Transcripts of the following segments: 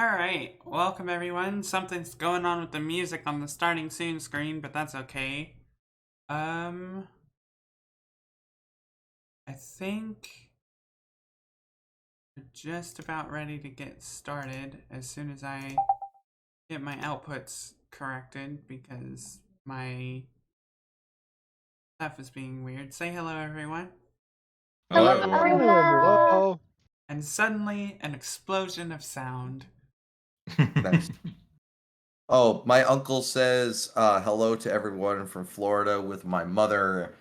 Alright, welcome everyone. Something's going on with the music on the starting soon screen, but that's okay. I think we're just about ready to get started as soon as I get my outputs corrected because my stuff is being weird. Say hello everyone. Hello, Hello. everyone. Hello. And suddenly an explosion of sound. Nice. Oh, my uncle says hello to everyone from Florida with my mother,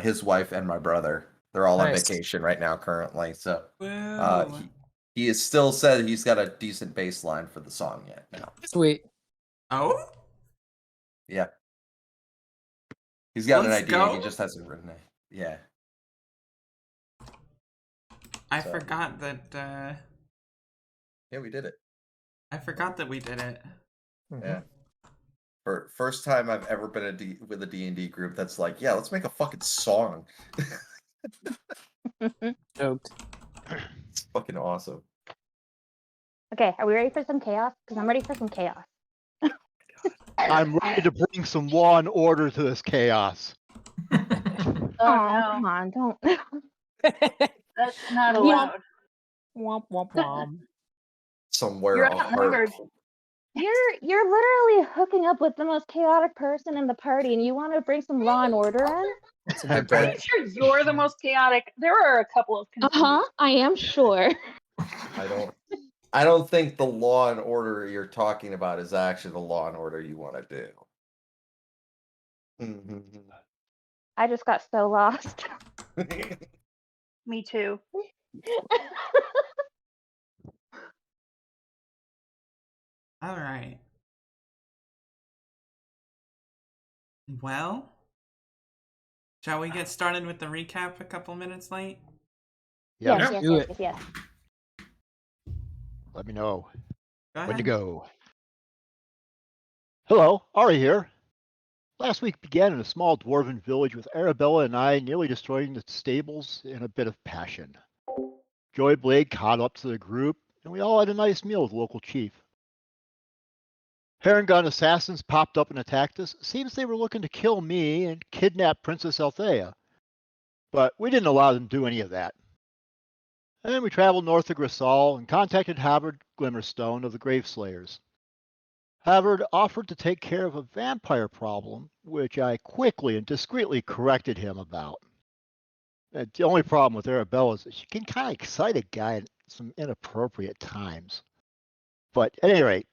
his wife, and my brother. They're all on Nice. vacation right now currently. So Woo! he is still said he's got a decent bass line for the song yet. No. Sweet. Oh? Yeah. He's got an Let's idea. go. He just hasn't written it. Yeah. I So. forgot that Yeah, we did it. I forgot that we did it. Yeah. For first time I've ever been with a D&D group that's like, yeah, let's make a fucking song. Stoked. It's fucking awesome. Okay, are we ready for some chaos? Because I'm ready for some chaos. I'm ready to bring some law and order to this chaos. Come on, don't. That's not allowed. Womp womp womp. Somewhere You're a heart. outnumbered. You're literally hooking up with the most chaotic person in the party, and you want to bring some law and order in? That's a I good bet. point. I'm sure you're the most chaotic. There are a couple of I am sure. I don't think the law and order you're talking about is actually the law and order you want to do. I just got so lost. Me too. All right. Well, shall we get started with the recap a couple minutes late? Yes, do yes, it. yes. Let me know Go when to ahead. go. Hello, Ari here. Last week began in a small dwarven village with Arabella and I nearly destroying the stables in a bit of passion. Joy Blade caught up to the group, and we all had a nice meal with the local chief. Heron assassins popped up and attacked us. Seems they were looking to kill me and kidnap Princess Althea. But we didn't allow them to do any of that. And then we traveled north to Grisal and contacted Havard Glimmerstone of the Graveslayers. Havard offered to take care of a vampire problem, which I quickly and discreetly corrected him about. And the only problem with Arabella is that she can kind of excite a guy at some inappropriate times. But at any rate,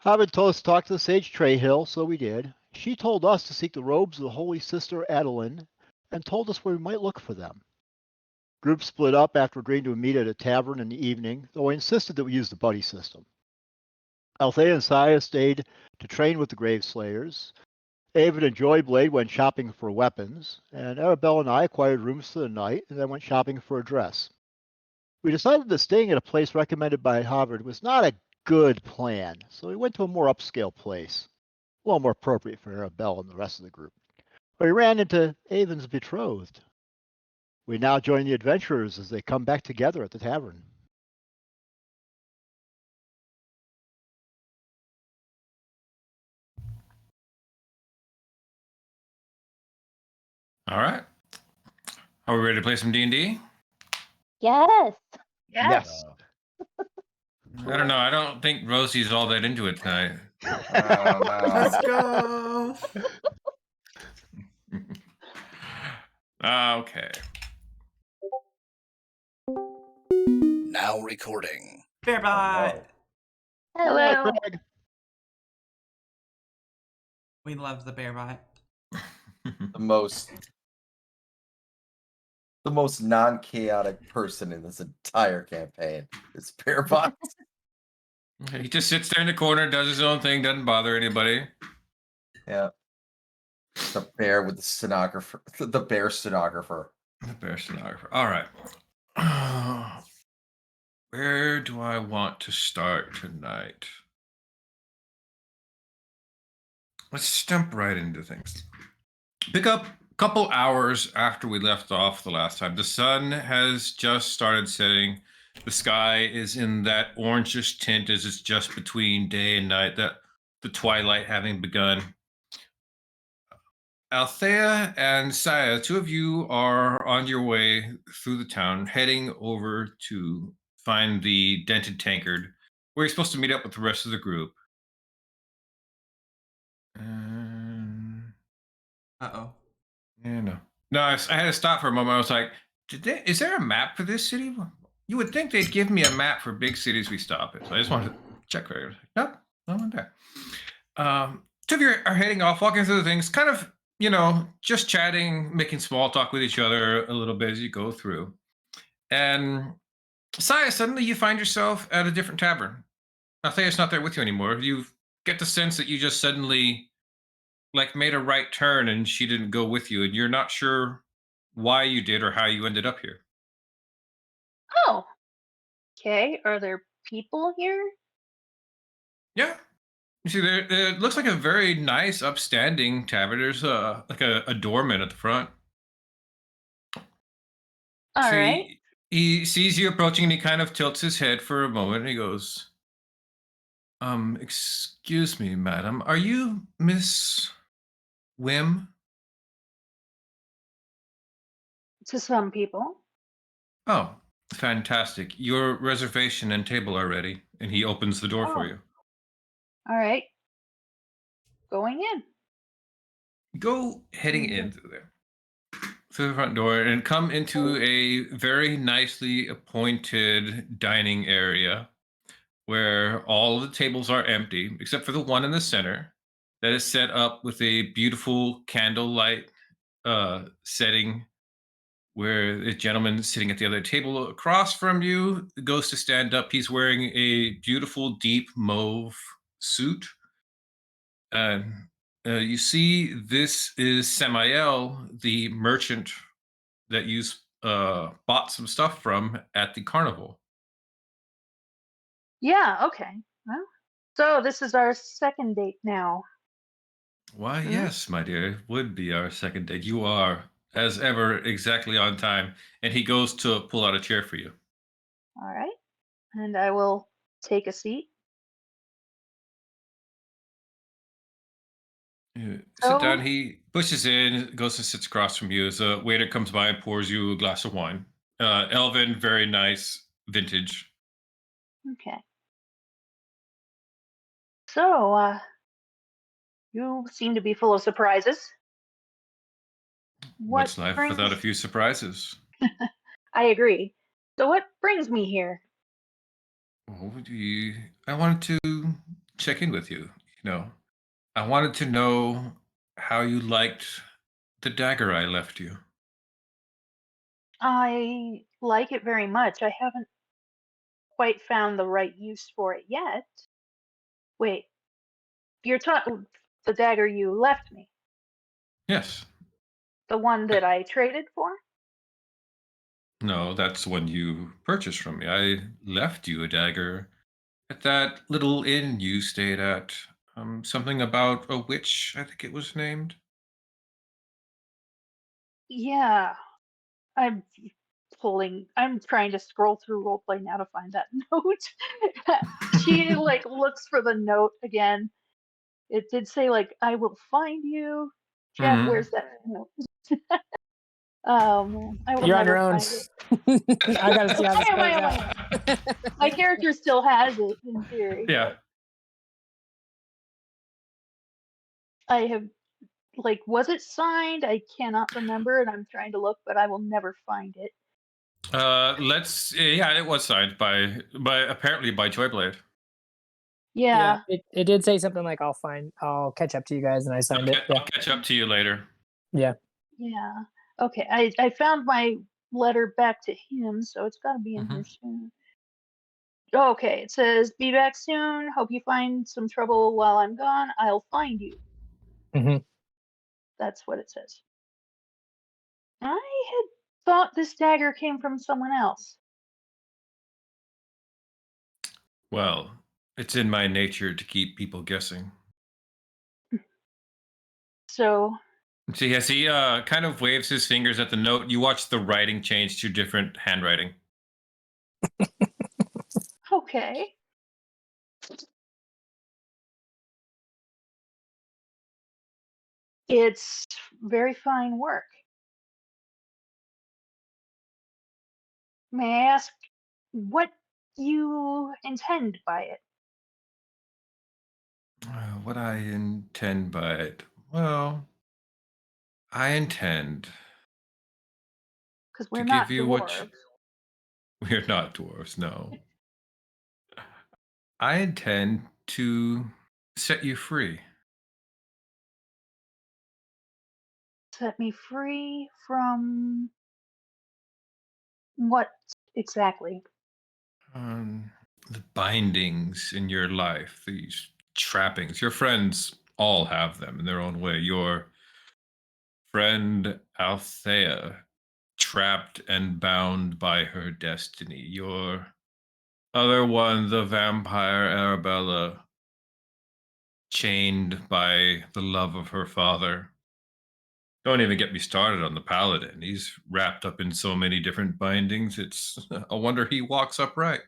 Havard told us to talk to the Sage Treyhill, so we did. She told us to seek the robes of the Holy Sister Adeline and told us where we might look for them. Group split up after agreeing to meet at a tavern in the evening, though I insisted that we use the buddy system. Althea and Saya stayed to train with the Graveslayers. Avid and Joyblade went shopping for weapons, and Arabella and I acquired rooms for the night and then went shopping for a dress. We decided that staying at a place recommended by Harvard was not a good plan, so we went to a more upscale place, a little more appropriate for Arabella and the rest of the group. But we ran into Avon's betrothed. We now join the adventurers as they come back together at the tavern. All right. Are we ready to play some D&D? Yes. Yes. I don't know. I don't think Rosie's all that into it tonight. Let's go. Okay. Now recording. Bearbot. Hello. Greg. We love the Bearbot. The most non-chaotic person in this entire campaign is Bearbot. He just sits there in the corner, does his own thing, doesn't bother anybody. Yeah. The bear with the stenographer. The bear stenographer. The bear stenographer. All right. Where do I want to start tonight? Let's jump right into things. Pick up a couple hours after we left off the last time. The sun has just started setting. The sky is in that orangish tint as it's just between day and night, that the twilight having begun. Althea and Saya, two of you are on your way through the town, heading over to find the dented tankard, where you're supposed to meet up with the rest of the group. Uh-oh. Yeah, no. No, I had to stop for a moment. I was like, is there a map for this city? You would think they'd give me a map for big cities we stop at. So I just wanted to check for it. Nope, no one there. Two of you are heading off, walking through the things, kind of, just chatting, making small talk with each other a little bit as you go through. And Saya, suddenly you find yourself at a different tavern. Althea's not there with you anymore. You get the sense that you just suddenly made a right turn and she didn't go with you, and you're not sure why you did or how you ended up here. Oh, okay. Are there people here? Yeah. You see, it looks like a very nice, upstanding tavern. There's a doorman at the front. All right. He sees you approaching and he kind of tilts his head for a moment and he goes, excuse me, madam, are you Miss Wim? To some people. Oh, fantastic. Your reservation and table are ready. And he opens the door for Oh. you. All right. Going in. Go heading in through the front door and come into a very nicely appointed dining area where all of the tables are empty except for the one in the center that is set up with a beautiful candlelight setting, where a gentleman sitting at the other table across from you goes to stand up. He's wearing a beautiful deep mauve suit. And you see, this is Samael, the merchant that you bought some stuff from at the carnival. Yeah, okay. Well, so this is our second date now. Why, yes, my dear, it would be our second date. You are, as ever, exactly on time. And he goes to pull out a chair for you. All right. And I will take a seat. You sit down. He pushes in, goes and sits across from you as a waiter comes by and pours you a glass of wine. Elvin, very nice, vintage. Okay. So, you seem to be full of surprises. What's life without a few surprises? I agree. So what brings me here? Oh, I wanted to check in with you. I wanted to know how you liked the dagger I left you. I like it very much. I haven't quite found the right use for it yet. Wait, you're talking the dagger you left me? Yes. The one that I traded for? No, that's the one you purchased from me. I left you a dagger at that little inn you stayed at. Something about a witch, I think it was named. Yeah. I'm I'm trying to scroll through roleplay now to find that note. She looks for the note again. It did say I will find you. Jeff, where's that note? Oh man, I will You're on never your own. find it. I gotta see how this I goes am. out. My character still has it in theory. Yeah. I have was it signed? I cannot remember, and I'm trying to look, but I will never find it. It was signed by apparently by Joyblade. Yeah. It did say something like I'll catch up to you guys, and I signed it. I'll catch up to you later. Yeah. Yeah. Okay. I found my letter back to him, so it's got to be in here soon. Okay. It says, "Be back soon. Hope you find some trouble while I'm gone. I'll find you." That's what it says. I had thought this dagger came from someone else. Well, it's in my nature to keep people guessing. So. See, as he kind of waves his fingers at the note, you watch the writing change to different handwriting. Okay. It's very fine work. May I ask what you intend by it? What I intend by it? Well, I intend Because to we're give not you what dwarves. we're not dwarves, no. I intend to set you free. Set me free from what exactly? Um, the bindings in your life, these trappings. Your friends all have them in their own way. Your friend Althea, trapped and bound by her destiny. Your other one, the vampire Arabella, chained by the love of her father. Don't even get me started on the paladin. He's wrapped up in so many different bindings. It's a wonder he walks upright.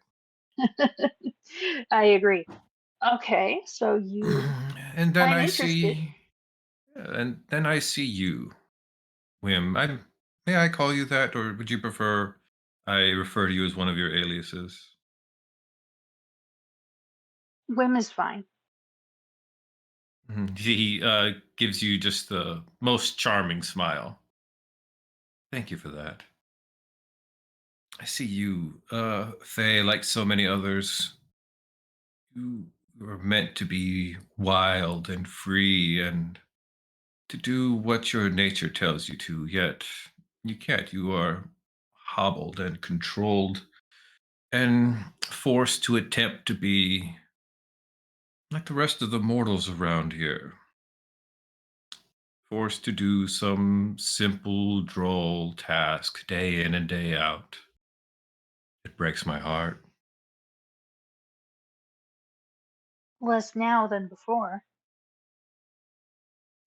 I agree. Okay, so And then I'm I interested. see, and then I see you, Whim. May I call you that, or would you prefer I refer to you as one of your aliases? Whim is fine. He gives you just the most charming smile. Thank you for that. I see you, Faye, like so many others. You are meant to be wild and free and to do what your nature tells you to, yet you can't. You are hobbled and controlled and forced to attempt to be like the rest of the mortals around here. Forced to do some simple, droll task day in and day out. It breaks my heart. Less now than before.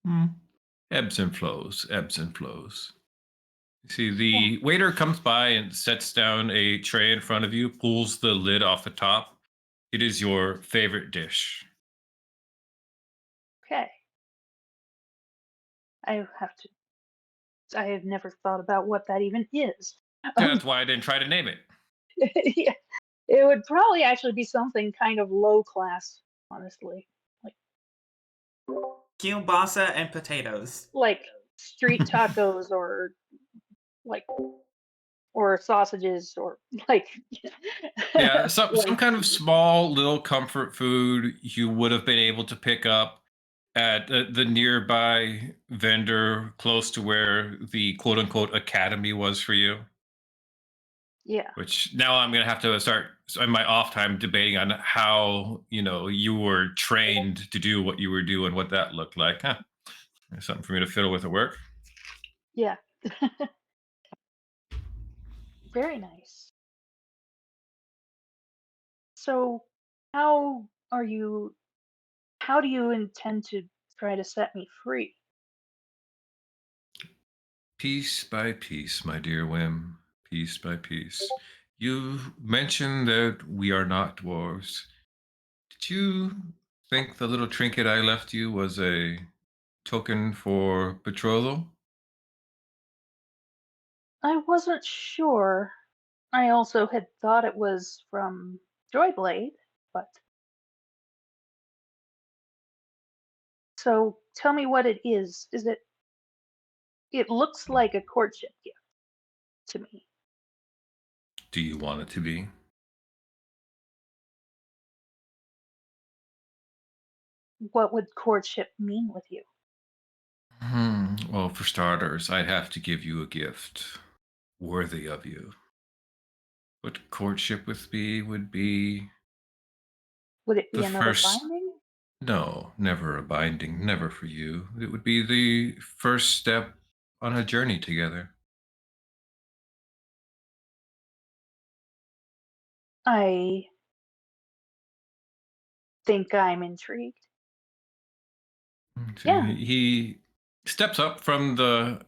Hmm. Ebbs and flows, ebbs and flows. You see, Yeah. the waiter comes by and sets down a tray in front of you, pulls the lid off the top. It is your favorite dish. Okay. I have to. I have never thought about what that even is. That's why I didn't try to name it. Yeah, it would probably actually be something kind of low class, honestly, like Kielbasa and potatoes. like street tacos or like or sausages or like Yeah, some like kind of small little comfort food you would have been able to pick up at the nearby vendor close to where the quote unquote academy was for you. yeah, Which now I'm gonna have to start in my off time debating on how you were trained to do what you were doing, what that looked like. Huh? There's something for me to fiddle with at work. yeah. Very nice. So how are you how do you intend to try to set me free? Piece by piece, my dear Wim. Piece by piece. You mentioned that we are not dwarves. Did you think the little trinket I left you was a token for betrothal? I wasn't sure. I also had thought it was from Joyblade, but so tell me what it is. Is it it looks like a courtship gift to me. Do you want it to be? What would courtship mean with you? Well, for starters, I'd have to give you a gift worthy of you. What courtship with me would be Would it be the another first. binding? No, never a binding, never for you. It would be the first step on a journey together. I think I'm intrigued. So Yeah, he steps up from the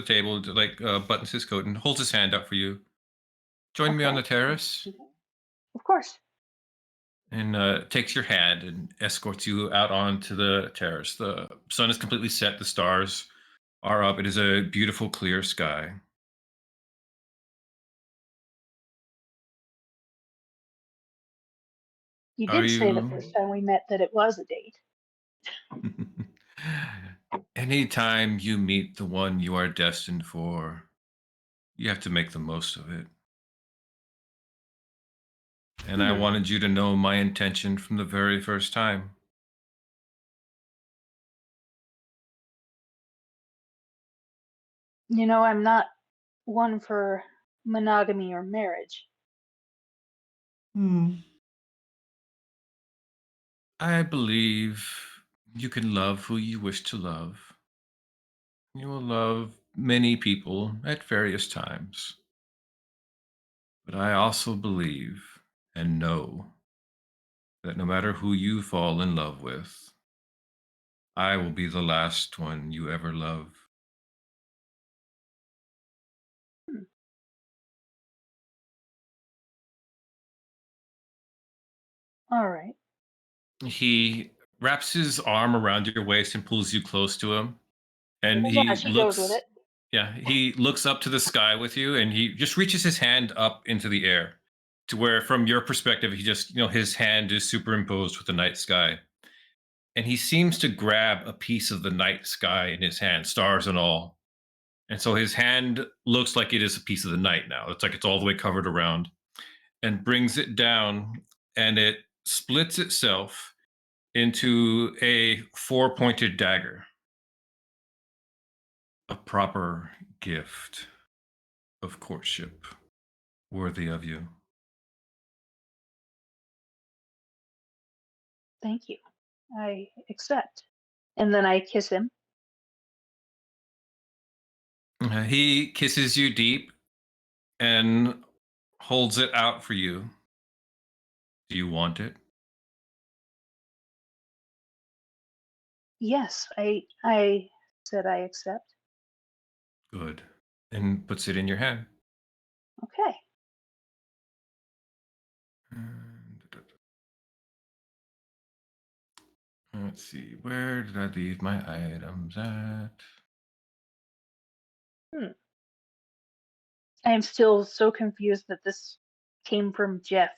table, like buttons his coat and holds his hand up for you. Join me on okay. the terrace. Of course. and takes your hand and escorts you out onto the terrace. The sun is completely set. The stars are up. It is a beautiful, clear sky. You Are did say the you? first time we met that it was a date. Anytime you meet the one you are destined for, you have to make the most of it. And I wanted you to know my intention from the very first time. You know, I'm not one for monogamy or marriage. I believe you can love who you wish to love. You will love many people at various times. But I also believe and know that no matter who you fall in love with, I will be the last one you ever love. All right. He wraps his arm around your waist and pulls you close to him. And Yeah, he she goes with looks, it. yeah, he looks up to the sky with you and he just reaches his hand up into the air to where, from your perspective, he just, his hand is superimposed with the night sky. And he seems to grab a piece of the night sky in his hand, stars and all. And so his hand looks like it is a piece of the night now. It's like it's all the way covered around, and brings it down, and it splits itself into a four-pointed dagger. A proper gift of courtship worthy of you. Thank you. I accept. And then I kiss him. He kisses you deep and holds it out for you. Do you want it? Yes, I said I accept. Good. And puts it in your hand. Okay. Let's see, where did I leave my items at? I am still so confused that this came from Jeff.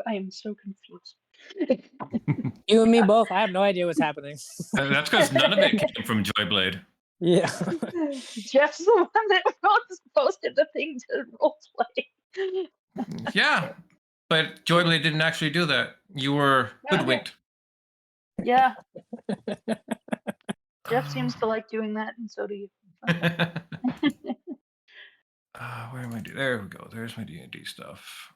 I am so confused. You and me both. I have no idea what's happening. That's because none of it came from Joyblade. Yeah. Jeff's the one that posted the thing to roleplay. Yeah, but Joyblade didn't actually do that. You were hoodwinked. Yeah. Jeff seems to like doing that, and so do you. Where am I? There we go. There's my D&D stuff.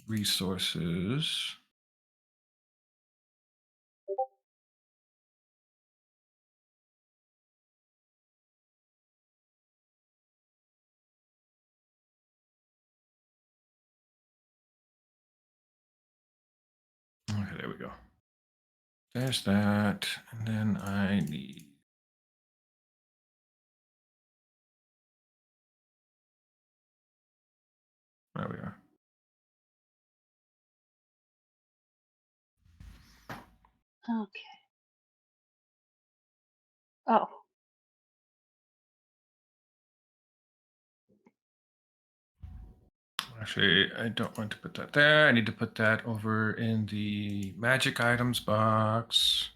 Resources. Okay, there we go. There's that, and then I need. There we are. Okay. Oh. Actually, I don't want to put that there. I need to put that over in the magic items box.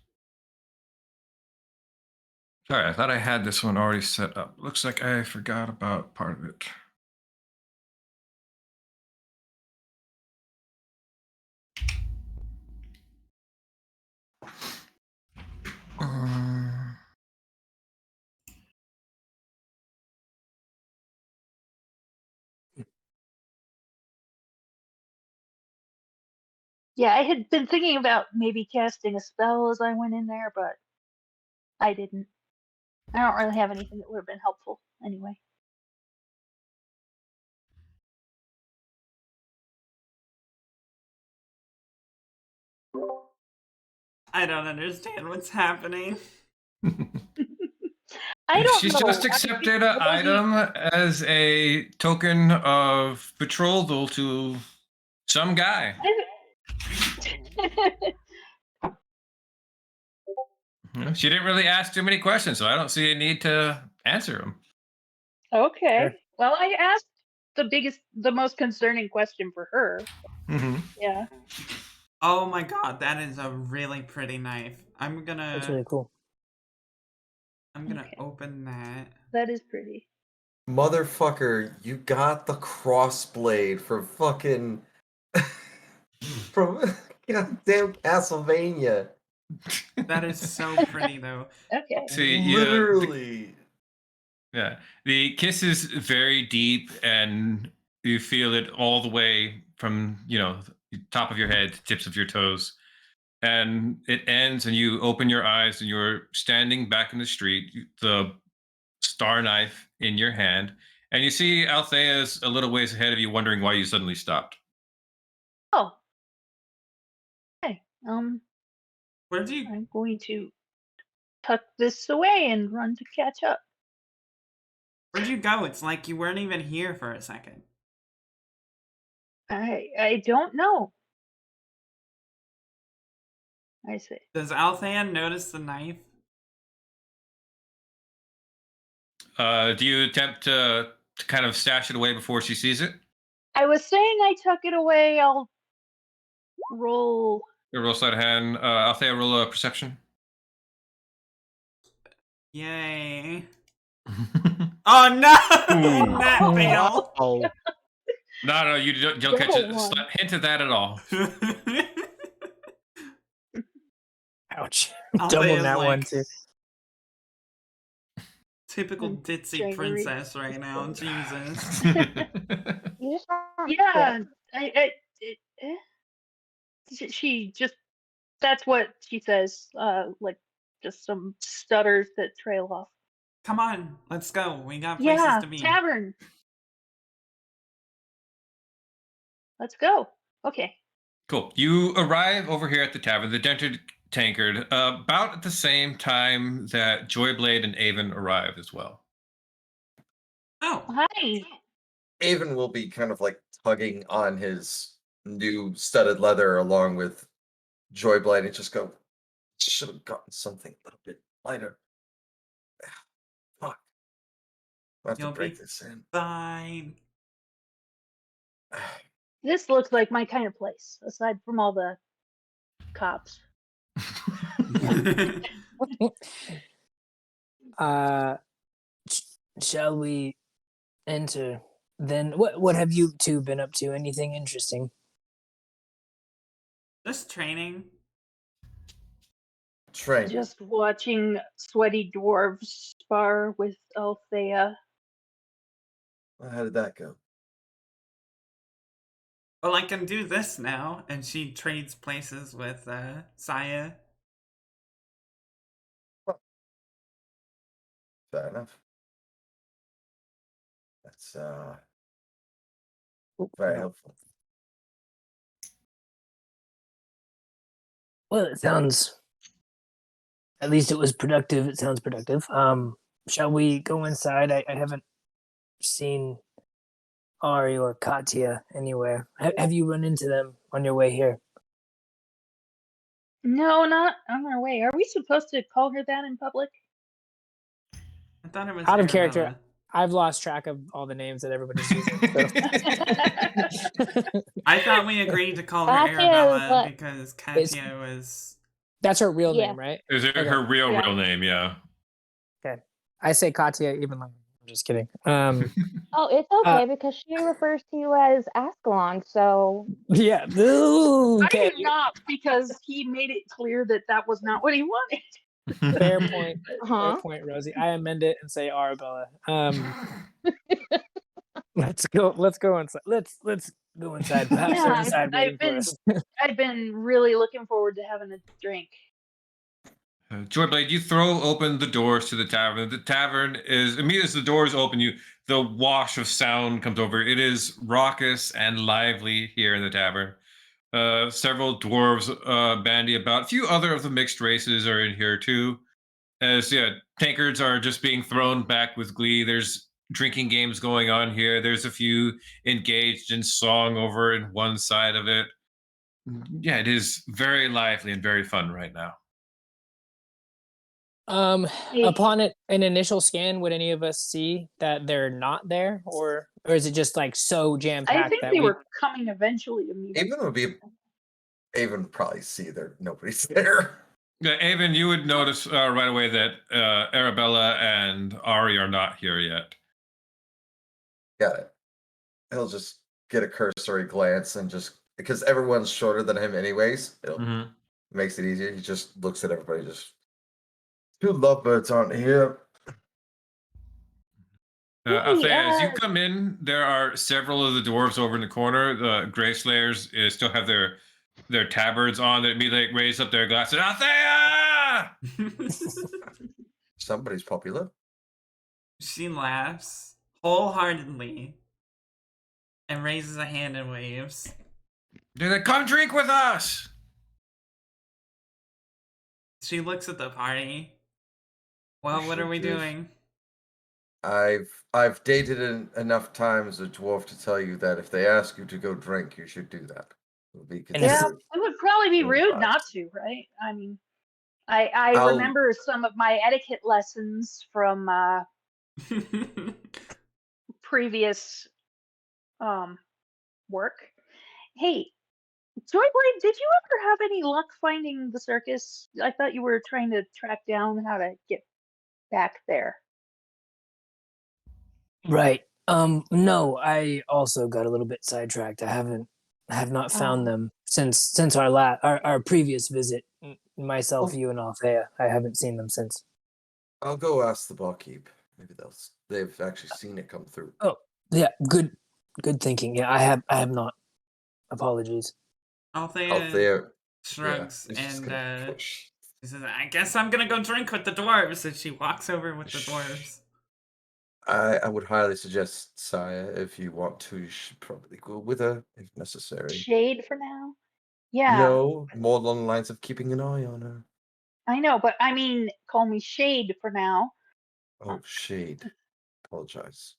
Sorry, I thought I had this one already set up. Looks like I forgot about part of it. Yeah, I had been thinking about maybe casting a spell as I went in there, but I didn't. I don't really have anything that would have been helpful anyway. I don't understand what's happening. I don't She's know. just accepted an item as a token of betrothal to some guy. She didn't really ask too many questions, so I don't see a need to answer them. Okay. Sure. Well, I asked the most concerning question for her. Mm-hmm. Yeah. Oh my god, that is a really pretty knife. I'm That's gonna really cool. Okay. open that. That is pretty. Motherfucker, you got the crossblade from fucking from goddamn Castlevania. That is so pretty though. Okay. See, Literally. yeah, the kiss is very deep, and you feel it all the way from the top of your head to tips of your toes, and it ends, and you open your eyes, and you're standing back in the street, the star knife in your hand, and you see Althea's a little ways ahead of you, wondering why you suddenly stopped. Oh. Okay. Where'd you I'm going to tuck this away and run to catch up. go? It's like you weren't even here for a second. I don't know. I see. Does Althea notice the knife? Do you attempt to kind of stash it away before she sees it? I was saying I tuck it away. I'll roll. You roll sleight of hand. Althea, roll a perception. Yay. Oh no! Ooh. That fail. Oh, No, you don't catch Double a one. hint of that at all. Ouch. Althea's Double that one like too. typical I'm ditzy trying to read princess right now. Jesus. You just have Yeah. to- She just. That's what she says. Like just some stutters that trail off. Come on, let's go. We got places Yeah. to be. Tavern. Let's go. Okay. Cool. You arrive over here at the tavern, the Dented Tankard, about at the same time that Joyblade and Avon arrive as well. Oh, Hi. Avon will be kind of like tugging on his new studded leather along with Joyblade and just go, should have gotten something a little bit lighter. Fuck. I have to You'll break be this in. fine. This looks like my kind of place, aside from all the cops. Shall we enter? Then what have you two been up to? Anything interesting? Just training. Train. Just watching sweaty dwarves spar with Althea. Well, how did that go? Well, I can do this now. And she trades places with Saya. Fair enough. That's very helpful. Well, it sounds. At least it was productive. It sounds productive. Shall we go inside? I haven't seen Ari or Katya anywhere. Have you run into them on your way here? No, not on our way. Are we supposed to call her that in public? I thought it was Out of character. Arabella. I've lost track of all the names that everybody's using. So. I thought we agreed to call her Katya is Arabella what- because Katya was. That's her real Yeah. name, right? Is it Okay. her real Yeah. name? Yeah. I say Katya even like I'm just kidding. Oh, it's okay because she refers to you as Ascalon, so Yeah. Ooh, I okay. do not, because he made it clear that that was not what he wanted. Fair point. huh? Fair point, Rosie. I amend it and say Arabella. Let's go inside. Let's go inside. Perhaps Yeah, they're I've- inside waiting I've for been- us. I've been really looking forward to having a drink. Joyblade, you throw open the doors to the tavern. The tavern is immediately as the doors open, the wash of sound comes over. It is raucous and lively here in the tavern. Several dwarves bandy about. A few other of the mixed races are in here too. As tankards are just being thrown back with glee. There's drinking games going on here. There's a few engaged in song over in one side of it. Yeah, it is very lively and very fun right now. Hey, Upon an initial scan, would any of us see that they're not there, or is it just like so jam I packed think that they we? were coming eventually immediately. Avon would be. Avon would probably see there nobody's there. Yeah, Avon, you would notice right away that Arabella and Ari are not here yet. Got it. He'll just get a cursory glance and just because everyone's shorter than him anyways, it Mhm. makes it easier. He just looks at everybody. Just two lovebirds aren't here. Althea, as you Hey, come in, there are several of the dwarves over in the corner. The Grey Slayers still have their tabards on. That immediately raise up their glasses. Althea! Somebody's popular. She laughs wholeheartedly and raises a hand and waves. They're like, come drink with us. She looks at the party. Well, You what are should we do. doing? I've dated enough times a dwarf to tell you that if they ask you to go drink, you should do that. It would be And if- yeah, considered. it would probably be rude civilized. not to, right? I mean, I I'll- remember some of my etiquette lessons from previous work. Hey, Joyblade, did you ever have any luck finding the circus? I thought you were trying to track down how to get back there. Right. No, I also got a little bit sidetracked. I have not found Oh. them since our previous visit. Myself, you, and Althea. I haven't seen them since. I'll go ask the barkeep. Maybe they've actually seen it come through. Yeah, good thinking. Yeah, I have not. Apologies. Althea shrugs he's just and gonna push. she says, I guess I'm gonna go drink with the dwarves. And she walks over with the dwarves. I would highly suggest, Saya, if you want to, you should probably go with her if necessary. Shade for now? Yeah, No, more along the lines of keeping an eye on her. I know, but I mean, call me Shade for now. Oh, shade. Apologize.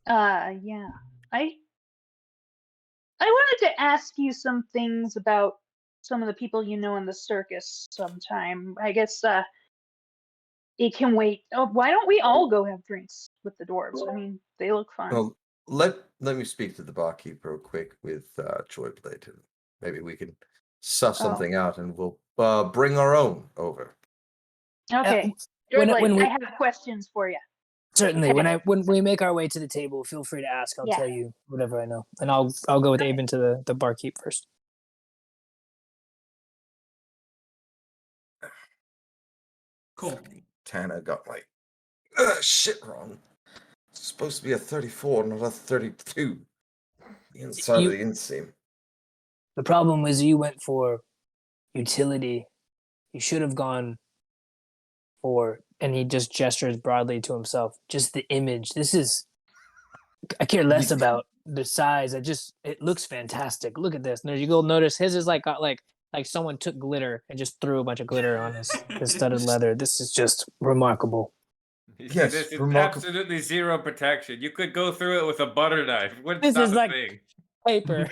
Yeah. I wanted to ask you some things about some of the people you know in the circus sometime. I guess it can wait. Oh, why don't we all go have drinks with the dwarves? I mean, they look fun. Well, let me speak to the barkeep real quick with Joyblade. And maybe we can suss Oh. something out, and we'll bring our own over. Okay. when Joyblade, we- I have questions for you. Certainly. When we make our way to the table, feel free to ask. I'll Yeah. tell you whatever I know, and I'll go with Avon to the barkeep first. Cool. Tana got my shit wrong. It's supposed to be a 34, not a 32. The inside of the inseam. The problem was you went for utility. You should have gone for, and he just gestures broadly to himself. Just the image. I care less about the size. It looks fantastic. Look at this. And you'll notice his is got like someone took glitter and just threw a bunch of glitter on his studded leather. This is just remarkable. Yes, this is remarkable. absolutely zero protection. You could go through it with a butter knife. It wouldn't This stop is a like- thing. Paper.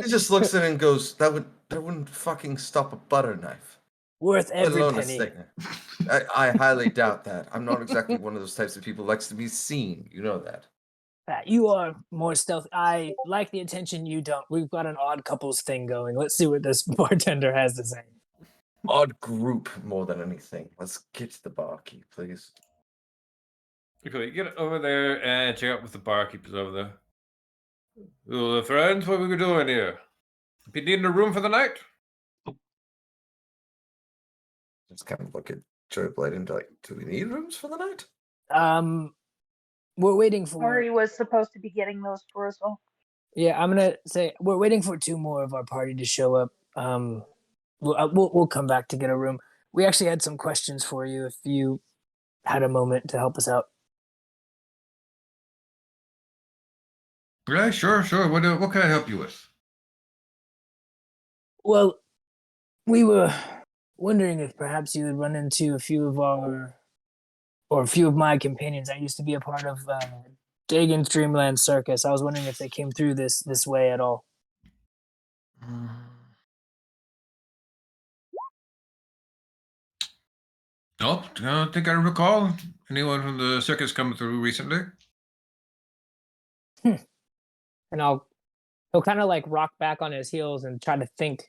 He just looks at it and goes, that wouldn't fucking stop a butter knife. Worth Let every alone a penny. stick. I highly doubt that. I'm not exactly one of those types of people who likes to be seen. You know that. You are more stealthy. I like the attention, you don't. We've got an odd couples thing going. Let's see what this bartender has to say. Odd group more than anything. Let's get to the barkeep, please. Okay, get over there and check out with the barkeepers over there. Well, friends, what are we doing here? Be needing a room for the night? Just kind of look at Joyblade and be like, do we need rooms for the night? We're waiting for. Ari was supposed to be getting those for us all. Yeah, I'm gonna say we're waiting for 2 more of our party to show up. We'll come back to get a room. We actually had some questions for you if you had a moment to help us out. Yeah, sure. What can I help you with? Well, we were wondering if perhaps you would run into a few of my companions. I used to be a part of Dagon's Dreamland Circus. I was wondering if they came through this way at all. Nope, I don't think I recall anyone from the circus coming through recently. And he'll kind of like rock back on his heels and try to think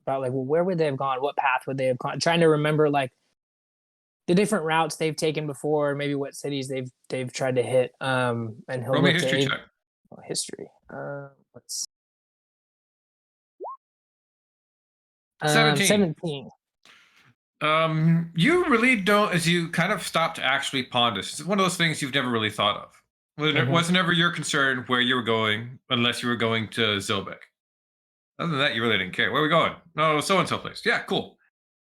about like, well, where would they have gone? What path would they have gone? Trying to remember like the different routes they've taken before, maybe what cities they've tried to hit. And he'll Roll me a look to history check. history. Let's 17. 17. You really don't, as you kind of stop to actually ponder. It's one of those things you've never really thought of. It wasn't ever your concern where you were going, unless you were going to Zilbeck. Other than that, you really didn't care. Where are we going? No, so and so place. Yeah, cool.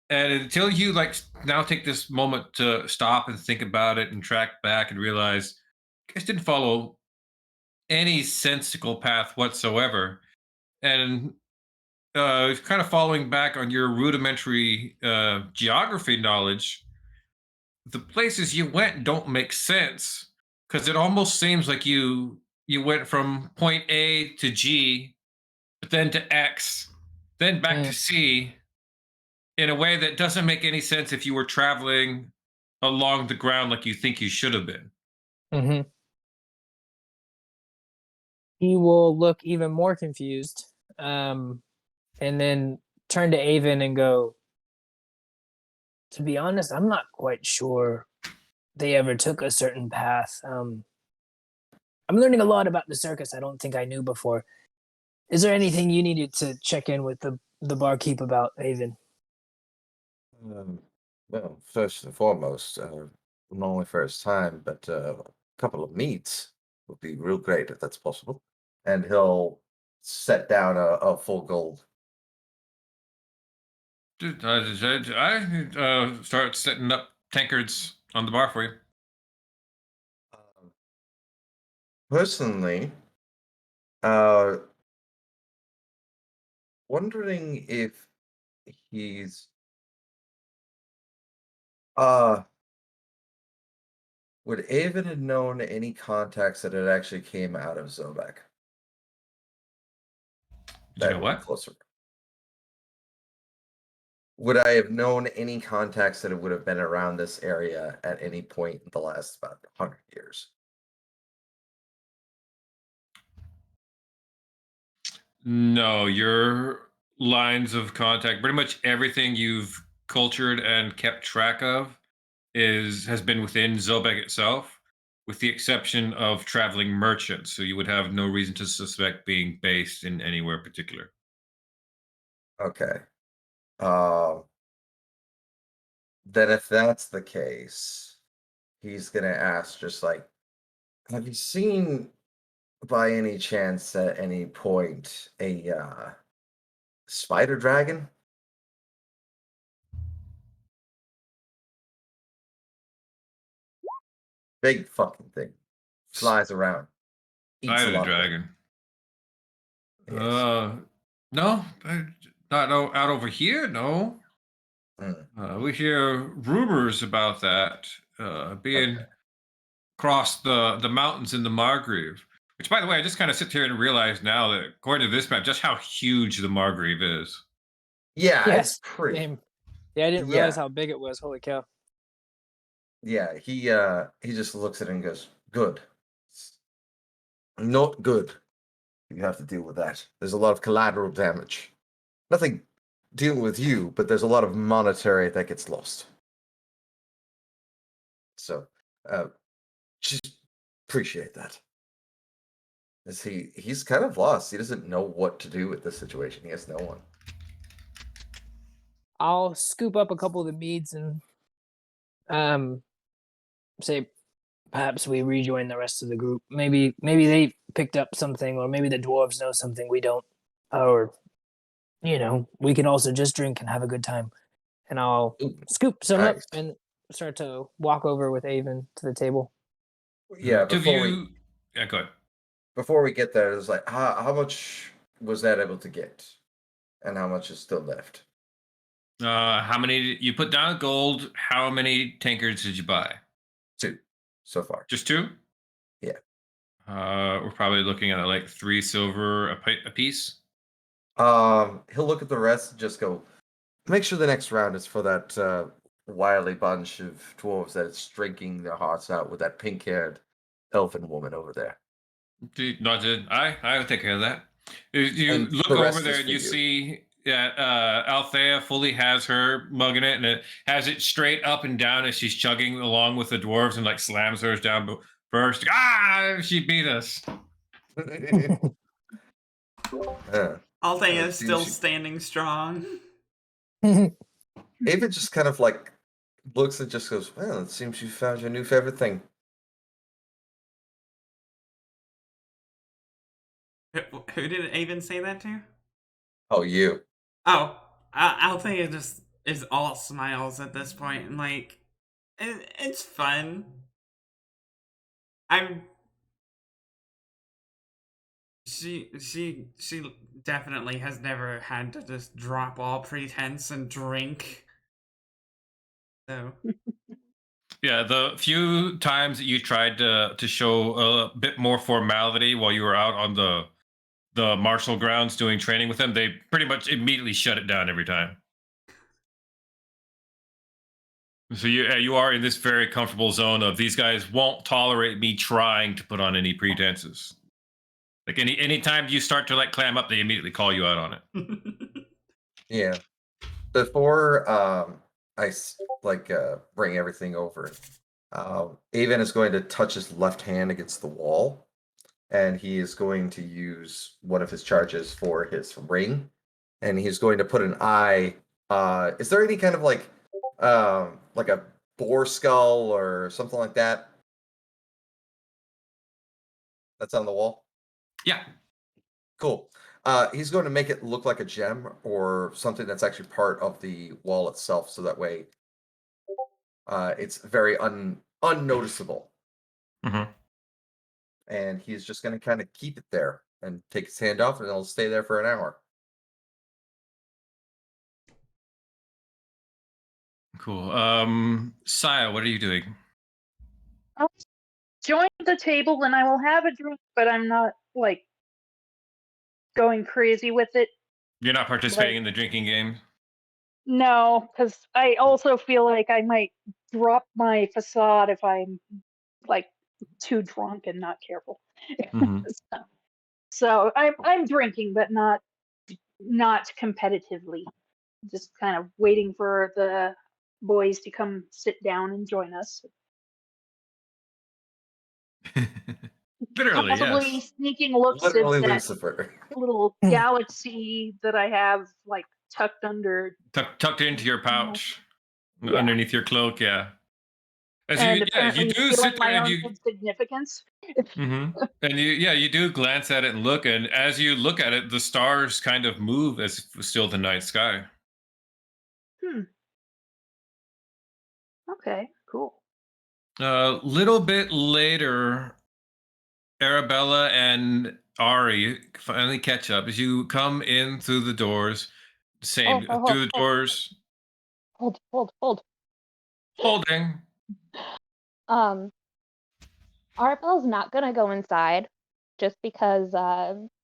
And until you like now take this moment to stop and think about it and track back and realize you guys didn't follow any sensical path whatsoever. And kind of following back on your rudimentary geography knowledge, the places you went don't make sense because it almost seems like you went from point A to G, but then to X, then back to C in a way that doesn't make any sense if you were traveling along the ground like you think you should have been. He will look even more confused, and then turn to Avon and go, to be honest, I'm not quite sure they ever took a certain path. I'm learning a lot about the circus I don't think I knew before. Is there anything you needed to check in with the barkeep about, Avon? Well, first and foremost, not only first time, but a couple of meats would be real great if that's possible. And he'll set down a full gold. I start setting up tankards on the bar for you. Personally, wondering if he's would Avon have known any contacts that had actually came out of Zobek? You know That would be what? closer. Would I have known any contacts that would have been around this area at any point in the last about 100 years? No, your lines of contact, pretty much everything you've cultured and kept track of has been within Zobek itself, with the exception of traveling merchants. So you would have no reason to suspect being based in anywhere particular. Okay. Then if that's the case, he's gonna ask just like, have you seen by any chance at any point a spider dragon? Big fucking thing. Flies around. Eats a Spider lot of it. dragon. Yes. No, not out over here. No, we hear rumors about that being Okay. across the mountains in the Margrave. Which, by the way, I just kind of sit here and realize now that according to this map, just how huge the Margrave is. Yeah, it's Yes. pretty. Same. Yeah, I didn't realize how big it was. Holy cow. Yeah, he just looks at it and goes, "Good. Not good. You have to deal with that. There's a lot of collateral damage. Nothing dealing with you, but there's a lot of monetary that gets lost. So, just appreciate that. As he's kind of lost. He doesn't know what to do with this situation. He has no one. I'll scoop up a couple of the meads and say perhaps we rejoin the rest of the group. Maybe they picked up something, or maybe the dwarves know something we don't, or we can also just drink and have a good time. And I'll Ooh, scoop some up nice. and start to walk over with Avon to the table. Yeah, To view. Yeah, go ahead. before we get there, it's like how much was that able to get, and how much is still left? How many you put down gold? How many tankards did you buy? 2 so far. Just 2? Yeah. We're probably looking at like 3 silver a piece. He'll look at the rest and just go, make sure the next round is for that wily bunch of dwarves that's drinking their hearts out with that pink-haired elfin woman over there. Noted. I take care of that. You And look the over rest there is and for you you. see that Althea fully has her mug in it, and it has it straight up and down as she's chugging along with the dwarves, and like slams hers down first. Ah, she beat us. Althea is seems still you- standing strong. Ava just kind of like looks and just goes, well, it seems you found your new favorite thing. Who did Avon say that to? Oh, you. Oh, Althea just is all smiles at this point, and like, it's fun. I'm. She definitely has never had to just drop all pretense and drink. So Yeah, the few times that you tried to show a bit more formality while you were out on the martial grounds doing training with them, they pretty much immediately shut it down every time. So you are in this very comfortable zone of these guys won't tolerate me trying to put on any pretenses. Like anytime you start to like clam up, they immediately call you out on it. Yeah. Before bring everything over, Avon is going to touch his left hand against the wall, and he is going to use one of his charges for his ring, and he's going to put an eye. Is there any kind of like a boar skull or something like that that's on the wall? Yeah. Cool. He's going to make it look like a gem or something that's actually part of the wall itself, so that way it's very unnoticeable. Mm-hmm. And he's just going to kind of keep it there and take his hand off, and it'll stay there for an hour. Cool. Saya, what are you doing? I'll join the table and I will have a drink, but I'm not like going crazy with it. You're not participating Like, in the drinking game? no, because I also feel like I might drop my facade if I'm like too drunk and not careful. Mm-hmm. So I'm drinking, but not competitively. Just kind of waiting for the boys to come sit down and join us. Literally, Possibly yes. sneaking looks at Literally that Lucifer. little galaxy that I have like tucked under. Tucked into your pouch, Yeah. underneath your cloak. Yeah. As And you apparently do feeling sit there my and own you. insignificance. Mm-hmm. And you do glance at it and look, and as you look at it, the stars kind of move as if it was still the night sky. Okay, cool. A little bit later, Arabella and Ari finally catch up as you come in through the doors. Same through the doors. Hold. Holding. Arabella's not gonna go inside just because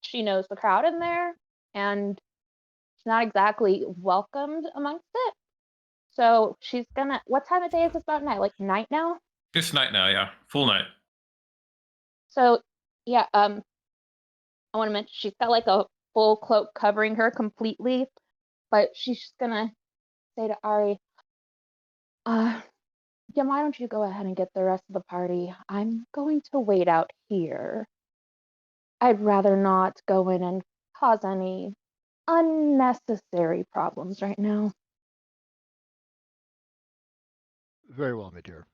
she knows the crowd in there and she's not exactly welcomed amongst it. So she's gonna. What time of day is this about night? Like night now? It's night now, yeah. Full night. So yeah, I want to mention she's got like a full cloak covering her completely, but she's just gonna say to Ari, yeah, why don't you go ahead and get the rest of the party? I'm going to wait out here. I'd rather not go in and cause any unnecessary problems right now. Very well, my dear.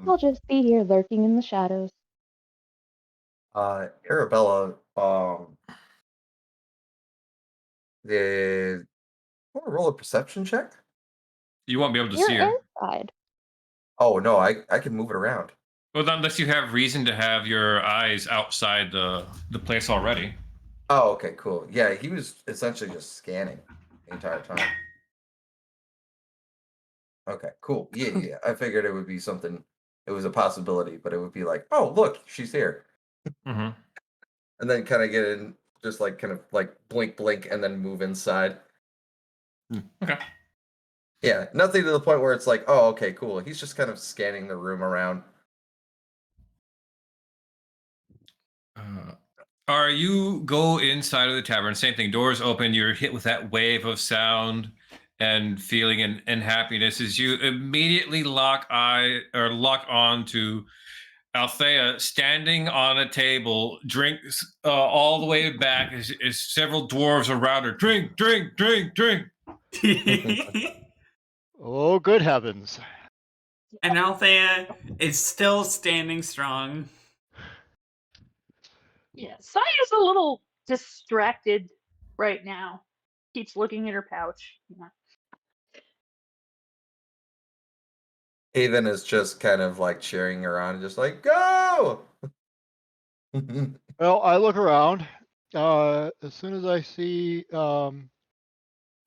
I'll just be here lurking in the shadows. Arabella, the want to roll a perception check? You won't be able to You're see her. inside. Oh no, I can move it around. Well, unless you have reason to have your eyes outside the place already. Oh, okay, cool. Yeah, he was essentially just scanning the entire time. Okay, cool. Yeah. I figured it would be something. It was a possibility, but it would be like, oh, look, she's here, Mm-hmm. and then kind of get in just like kind of like blink, and then move inside. Okay. Yeah, nothing to the point where it's like, oh, okay, cool. He's just kind of scanning the room around. Are you go inside of the tavern? Same thing. Doors open. You're hit with that wave of sound and feeling and happiness as you immediately lock on to Althea standing on a table, drinks all the way back as several dwarves around her. Drink, drink, drink, drink. Oh, good heavens. And Althea is still standing strong. Yeah, Saya's a little distracted right now. Keeps looking at her pouch. Yeah. Haven is just kind of like cheering her on, just like, go! Well, I look around. As soon as I see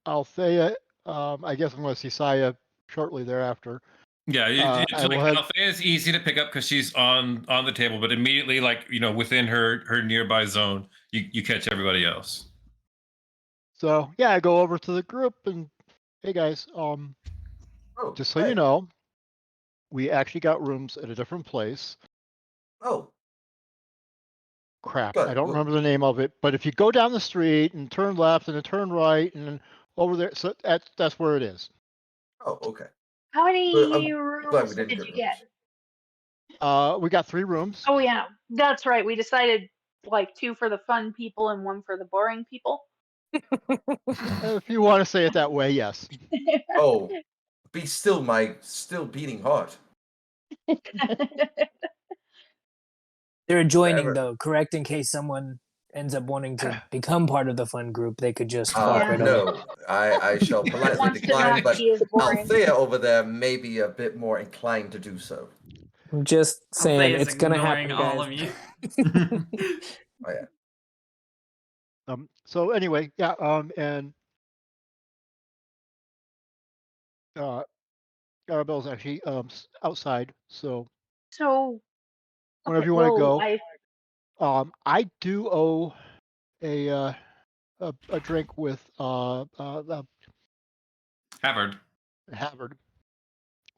Althea, I guess I'm going to see Saya shortly thereafter. Yeah, it's I will like head. Althea is easy to pick up because she's on the table, but immediately, like within her nearby zone, you catch everybody else. So yeah, I go over to the group and, hey guys, just so hey. you know, we actually got rooms at a different place. Oh, Crap, good. I don't remember the name of it, but if you go down the street and turn left and then turn right and then over there, so that's where it is. Oh, okay. How many Well, I'm glad rooms we didn't did get you rooms. get? We got 3 rooms. Oh yeah, that's right. We decided like 2 for the fun people and 1 for the boring people. If you want to say it that way, yes. Oh, be still my still beating heart. They're adjoining Forever. though, correct? In case someone ends up wanting to become part of the fun group, they could just walk Yeah. right over. No, I shall politely Wants to decline, not but be as boring. Althea over there may be a bit more inclined to do so. I'm just saying Althea's it's gonna ignoring happen, all guys. of you. Oh yeah. So anyway, yeah, and Arabelle's actually outside, so So whenever okay, you want to well, go. I do owe a drink with Havard. Havard,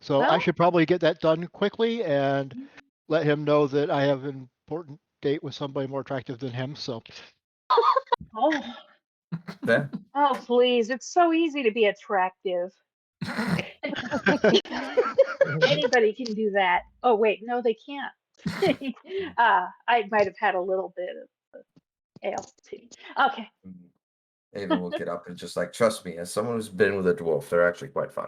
so I well, should probably get that done quickly and let him know that I have an important date with somebody more attractive than him. So oh, There. oh please, it's so easy to be attractive. Anybody can do that. Oh wait, no, they can't. I might have had a little bit of ale too. Okay. Ava will get up and just like, trust me, as someone who's been with a dwarf, they're actually quite fun.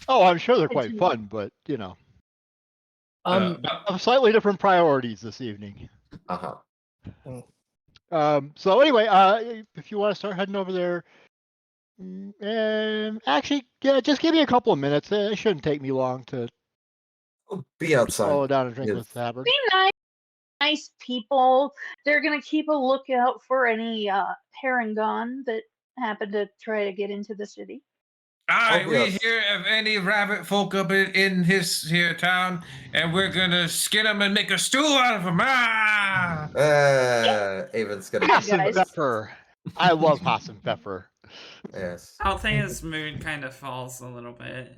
oh, I'm sure they're I quite do. fun, but you know, But slightly different priorities this evening. Uh-huh. So anyway, if you want to start heading over there, actually, yeah, just give me a couple of minutes. It shouldn't take me long to I'll be outside. slow down and drink Yes. with Havard. Be nice people. They're gonna keep a lookout for any Parangon that happen to try to get into the city. aye, Oh, we yes. hear of any rabbit folk up in his here town, and we're gonna skin them and make a stew out of them. Ah! Avon's gonna. Hi, guys. Hassenpfeffer. I love Hassenpfeffer. Yes. Althea's mood kind of falls a little bit.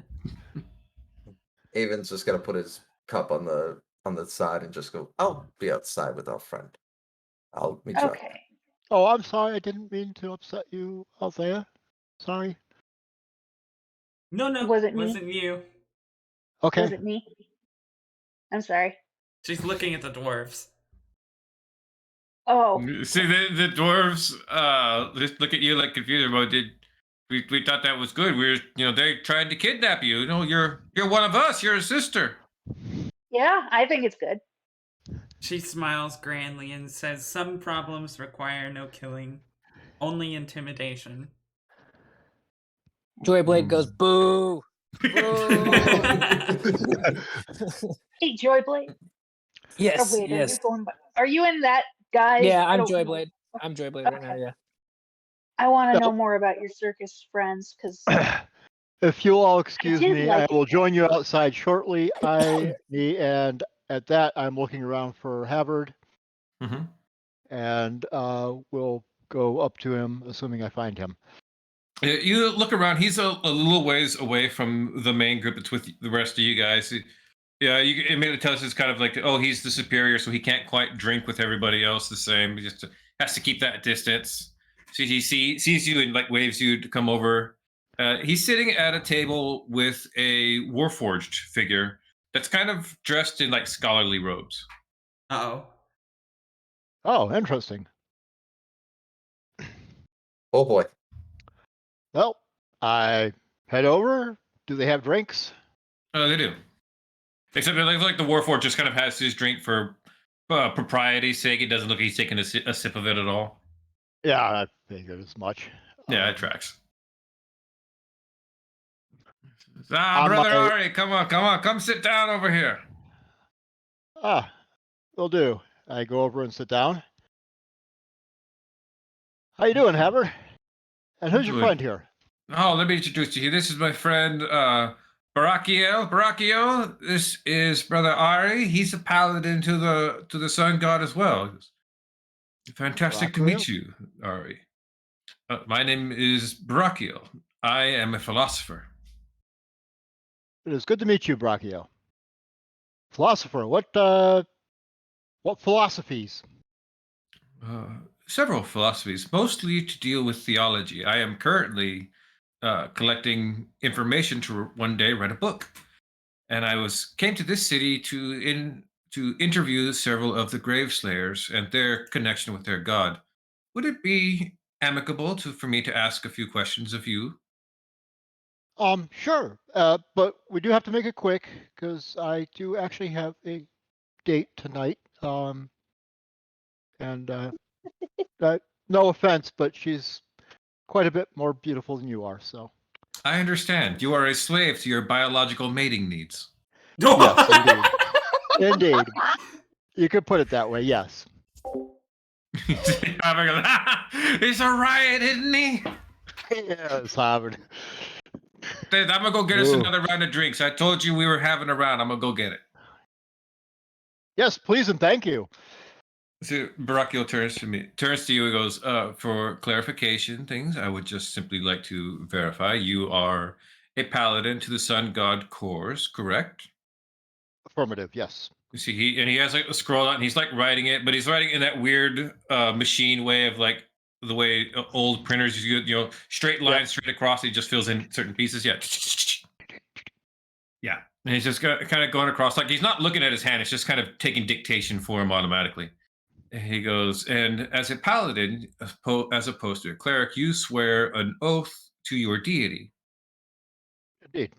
Avon's just gonna put his cup on the side and just go, I'll be outside with our friend. I'll meet you. Okay. Oh, I'm sorry. I didn't mean to upset you, Althea. Sorry. No, Was it me? wasn't you. Okay. Was it me? I'm sorry. She's looking at the dwarves. Oh, See the dwarves just look at you like confused. Well, we thought that was good. They tried to kidnap you. You're one of us. You're a sister. yeah, I think it's good. She smiles grandly and says, "Some problems require no killing, only intimidation." Joyblade goes, boo! Boo! Hey, Joyblade. Yes, Oh wait, yes. are you in that guy's? Yeah, I I'm don't know. Joyblade. I'm Joyblade right now, Okay. yeah. I want to know more about your circus friends because If you'll all excuse did me, like I will join you outside shortly. And at that, I'm looking around for Havard. Mm-hmm. and will go up to him, assuming I find him. You look around. He's a little ways away from the main group that's with the rest of you guys. Yeah, you immediately tell us it's kind of like, oh, he's the superior, so he can't quite drink with everybody else the same. He just has to keep that distance. So he sees you and like waves you to come over. He's sitting at a table with a warforged figure that's kind of dressed in like scholarly robes. Uh-oh. Oh, interesting. Oh boy. Well, I head over. Do they have drinks? They do. Except like the warforged just kind of has his drink for propriety's sake. It doesn't look like he's taking a sip of it at all. Yeah, I figured as much. Yeah, it tracks. Brother Ari, come on, come sit down over here. Will do. I go over and sit down. How you doing, Haber? And who's your Good. friend here? Oh, let me introduce you. This is my friend Barakiel. Barakiel, this is Brother Ari. He's a paladin to the sun god as well. Fantastic to meet you, Ari. My name is Barakiel. I am a philosopher. It is good to meet you, Brachio. Philosopher, what philosophies? Several philosophies, mostly to deal with theology. I am currently collecting information to one day write a book, and I came to this city to interview several of the grave slayers and their connection with their god. Would it be amicable for me to ask a few questions of you? Sure. But we do have to make it quick because I do actually have a date tonight. And no offense, but she's quite a bit more beautiful than you are. So. I understand. You are a slave to your biological mating needs. Yes, indeed. Indeed. You could put it that way, yes. He's a riot, isn't he? Yes, Harvard. I'm gonna go get us another round of drinks. I told you we were having a round. I'm gonna go get it. Yes, please and thank you. So Barakio turns to you and goes, for clarification things, I would just simply like to verify you are a paladin to the sun god Kors, correct? Affirmative, yes. You see, he has like a scroll out and he's like writing it, but he's writing in that weird machine way of like the way old printers use, straight lines straight across. He just fills in certain pieces. Yeah. Yeah. And he's just kind of going across, like he's not looking at his hand, it's just kind of taking dictation for him automatically. He goes, and as a paladin, as opposed to a cleric, you swear an oath to your deity. Indeed.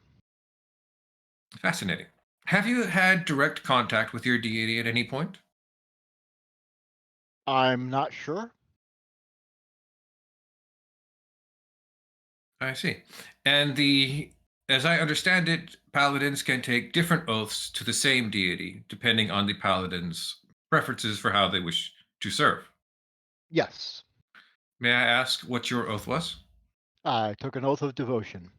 Fascinating. Have you had direct contact with your deity at any point? I'm not sure. I see. And as I understand it, paladins can take different oaths to the same deity, depending on the paladin's preferences for how they wish to serve. Yes. May I ask what your oath was? I took an oath of devotion.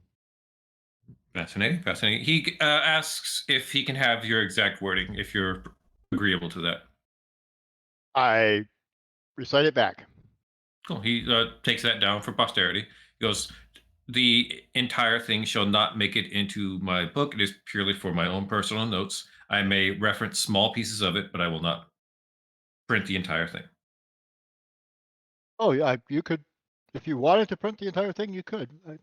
Fascinating, fascinating. He asks if he can have your exact wording, if you're agreeable to that. I recite it back. Cool. He takes that down for posterity. He goes, the entire thing shall not make it into my book. It is purely for my own personal notes. I may reference small pieces of it, but I will not print the entire thing. Oh, yeah, you could, if you wanted to print the entire thing, you could. I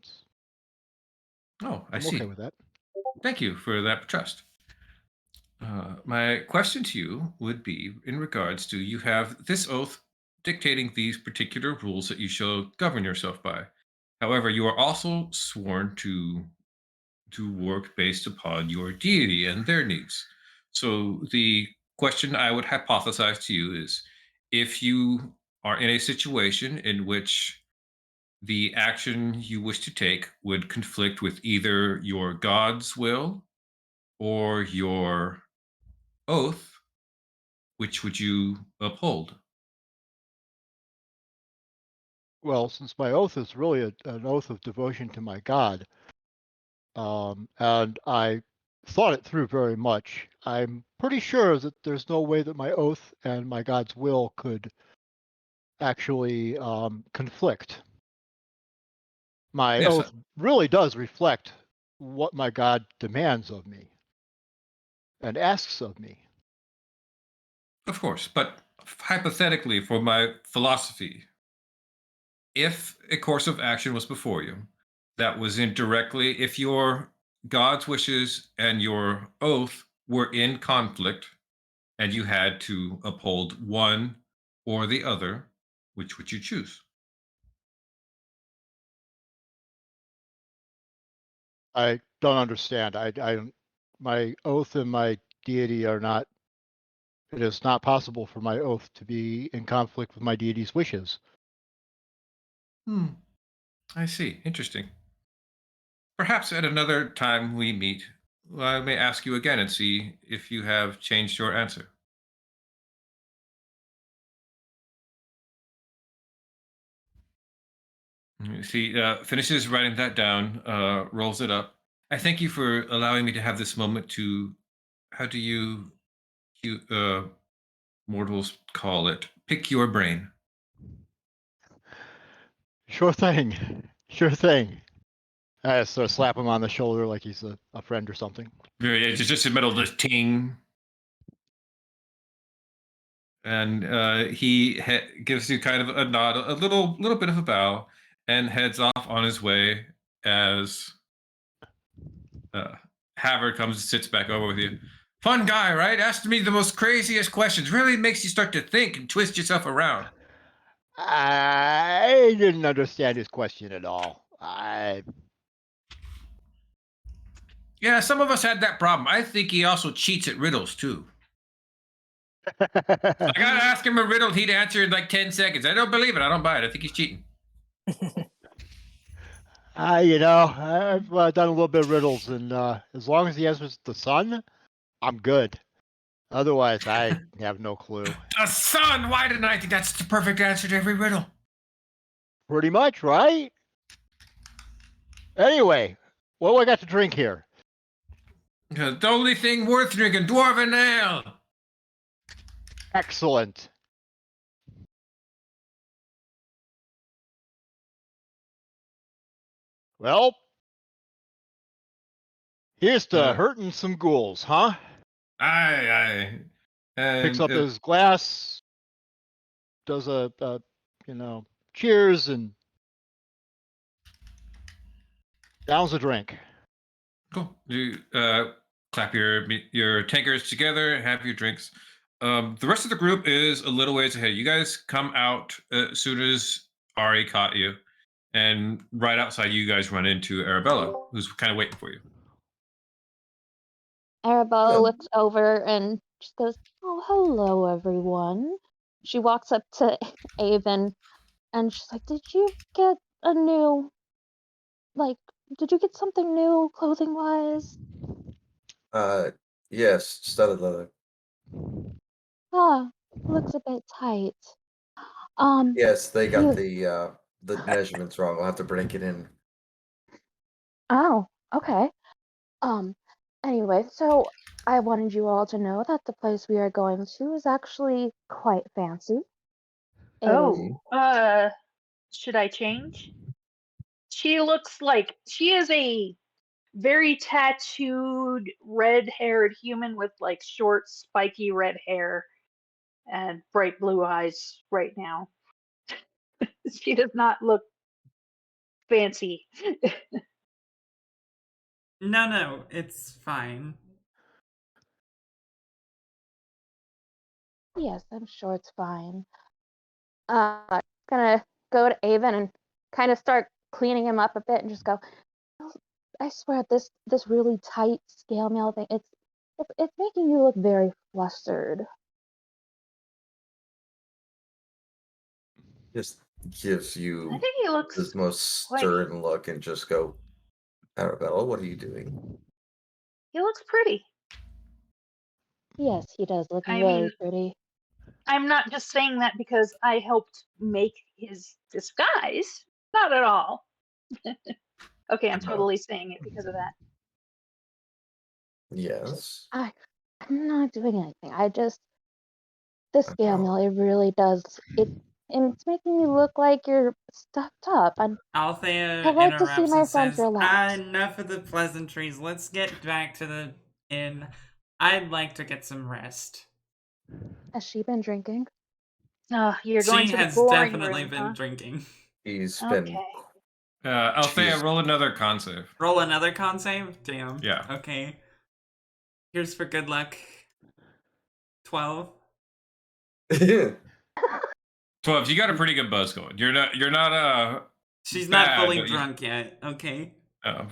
I'm see. okay with that. Thank you for that trust. My question to you would be in regards to you have this oath dictating these particular rules that you shall govern yourself by. However, you are also sworn to work based upon your deity and their needs. So the question I would hypothesize to you is if you are in a situation in which the action you wish to take would conflict with either your God's will or your oath, which would you uphold? Well, since my oath is really an oath of devotion to my God, and I thought it through very much, I'm pretty sure that there's no way that my oath and my God's will could actually conflict. My Yes, oath really does reflect what my God demands of me and asks of me. of course. But hypothetically, for my philosophy, if a course of action was before you that was indirectly, if your God's wishes and your oath were in conflict and you had to uphold one or the other, which would you choose? I don't understand. My oath and my deity are not. It is not possible for my oath to be in conflict with my deity's wishes. I see. Interesting. Perhaps at another time we meet, I may ask you again and see if you have changed your answer. She finishes writing that down, rolls it up. I thank you for allowing me to have this moment to, how do you mortals call it? Pick your brain. Sure thing. Sure thing. I sort of slap him on the shoulder like he's a friend or something. It's just in the middle of this ting. And gives you kind of a nod, a little bit of a bow, and heads off on his way as Havard comes and sits back over with you. Fun guy, right? Asked me the most craziest questions. Really makes you start to think and twist yourself around. I didn't understand his question at all. Yeah, some of us had that problem. I think he also cheats at riddles too. I gotta ask him a riddle, he'd answer in like 10 seconds. I don't believe it. I don't buy it. I think he's cheating. I've done a little bit of riddles, and as long as he answers the sun, I'm good. Otherwise, I have no clue. The sun! Why didn't I think that's the perfect answer to every riddle? Pretty much, right? Anyway, what do I got to drink here? The only thing worth drinking, Dwarven Ale. Excellent. Well, here's to hurting some ghouls, huh? Aye. Picks And up his glass, does a cheers, and downs a drink. cool. You clap your tankers together, have your drinks. The rest of the group is a little ways ahead. You guys come out as soon as Ari caught you, and right outside you guys run into Arabella, who's kind of waiting for you. Arabella Good. looks over and just goes, "Oh, hello, everyone." She walks up to Avon and she's like, "Did you get a new, like, did you get something new clothing wise?" Yes, studded leather. Ah, looks a bit tight. Yes, they got You, the measurements wrong. I'll have to break it in. oh, okay. Um, anyway, so I wanted you all to know that the place we are going to is actually quite fancy. It is. Oh, should I change? She looks like she is a very tattooed, red-haired human with like short, spiky red hair and bright blue eyes right now. She does not look fancy. No, it's fine. Yes, I'm sure it's fine. Gonna go to Avon and kind of start cleaning him up a bit and just go, "Oh, I swear this really tight scale mail thing, it's making you look very flustered." Just gives I you think he looks this most quite. stern look and just go, Arabella, what are you doing? He looks pretty. Yes, he does look I very mean, pretty. I'm not just saying that because I helped make his disguise. Not at all. Okay, I'm totally saying it because of that. Yes. I'm not doing anything. I just the scale Oh, mail, it really does it and it's making me look like you're stuffed up. And Althea I like to see interrupts my and friends says, relax. enough of the pleasantries. Let's get back to the inn. I'd like to get some rest. Has she been drinking? You're going She to the has boring definitely room, been huh? drinking. He's Okay. been. Althea, Jeez. roll another con save. Roll another con save? Damn. Yeah. Okay. Here's for good luck. 12. 12. You got a pretty good buzz going. You're not She's not bad, fully but drunk yet. Okay.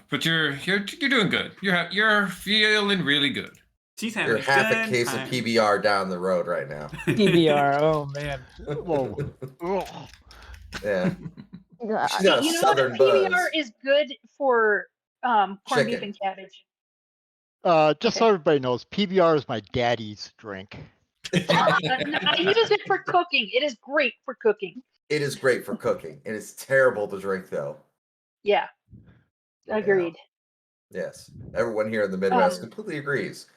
but you're doing good. You're feeling really good. She's having You're a half a good case time. of PBR down the road right now. PBR. Oh man. Whoa. Ugh. Yeah. Yeah, She's got a You know what? southern PBR buzz. is good for corned beef Chicken. and cabbage. Just Okay. so everybody knows, PBR is my daddy's drink. I use it for cooking. It is great for cooking. It is great for cooking. It is terrible to drink, though. Yeah. Agreed. Yes. Everyone here in the Midwest completely agrees.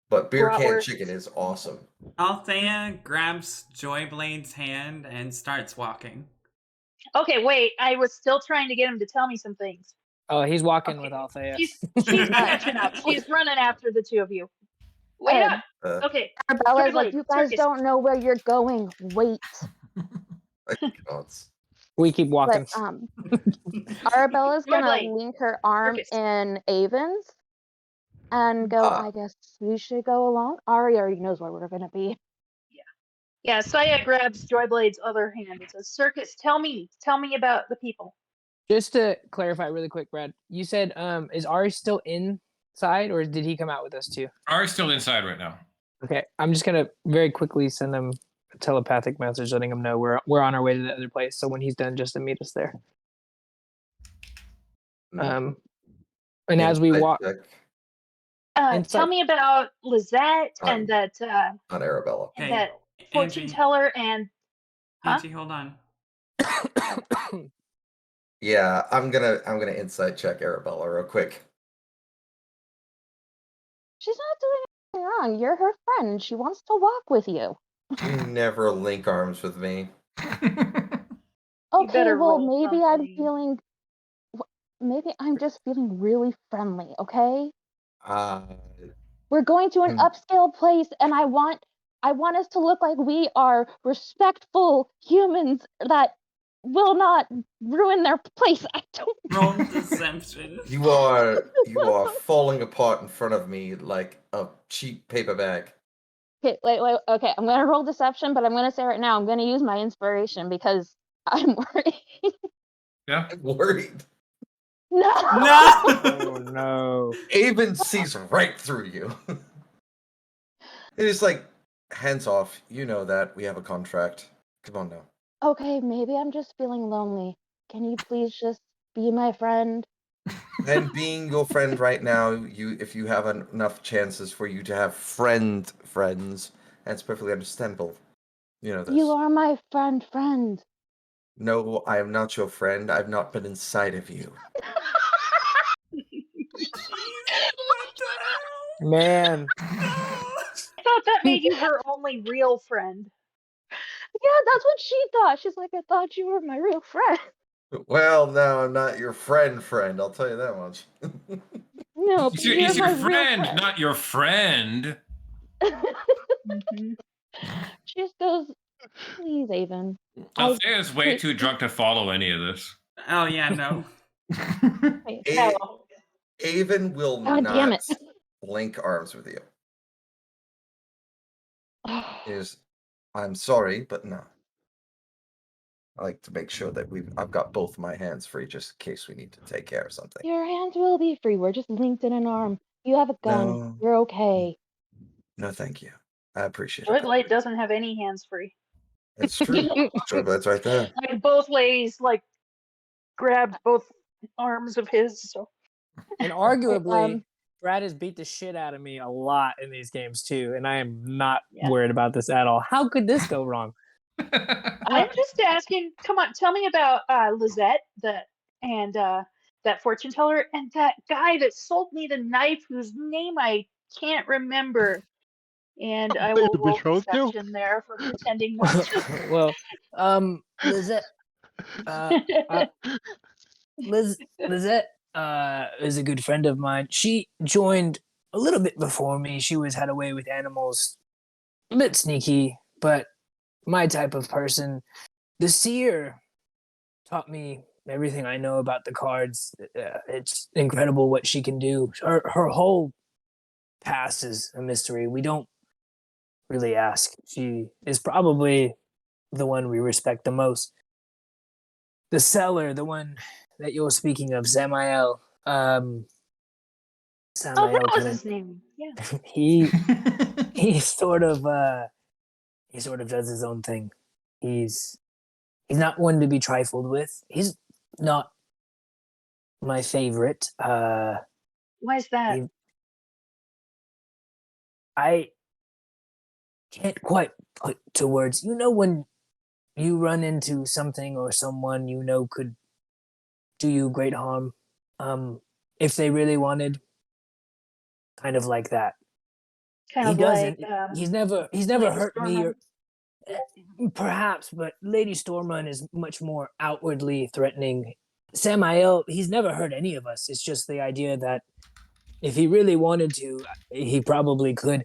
But beer can Bratwurst. chicken is awesome. Althea grabs Joyblade's hand and starts walking. Okay, wait. I was still trying to get him to tell me some things. Oh, he's walking Okay. with Althea. She's catching up. She's running after the two of you. Wait up. Okay. Arabella's like, Joyblade, you guys circus. don't know where you're going. Wait. We keep walking. But Arabella's gonna Joyblade, link her arm circus. in Avon's and go, I guess we should go along. Ari already knows where we're gonna be. Yeah, Saya grabs Joyblade's other hand and says, Circus, tell me about the people. Just to clarify really quick, Brad, you said is Ari still inside or did he come out with us too? Ari's still inside right now. Okay, I'm just gonna very quickly send him a telepathic message letting him know we're on our way to the other place. So when he's done, just to meet us there. And as we walk, Tell me about Lizette and that on Arabella. and Hey, that fortune Angie. teller and Angie, hold on. Yeah, I'm gonna insight check Arabella real quick. She's not doing anything wrong. You're her friend and she wants to walk with you. You never link arms with me. Okay, better well roll maybe I'm something. feeling maybe I'm just feeling really friendly, okay? We're going to an upscale place and I want us to look like we are respectful humans that will not ruin their place. I don't Roll deception. You are falling apart in front of me like a cheap paper bag. Okay, wait. Okay, I'm gonna roll deception, but I'm gonna say right now I'm gonna use my inspiration because I'm worried. Yeah. I'm worried. No. oh no. Avon sees right through you. It is like, hands off. You know that. We have a contract. Come on now. Okay, maybe I'm just feeling lonely. Can you please just be my friend? And being your friend right now, if you have enough chances for you to have friends, that's perfectly understandable. You know this. You are my friend. No, I am not your friend. I've not been inside of you. Man. I thought that made you her only real friend. Yeah, that's what she thought. She's like, I thought you were my real friend. Well, no, I'm not your friend. I'll tell you that much. No, He's you're your my real friend, not your friend. Mm-hmm. She just goes, please, Avon. Althea's way too drunk to follow any of this. Oh, yeah, no. Avon will God damn not it. link arms with you. I'm sorry, but no. I like to make sure that I've got both my hands free just in case we need to take care of something. Your hands will be free. We're just linked in an arm. You have a gun. No. You're okay. No, thank you. I appreciate it. Joyblade doesn't have any hands free. It's true. Joyblade's right there. Like both ladies grabbed both arms of his. So. And arguably, Brad has beat the shit out of me a lot in these games too, and I am not worried about this at all. How could this go wrong? I'm just asking. Come on, tell me about Lizette, and that fortune teller, and that guy that sold me the knife, whose name I can't remember. and I Wait, will the roll betrothed too? deception there for pretending not to. Well, Lizette, uh, Lizette is a good friend of mine. She joined a little bit before me. She was had a way with animals, a bit sneaky, but my type of person. The seer taught me everything I know about the cards. It's incredible what she can do. Her whole past is a mystery. We don't really ask. She is probably the one we respect the most. The seller, the one that you're speaking of, Samael. Oh, Samael that was kind his name. Yeah. of he he sort of does his own thing. He's not one to be trifled with. He's not my favorite. Why is that? I can't quite put to words. You know when you run into something or someone you know could do you great harm, if they really wanted, kind of like that. Kind He of like doesn't. He's never Lady hurt me Stormwind. or perhaps, but Lady Stormrun is much more outwardly threatening. Samael, he's never hurt any of us. It's just the idea that if he really wanted to, he probably could.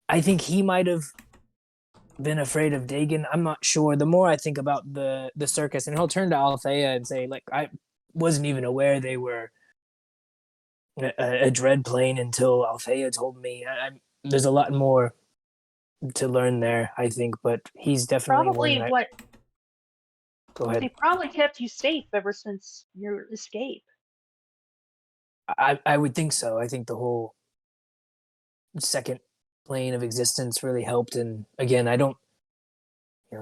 I think he might have been afraid of Dagon. I'm not sure. The more I think about the circus, and he'll turn to Althea and say, like, I wasn't even aware they were a dread plane until Althea told me. There's a lot more to learn there, I think, but he's definitely one Probably that. what Go ahead. they probably kept you safe ever since your escape. I would think so. I think the whole second plane of existence really helped. And again, I don't,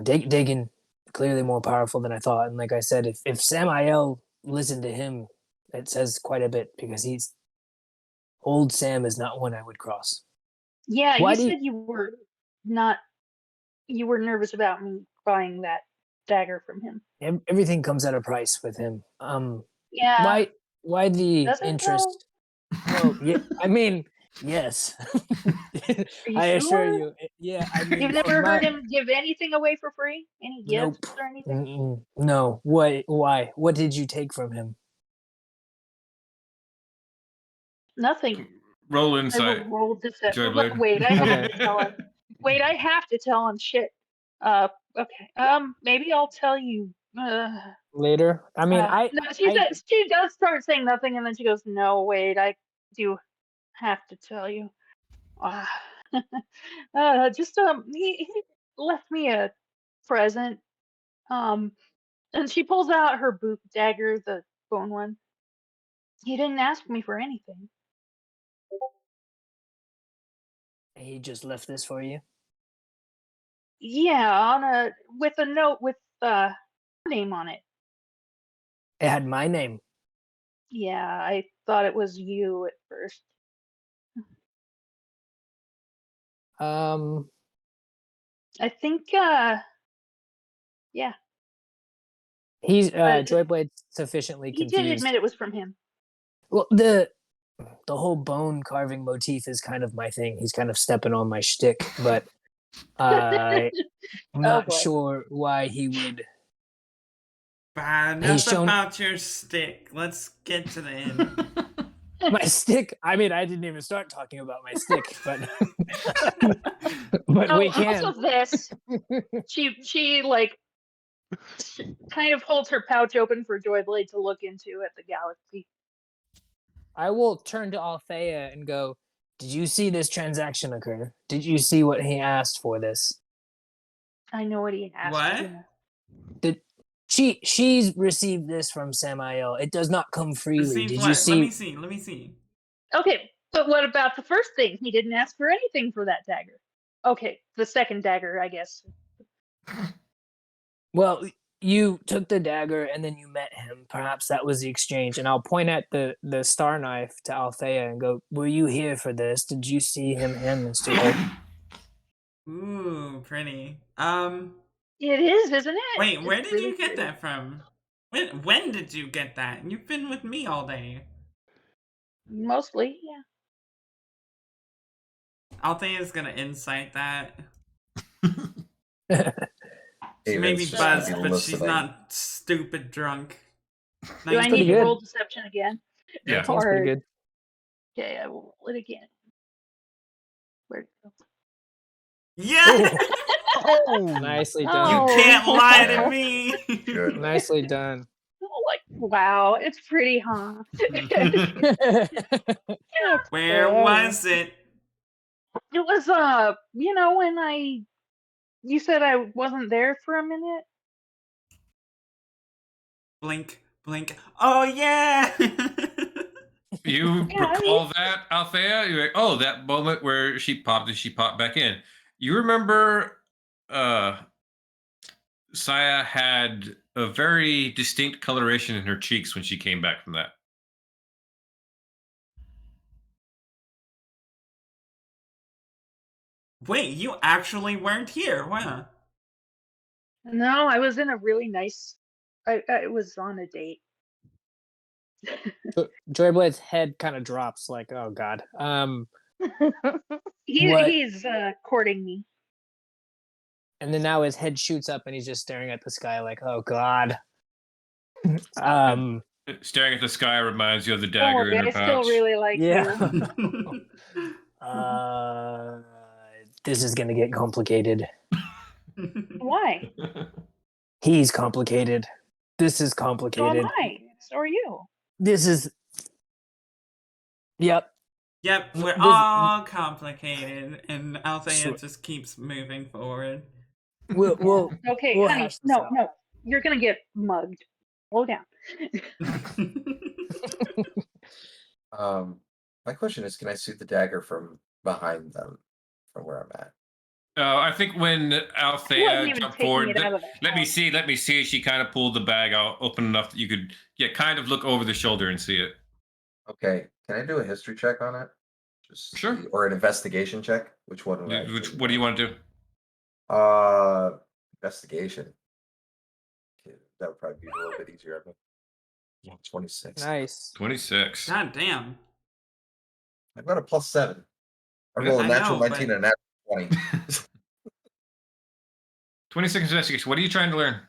Dagon clearly more powerful than I thought. And like I said, if Samael listened to him, it says quite a bit because old Sam is not one I would cross. Yeah, Why you do you- said you were nervous about me buying that dagger from him. Everything comes at a price with him. Yeah. Why the Does it though? interest? Well, yeah, I mean, yes. Are you I assure sure? you. Yeah, I mean, You've never heard him give anything away for free? Any gifts Nope. or anything? No. Why? What did you take from him? Nothing. Roll I will insight. roll deception. Joyblade. Wait, I have Okay. to tell him. Wait, I have to tell him shit. Okay. Maybe I'll tell you. Later. I mean, No, she does start saying nothing, and then she goes, "No, wait, I do have to tell you." Uh, he left me a present. And she pulls out her boot dagger, the bone one. He didn't ask me for anything. he just left this for you. Yeah, with a note with name on it. It had my name. Yeah, I thought it was you at first. I think yeah. He's But Joyblade's sufficiently he did confused. admit it was from him. Well, the whole bone carving motif is kind of my thing. He's kind of stepping on my shtick, but I'm not boy. sure why he would. Enough about your stick. Let's get to the end. My stick. I mean, I didn't even start talking about my stick, but we can. Also this. She like kind of holds her pouch open for Joyblade to look into at the galaxy. I will turn to Althea and go, did you see this transaction occur? Did you see what he asked for this? I know what he asked. What? Yeah. She's received this from Samael. It does not come freely. Received Did what? you see? Let me see. Okay, but what about the first thing? He didn't ask for anything for that dagger. Okay, the second dagger, I guess. Well, you took the dagger and then you met him. Perhaps that was the exchange. And I'll point at the star knife to Althea and go, were you here for this? Did you see him hand this to her? Ooh, pretty. It is, isn't it? Wait, where It's did really you get pretty. that from? When did you get that? You've been with me all day. Mostly, yeah. Althea's gonna insight that. She Aven's may be just gonna buzzed, be but she's listening. not stupid drunk. Do I 19. need to good. roll deception again? Yeah. Sounds pretty Or good. okay, I will roll it again. Where'd it go? Yeah! Oh, Nicely You done. can't lie to Yeah. me! Good. Nicely done. Like, wow, it's pretty, huh? Where was it? It was when you said I wasn't there for a minute. Blink, blink. Oh, yeah! You Yeah, I recall that, Althea? You're like, oh, that moment where she popped and she popped back in. You remember Saya had a very distinct coloration in her cheeks when she came back from that. Wait, you actually weren't here. Wow. No, I was in a really nice. I was on a date. Joyblade's head kind of drops, like, oh god. What? He's courting me. And then now his head shoots up, and he's just staring at the sky, like, oh god. Staring at the sky reminds you of the Don't dagger worry, in her I still pouch. really like yeah. you. This is gonna get complicated. Why? He's complicated. This is So am complicated. I. So are you. This is. Yep. Yep, we're This- all complicated, and Althea Sure. just keeps moving forward. We'll Okay, we'll honey. hash this No, out. no. You're gonna get mugged. Slow down. My question is, can I shoot the dagger from behind them, from where I'm at? I think when Wasn't Althea even jumped taking forward, it out of the let me house. see. She kind of pulled the bag out open enough that you could, kind of look over the shoulder and see it. Okay, can I do a history check on it? Just Sure. or an investigation check? Which one would I? What do you want to do? Investigation. Okay, that would probably be a little bit easier. I think. Yeah, 26. Nice. 26. God damn. I've got a +7. I Okay. rolled a I natural know, 19 but- and a natural 20. 26 investigation. What are you trying to learn?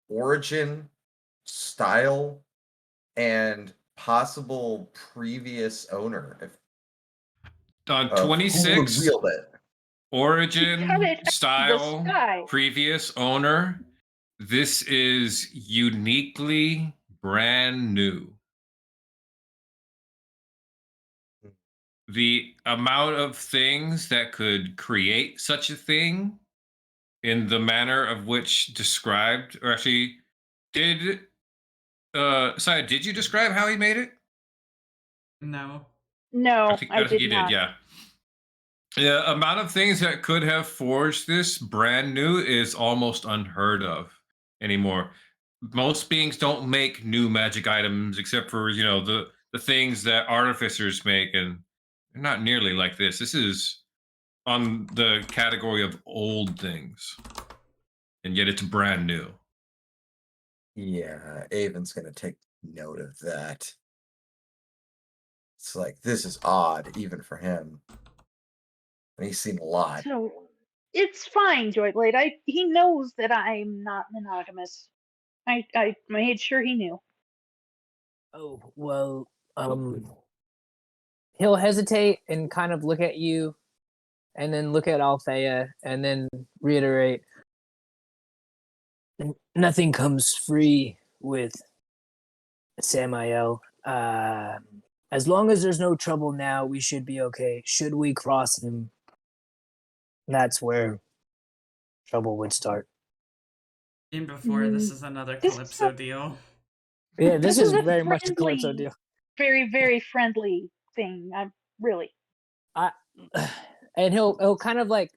Origin, style, and possible previous owner. If On who would 26, wield it? origin, Cut it out of the style, sky. previous owner. This is uniquely brand new. The amount of things that could create such a thing in the manner of which described, or actually, did Saya, did you describe how he made it? No. No, I think did you not. did, yeah. The amount of things that could have forged this brand new is almost unheard of anymore. Most beings don't make new magic items except for, the things that artificers make, and they're not nearly like this. This is on the category of old things. And yet it's brand new. Yeah, Avon's gonna take note of that. It's like this is odd, even for him. And he's seen a lot. So it's fine, Joyblade. He knows that I'm not monogamous. I made sure he knew. Oh well. He'll hesitate and kind of look at you, and then look at Althea, and then reiterate. Nothing comes free with Samael. As long as there's no trouble now, we should be okay. Should we cross him, that's where trouble would start. Even before, this is another This is Calypso a- deal. Yeah, this is a very much a Calypso friendly- deal. Very, very friendly thing. I'm really. And he'll kind of like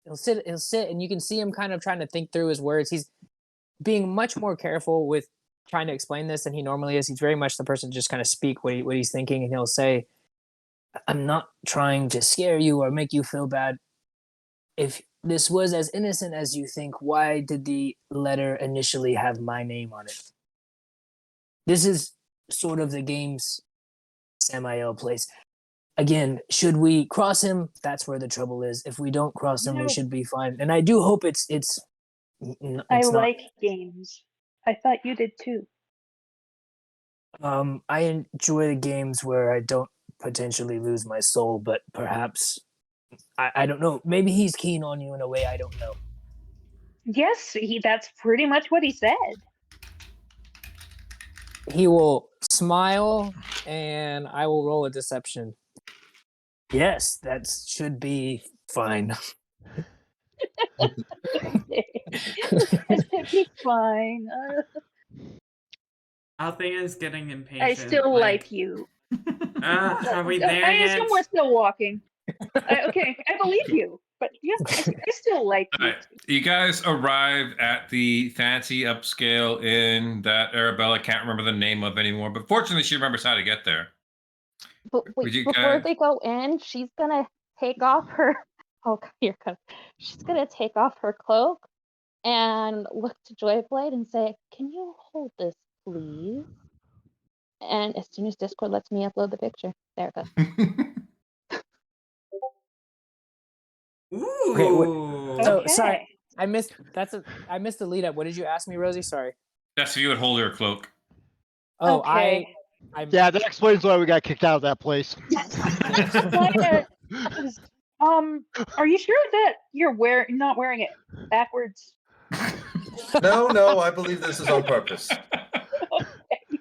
he'll sit and you can see him kind of trying to think through his words. He's being much more careful with trying to explain this than he normally is. He's very much the person to just kind of speak what he's thinking, and he'll say, I'm not trying to scare you or make you feel bad. If this was as innocent as you think, why did the letter initially have my name on it? This is sort of the games Samael plays. again, should we cross him? That's where the trouble is. If we don't cross him, we No. should be fine. And I do hope it's I not. like games. I thought you did too. I enjoy the games where I don't potentially lose my soul, but perhaps I don't know. Maybe he's keen on you in a way I don't know. Yes, that's pretty much what he said. He will smile, and I will roll a deception. Yes, that should be fine. It should be fine. Althea's getting impatient. I still like you. Are we there I yet? assume we're still walking. Okay, I believe you, but yeah, I still like All you. right. You guys arrive at the fancy upscale inn that Arabella can't remember the name of anymore, but fortunately she remembers how to get there. But Would wait, you before guys- they go in, she's gonna take off her. Oh, you're gonna. She's gonna take off her cloak and look to Joyblade and say, "Can you hold this, please?" And as soon as Discord lets me upload the picture, there it goes. Ooh. So sorry, I missed. I missed the lead up. What did you ask me, Rosie? Sorry. That's if you would hold her cloak. Oh, Okay. Yeah, that explains why we got kicked out of that place. Are you sure that you're not wearing it backwards? No, I believe this is on purpose.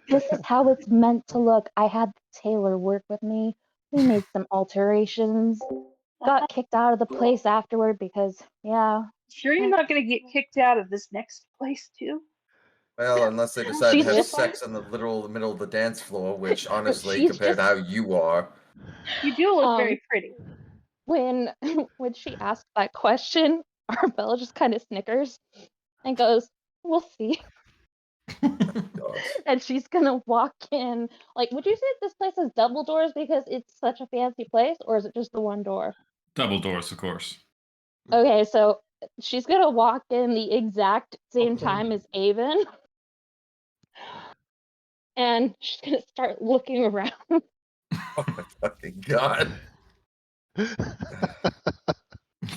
This is how it's meant to look. I had the tailor work with me. We made some alterations. Got kicked out of the place afterward because, yeah. Sure you're not going to get kicked out of this next place too? Well, unless they decide to She's have just- sex in the literal middle of the dance floor, which honestly, She's compared to how you are. You do look very pretty. When she asked that question, Arabella just kind of snickers and goes, "We'll see." God. And she's gonna walk in. Like, would you say this place has double doors because it's such a fancy place, or is it just the one door? Double doors, of course. Okay, so she's gonna walk in the exact same Okay. time as Avon. And she's gonna start looking around. Oh my fucking God.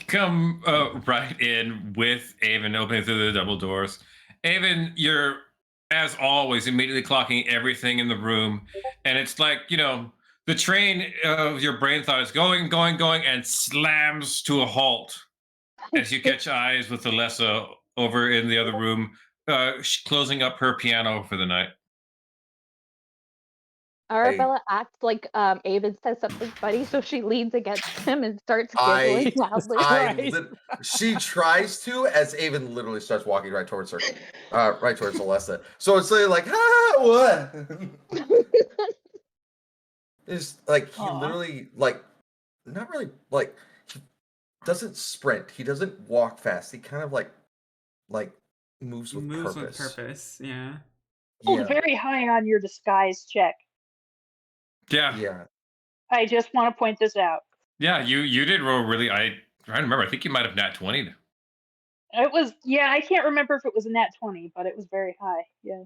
Come right in with Avon opening through the double doors. Avon, you're, as always, immediately clocking everything in the room. And it's like, the train of your brain thought is going, and slams to a halt as you catch eyes with Alessa over in the other room, closing up her piano for the night. Arabella acts like Avon says something funny, so she leans against him and starts giggling loudly. She tries to, as Avon literally starts walking right towards her, right towards Alessa. So it's like, what? It's like he literally, not really, he doesn't sprint. He doesn't walk fast. He kind of like moves with purpose. Yeah. Rolled very high on your disguise check. Yeah. I just want to point this out. Yeah, you did roll really. I trying to remember. I think you might have nat 20'd. It was, I can't remember if it was a nat 20, but it was very high. Yeah.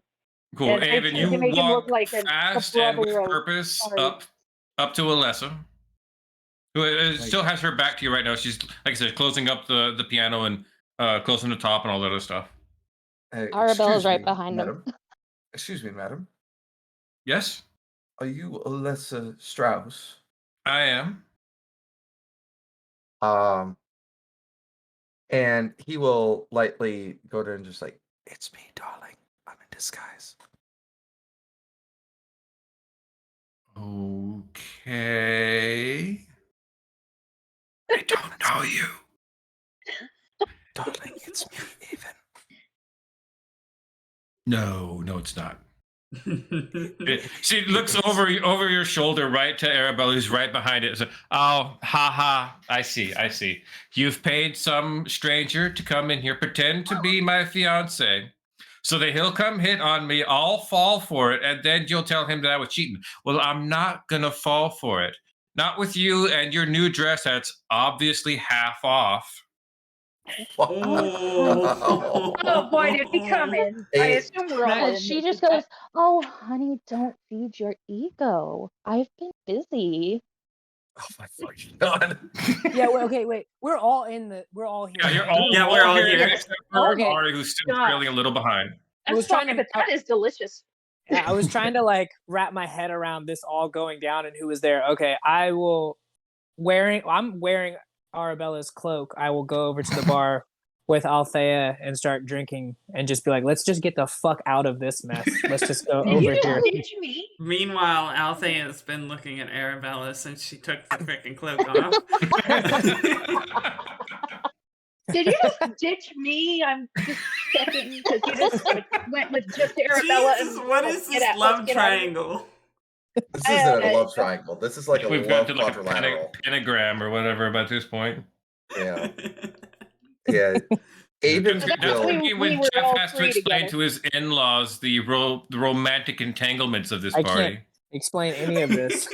Cool. And Avon, to you make him look walk like fast a and with brother of purpose Ari. up to Alessa, who still has her back to you right now. She's, like I said, closing up the piano and closing the top and all that other stuff. Arabella's right behind him. Excuse me, madam. Yes? Are you Alessa Strauss? I am. And he will lightly go there and just like, it's me, darling. I'm in disguise. Okay. I don't know you. Darling, it's me, Avon. No, it's not. She looks over your shoulder right to Arabella, who's right behind it. So, oh, ha. I see. You've paid some stranger to come in here, pretend to be my fiance, so that he'll come hit on me. I'll fall for it, and then you'll tell him that I was cheating. Well, I'm not gonna fall for it. Not with you and your new dress that's obviously half off. Oh boy, did he come in? I assume we're all in. And she just goes, "Oh, honey, don't feed your ego. I've been busy." Oh my fucking god. Yeah. Wait. We're all here. Yeah, you're all, Yeah, we're all here. except for Okay. Ari, who's still Gosh. trailing a little behind. I I'm was trying sorry, to- but that is delicious. Yeah, I was trying to like wrap my head around this all going down and who was there. Okay, I'm wearing Arabella's cloak. I will go over to the bar with Althea and start drinking and just be like, let's just get the fuck out of this mess. Let's just go Did over you here. just ditch me? Meanwhile, Althea's been looking at Arabella since she took the freaking cloak off. Did you just ditch me? I'm just checking because you just like, went with just Arabella. Jesus, and what let's is get this out- let's love get out of here. triangle? This isn't a love triangle. This is like a We've got love to like a quadrilateral. pentagram or whatever about this point. Yeah. Yeah. Aiden That's will. we- Thinking we when were Jeff all has to three explain together. to his in-laws the romantic entanglements of this I party. can't explain any of this.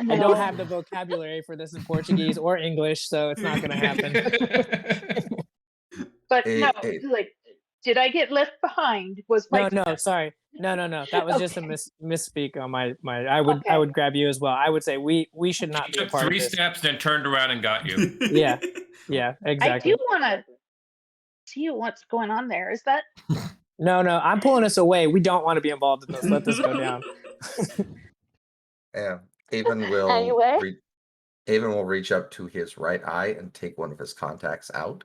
I don't have the vocabulary for this in Portuguese or English, so it's not going to happen. But Hey, no, hey. like, did I get left behind? Was my No, sorry. No. That was just a Okay. misspeak on my. I would Okay. grab you as well. I would say we should not She be a took part of 3 this. steps, then turned around and got you. Yeah. Yeah, I exactly. do want to see what's going on there. Is that No, I'm pulling us away. We don't want to be involved in this. Let this go down. Yeah. Avon will Anyway. Avon will reach up to his right eye and take one of his contacts out.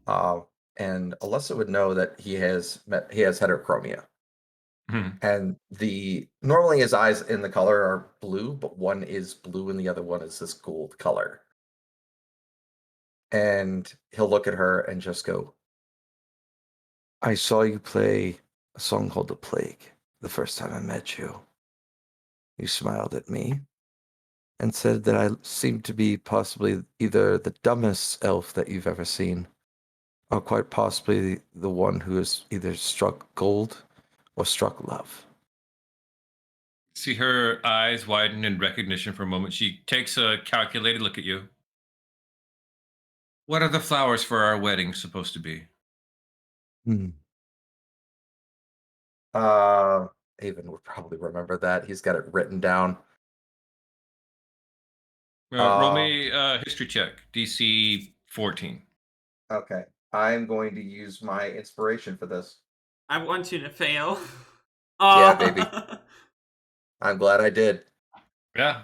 And Alessa would know that he has heterochromia. Mhm. And normally his eyes in the color are blue, but one is blue and the other one is this gold color. And he'll look at her and just go, I saw you play a song called The Plague the first time I met you. You smiled at me and said that I seemed to be possibly either the dumbest elf that you've ever seen, or quite possibly the one who has either struck gold or struck love. See her eyes widen in recognition for a moment. She takes a calculated look at you. What are the flowers for our wedding supposed to be? Avon would probably remember that. He's got it written down. Roll me history check, DC 14. Okay. I'm going to use my inspiration for this. I want you to fail. Yeah, baby. I'm glad I did. Yeah.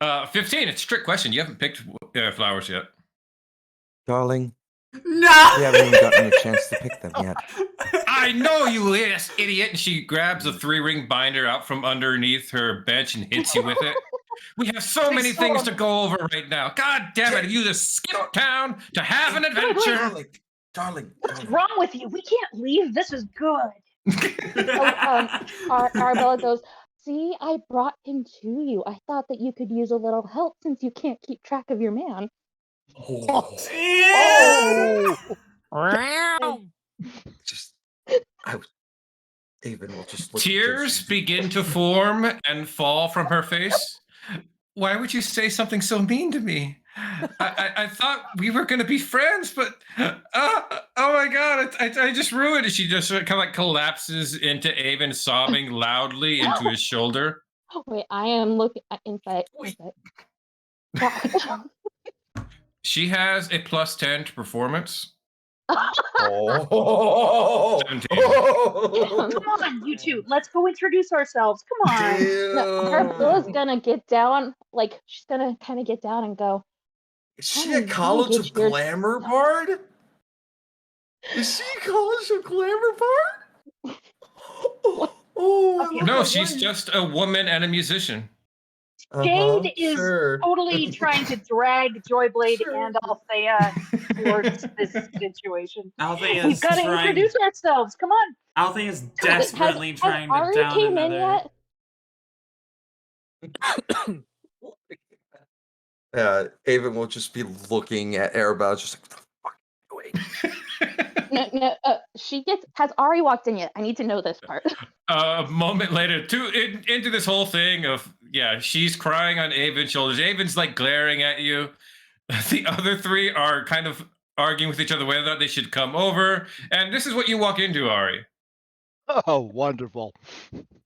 15, it's a trick question. You haven't picked flowers yet. Darling, No! we haven't even gotten a chance to pick them yet. I know, you idiot. And she grabs a 3-ring binder out from underneath her bench and hits you with it. We have so many things to go over right now. God damn it. You just skipped town to have an adventure. Darling. what's wrong with you? We can't leave. This is good. Arabella goes, see, I brought him to you. I thought that you could use a little help since you can't keep track of your man. Just, Avon will just look. Tears begin to form and fall from her face. Why would you say something so mean to me? I thought we were going to be friends, but oh my God, I just ruined it. She just kind of like collapses into Avon, sobbing loudly into his shoulder. Wait, I am looking inside. She has a +10 to performance. Oh. 17. Come on, you two. Let's go introduce ourselves. Come on. No, Arabella's gonna get down, like she's gonna kind of get down and go. Is she a College of Glamour bard? Is she a College of Glamour bard? Okay, No, well, she's just a woman and a musician. Jade is totally trying to drag Joyblade and Althea towards this situation. We've got to introduce ourselves. Come on. Althea's desperately trying to Ari down came another. in yet? Avon will just be looking at Arabella, just like, No, has Ari walked in yet? I need to know this part. A moment later, into this whole thing of, she's crying on Avon's shoulders. Avon's like glaring at you. The other 3 are kind of arguing with each other whether or not they should come over. And this is what you walk into, Ari. Oh, wonderful.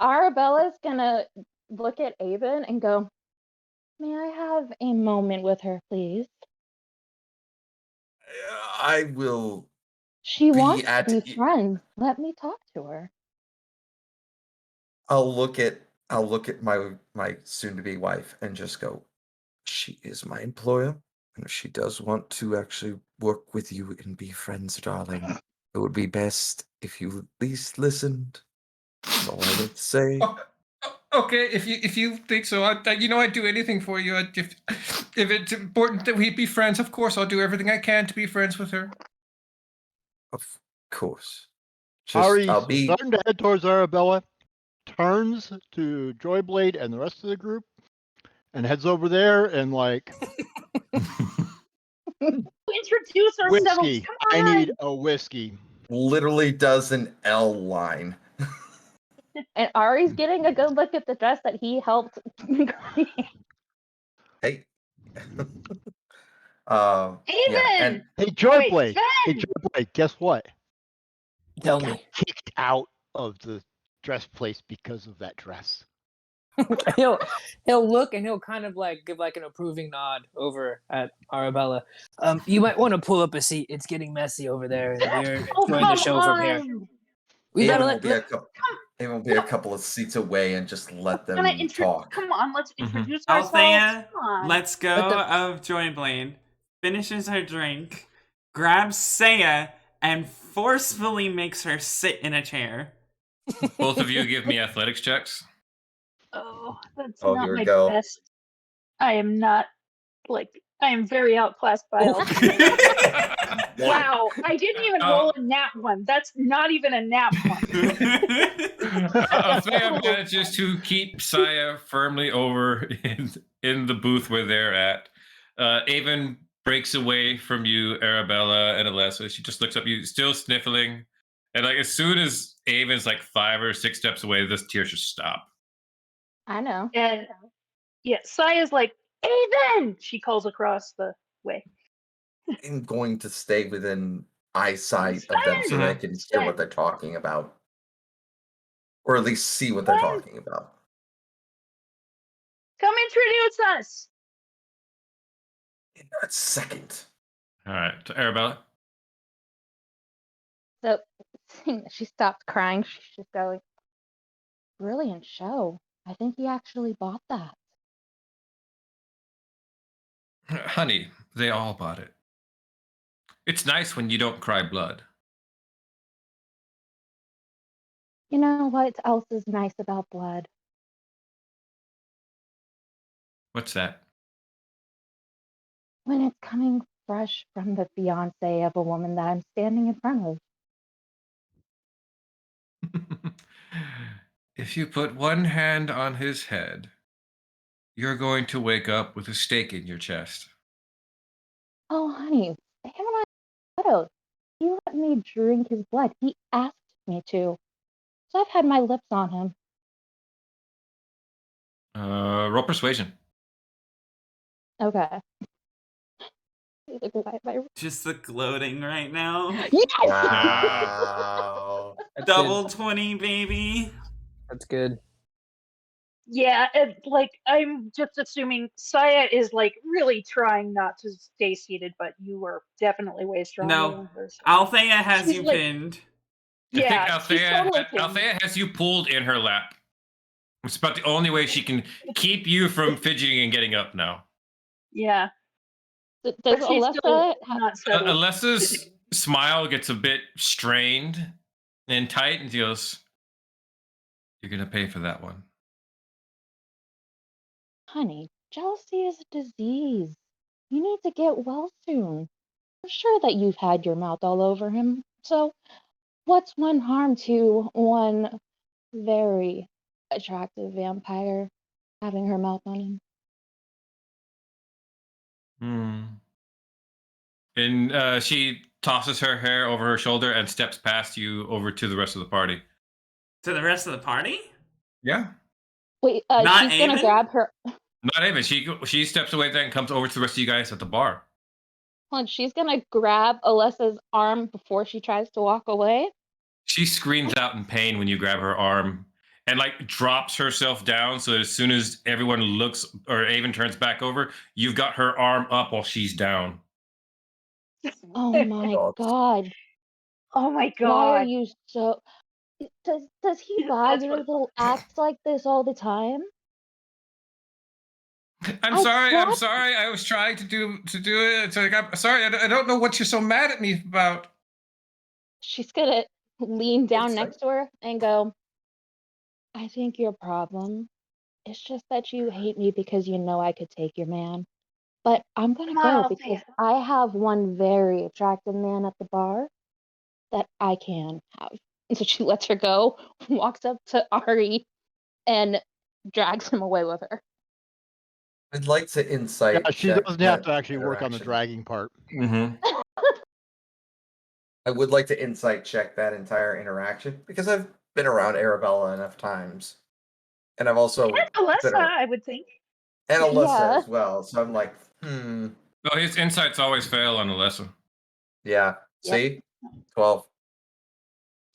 Arabella's gonna look at Avon and go, May I have a moment with her, please? I will She be wants to at. be friends. Let me talk to her. I'll look at my soon to be wife and just go, she is my employer, and if she does want to actually work with you and be friends, darling, it would be best if you at least listened. That's all I have to say. Okay, if you think so, I'd do anything for you. If it's important that we be friends, of course I'll do everything I can to be friends with her. Of course. Ari, I'll be starting to head towards Arabella, turns to Joyblade and the rest of the group, and heads over there and like, Introduce ourselves. whiskey. Come I on. need a whiskey. literally does an L line. And Ari's getting a good look at the dress that he helped create. Hey. Haven! Yeah, and Hey, Wait, Joyblade. Hey, Sven! Joyblade. Guess what? Tell Got me. kicked out of the dress place because of that dress. he'll look and he'll kind of like give like an approving nod over at Arabella. You might want to pull up a seat. It's getting messy over there, and we're Oh, enjoying the come show from here. on. We gotta Haven will let, be a couple of seats away and just let them talk. Come on, let's introduce ourselves. Althea Come on. lets go of Joyblade, finishes her drink, grabs Saya, and forcefully makes her sit in a chair. Both of you give me athletics checks. Oh, that's Oh, not here we my go. best. I am not, I am very outclassed by all. Wow, I didn't even roll a nat one. That's not even a nat one. Althea manages to keep Saya firmly over in the booth where they're at. Avon breaks away from you, Arabella and Alessa. She just looks up you, still sniffling. And like as soon as Avon's like 5 or 6 steps away, this tear should stop. I know. And yeah, Saya's like, Avon! She calls across the way. I'm going to stay within eyesight of them so that I can hear what they're talking about. Or at least see what they're talking about. Come introduce us. In a second. All right, to Arabella. So seeing that she stopped crying, she's just going, brilliant show. I think he actually bought that. Honey, they all bought it. It's nice when you don't cry blood. You know what else is nice about blood? What's that? When it's coming fresh from the fiance of a woman that I'm standing in front of. If you put one hand on his head, you're going to wake up with a stake in your chest. Oh, honey, him and I are widowed. He let me drink his blood. He asked me to. So I've had my lips on him. Roll persuasion. Okay. Just the gloating right now. Yes! Wow. Double 20, baby. That's good. Yeah, and I'm just assuming Saya is really trying not to stay seated, but you are definitely way stronger No. than her. So. Althea has She's you like- pinned. Yeah, I think she's totally pinned. Althea has you pulled in her lap. It's about the only way she can keep you from fidgeting and getting up now. Yeah. Does But she's Alessa still not settled. Alessa's smile gets a bit strained and tight, and she goes, "You're gonna pay for that one." Honey, jealousy is a disease. You need to get well soon. I'm sure that you've had your mouth all over him. So, what's one harm to one very attractive vampire having her mouth on him? And she tosses her hair over her shoulder and steps past you over to the rest of the party. To the rest of the party? Yeah. Wait, Not she's gonna Aven? grab her. Not even. She steps away then and comes over to the rest of you guys at the bar. Hold on, she's gonna grab Alessa's arm before she tries to walk away. She screams out in pain when you grab her arm, and like drops herself down. So as soon as everyone looks or Avon turns back over, you've got her arm up while she's down. Oh my God. god. Oh my Why are god. you so does he buy That's your what little acts like this all the time? I'm I sorry. I'm slapped sorry. I was trying to do it. It's like I'm sorry. I don't know what you're so mad at me about. She's gonna lean down Insight. next to her and go, I think your problem is just that you hate me because you know I could take your man. But I'm gonna Come on, go because Althea. I have one very attractive man at the bar that I can have. And so she lets her go, walks up to Ari, and drags him away with her. I'd like to insight Yeah, she check doesn't have that to actually work on the interaction. dragging part. Mm-hmm. I would like to insight check that entire interaction because I've been around Arabella enough times, and I've also And been Alyssa, around, I would think. and Alyssa Yeah. as well. So I'm like, Oh, his insights always fail on Alessa. yeah. Yep. See, 12.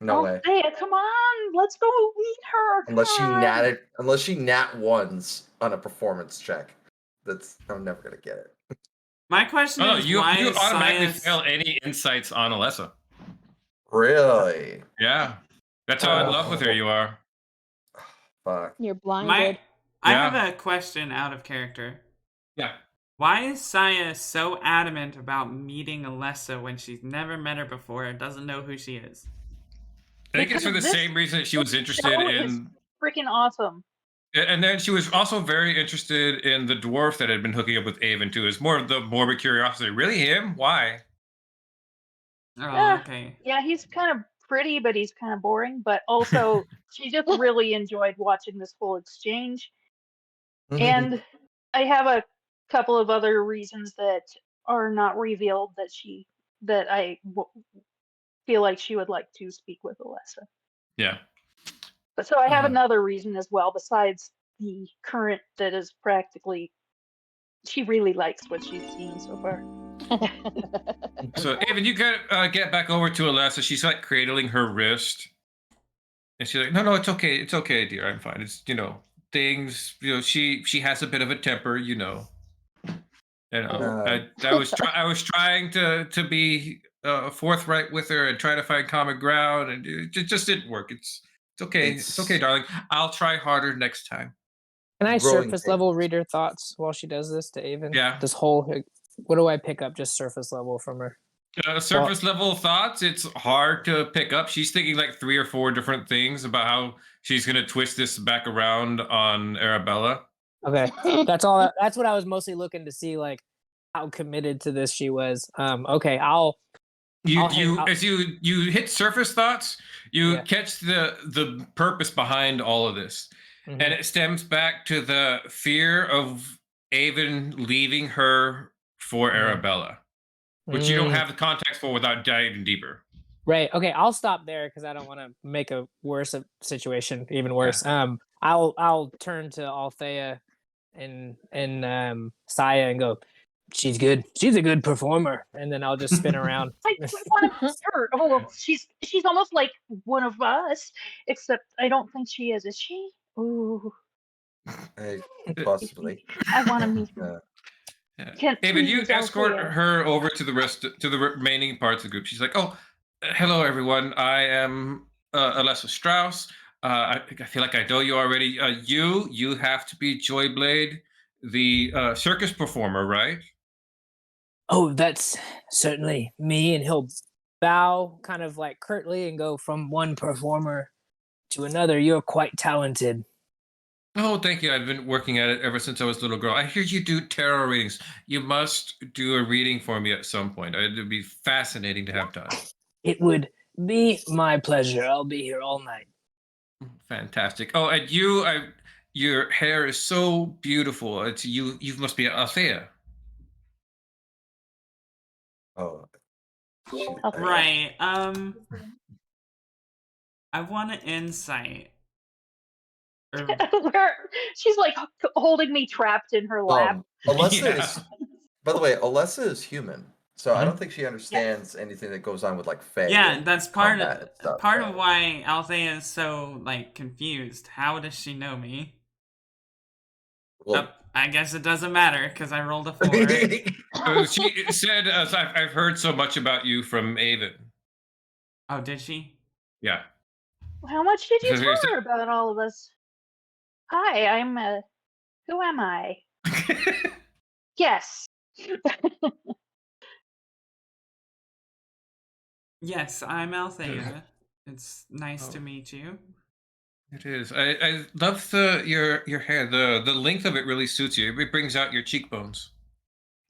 No way. Althea, come on. Let's go meet her. Unless she nat ones on a performance check. I'm never gonna get it. My question Oh, no, is, you why is automatically Saya's... fail any insights on Alessa. Really? Yeah, that's how in love with her you are. Fuck. You're blinded. I Yeah. have a question out of character. Yeah. Why is Saya so adamant about meeting Alessa when she's never met her before and doesn't know who she is? I think it's for the Because same reason that she was interested show is in. freaking awesome. And then she was also very interested in the dwarf that had been hooking up with Avon too. It's more of the morbid curiosity. Really, him? Why? Oh, Yeah. okay. Yeah, he's kind of pretty, but he's kind of boring. But also, she just really enjoyed watching this whole exchange. And I have a couple of other reasons that are not revealed that I feel like she would like to speak with Alessa. Yeah. But so I have another reason as well, besides the current that is practically she really likes what she's seen so far. So, Avon, you gotta get back over to Alessa. She's like cradling her wrist. And she's like, no, it's okay. It's okay, dear. I'm fine. It's, things, she has a bit of a temper, I was trying to be forthright with her and try to find common ground, and it just didn't work. It's okay. It's okay, darling. I'll try harder next time. Can I Growing surface pains. level read her thoughts while she does this to Avon? Yeah. This whole, what do I pick up just surface level from her? Surface level thoughts, it's hard to pick up. She's thinking like 3 or 4 different things about how she's going to twist this back around on Arabella. Okay, that's all. That's what I was mostly looking to see, like how committed to this she was. Okay, As you hit surface thoughts, you Yeah. catch the purpose behind all of this. Mhm. And it stems back to the fear of Avon leaving her for Arabella, which you don't have the context for without diving deeper. Right. Okay, I'll stop there because I don't want to make a worse situation even worse. I'll turn to Althea and Saya and go, she's good. She's a good performer. And then I'll just spin around. I want to miss her. Oh, she's almost like one of us, except I don't think she is she? Ooh, Possibly. I want to meet her. Yeah. Avon, you please, escort Althea. her over to the remaining parts of the group. She's like, "Oh, hello everyone. I am Alessa Strauss. I feel like I know you already. You have to be Joyblade, the circus performer, right?" Oh, that's certainly me. And he'll bow kind of like curtly and go, from one performer to another. You're quite talented. Oh, thank you. I've been working at it ever since I was a little girl. I hear you do tarot readings. You must do a reading for me at some point. It would be fascinating to have done. It would be my pleasure. I'll be here all night. Fantastic. Oh, and your hair is so beautiful. It's you must be Althea. Oh. Right. I want an insight. She's like holding me trapped in her lap. Alessa Yeah. is. By the way, Alessa is human. So I Mhm. don't think she understands anything that goes on with like Fae. Yeah, and that's part combat and stuff, of so. why Althea is so like confused. How does she know me? Well, I guess it doesn't matter because I rolled a 4. She said, I've heard so much about you from Avon. Oh, did she? Yeah. How much did you So tell her about all of us? Hi, I'm who am I? Yes. Yes, I'm Althea. It's nice to Oh. meet you. It is. I love your hair. The length of it really suits you. It brings out your cheekbones.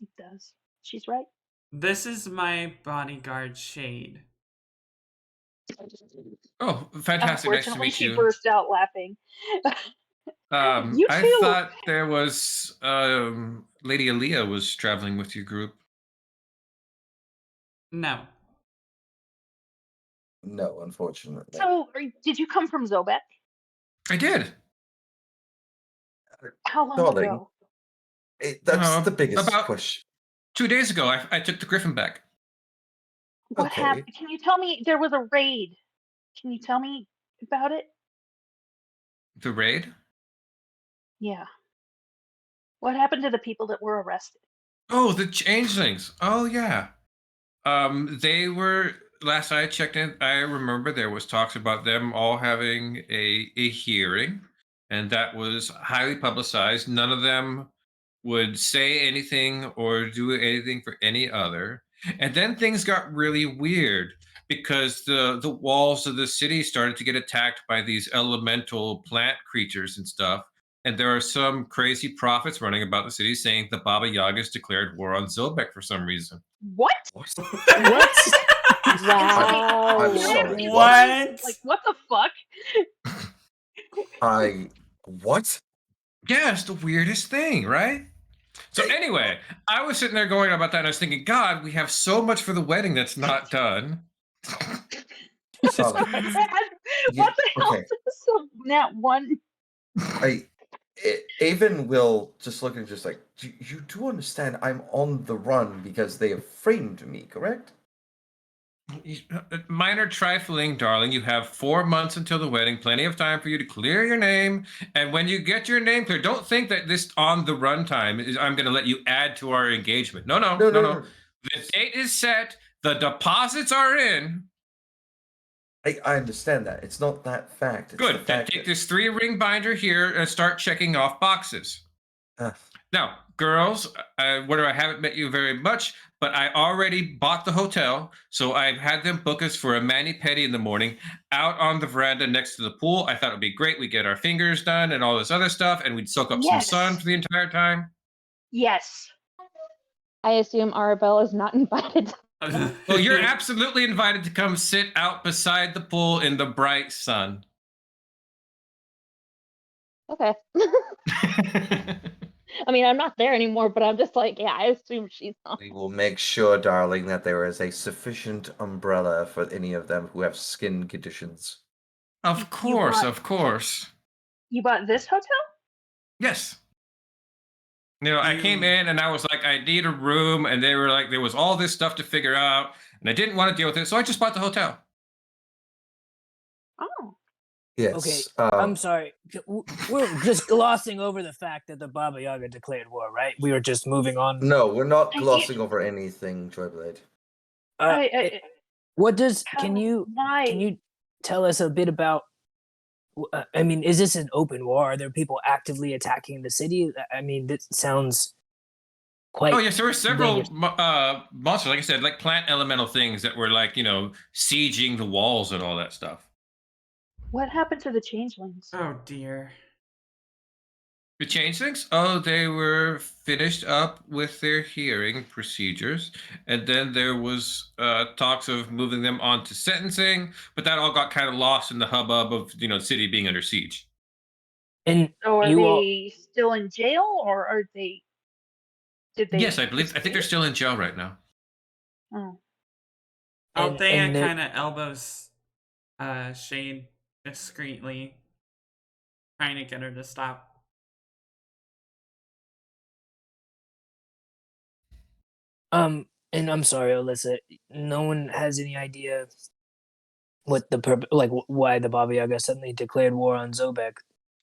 It does. She's right. This is my bodyguard Shade. Oh, fantastic! Nice to Unfortunately, meet she you. burst out laughing. You I too. thought there was Lady Aaliyah was traveling with your group. No. no, unfortunately. So, did you come from Zobek? I did. How long Darling, ago? that's the biggest About question. 2 days ago, I took the Griffin back. What Okay. happened? Can you tell me? There was a raid. Can you tell me about it? The raid? Yeah. What happened to the people that were arrested? Oh, the changelings. Oh yeah. They were last I checked in. I remember there was talks about them all having a hearing, and that was highly publicized. None of them would say anything or do anything for any other. And then things got really weird because the walls of the city started to get attacked by these elemental plant creatures and stuff. And there are some crazy prophets running about the city saying the Baba Yagas declared war on Zobek for some reason. What? What? What? Can I'm I sorry, explain? What? Like, what the fuck? What? Yeah, it's the weirdest thing, right? So anyway, I was sitting there going about that, and I was thinking, God, we have so much for the wedding that's not done. Jesus Darling, Christ. What the hell okay. is that one? Avon will just look and just like, you do understand I'm on the run because they have framed me, correct? Minor trifling, darling. You have 4 months until the wedding. Plenty of time for you to clear your name. And when you get your name clear, don't think that this on the run time is I'm going to let you add to our engagement. No, no, No, no, no, no. no. The date is set. The deposits are in. I understand that. It's not that fact. It's the Good. Then fact take that this 3-ring binder here and start checking off boxes. Now, girls, what I haven't met you very much, but I already bought the hotel, so I've had them book us for a mani-pedi in the morning out on the veranda next to the pool. I thought it would be great. We'd get our fingers done and all this other stuff, and we'd soak up some sun Yes. for the entire time. Yes. I assume Arabelle is not invited. Well, you're absolutely invited to come sit out beside the pool in the bright sun. Okay. I mean, I'm not there anymore, but I'm just like, yeah, I assume she's not. we will make sure, darling, that there is a sufficient umbrella for any of them who have skin conditions. Of course, bought- of course. You bought this hotel? Yes. I came in and I was like, I need a room, and they were like, there was all this stuff to figure out, and I didn't want to deal with it, so I just bought the hotel. Oh. Yes. Okay, I'm sorry. We're just glossing over the fact that the Baba Yaga declared war, right? We were just moving on. No, we're not I- glossing over anything, Joyblade. What does How- can you why? tell us a bit about? I mean, is this an open war? Are there people actively attacking the city? I mean, this sounds quite. Oh yes, there were several dangerous. monsters, like I said, like plant elemental things that were like, sieging the walls and all that stuff. What happened to the changelings? Oh dear. The changelings? Oh, they were finished up with their hearing procedures, and then there was talks of moving them on to sentencing, but that all got kind of lost in the hubbub of the city being under siege. And So are you they all, still in jail, or are they? Did they? Yes, I think they're escape? still in jail right now. Oh. Althea and kind of elbows Shade discreetly, trying to get her to stop. And I'm sorry, Alyssa. No one has any idea what the why the Baba Yaga suddenly declared war on Zobek.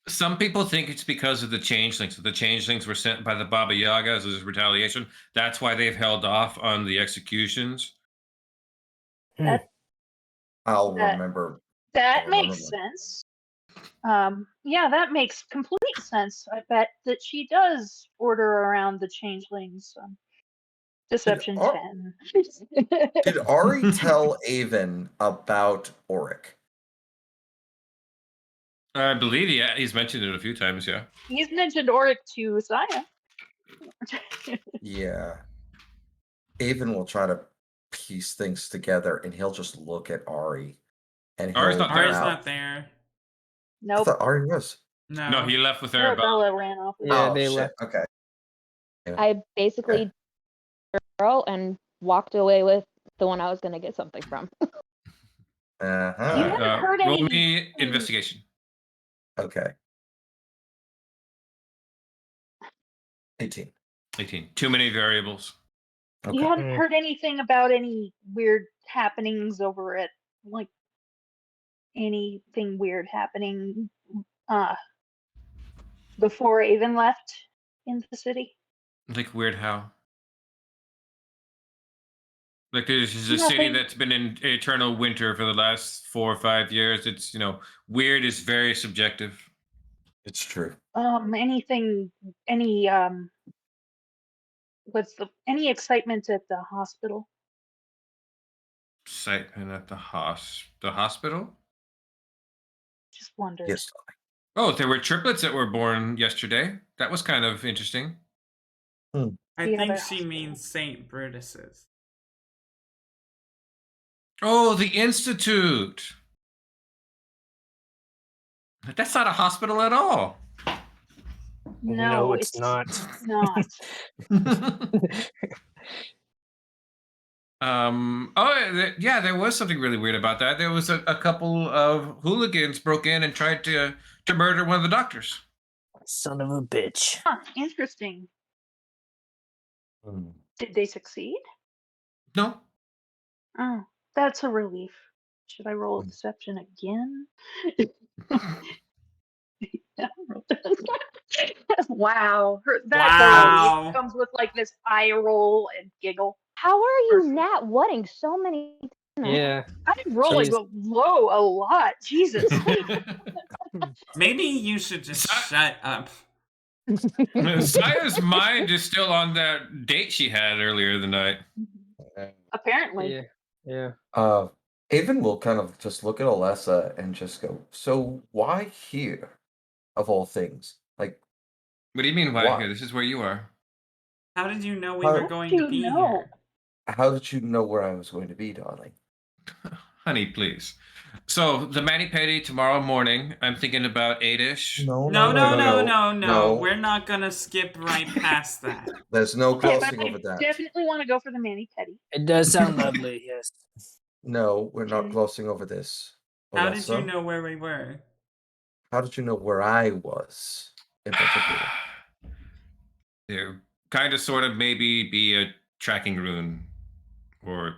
Some people think it's because of the changelings. The changelings were sent by the Baba Yaga as a retaliation. That's why they've held off on the executions. That I'll That- remember. that I'll makes remember. sense. Yeah, that makes complete sense. I bet that she does order around the changelings. Deception Ar- 10. Did Ari tell Avon about Auric? I believe he's mentioned it a few times, yeah. He's mentioned Auric to Saya. Yeah. Avon will try to piece things together, and he'll just look at Ari, and Ari's he'll not there. Ari's bow. not there. I Nope. thought Ari was. No. No, he left with Arabella. Arabella ran off. With Yeah, Oh they shit. left. Okay. I basically girl and walked away with the one I was gonna get something from. You Uh-huh. haven't heard Roll any. me investigation. Okay. 18. 18. Too many variables. Okay. You hadn't Mm. heard anything about any weird happenings over at, like, anything weird happening before Avon left in the city? Like weird how? Like this is a city Nothing. that's been in eternal winter for the last 4 or 5 years. It's weird is very subjective. It's true. Any excitement at the hospital? Excitement at the hospital. Just wondered. Yes. Oh, there were triplets that were born yesterday. That was kind of interesting. I The think other she hospital. means St. Brutus's. Oh, the Institute. That's not a hospital at all. No, it's not. not. Yeah, there was something really weird about that. There was a couple of hooligans broke in and tried to murder one of the doctors. Son of a bitch. Huh, interesting. Hmm. Did they succeed? No. Oh, that's a relief. Should I roll a deception again? Wow. That's a Wow. relief. Comes with like this eye roll and giggle. How are you Perfect. nat whatting so many times? Yeah. I'm rolling Jeez. low a lot. Jesus. Maybe you should just shut up. Saya's mind is still on that date she had earlier the night. Apparently. Yeah. Avon will kind of just look at Alessa and just go, so why here, of all things? Like, What do you mean, why Why? here? This is where you are. How did you know we How were did going you to be know? here? how did you know where I was going to be, darling? Honey, please. So, the mani-pedi tomorrow morning, I'm thinking about 8-ish. No. We're not gonna skip right past that. There's no Okay, but crossing I over that. definitely want to go for the mani-pedi. It does sound lovely, yes. No, we're not Can- glossing over this. How did you Alessa. know where we were? How did you know where I was in particular? There kind of sort of maybe be a tracking rune or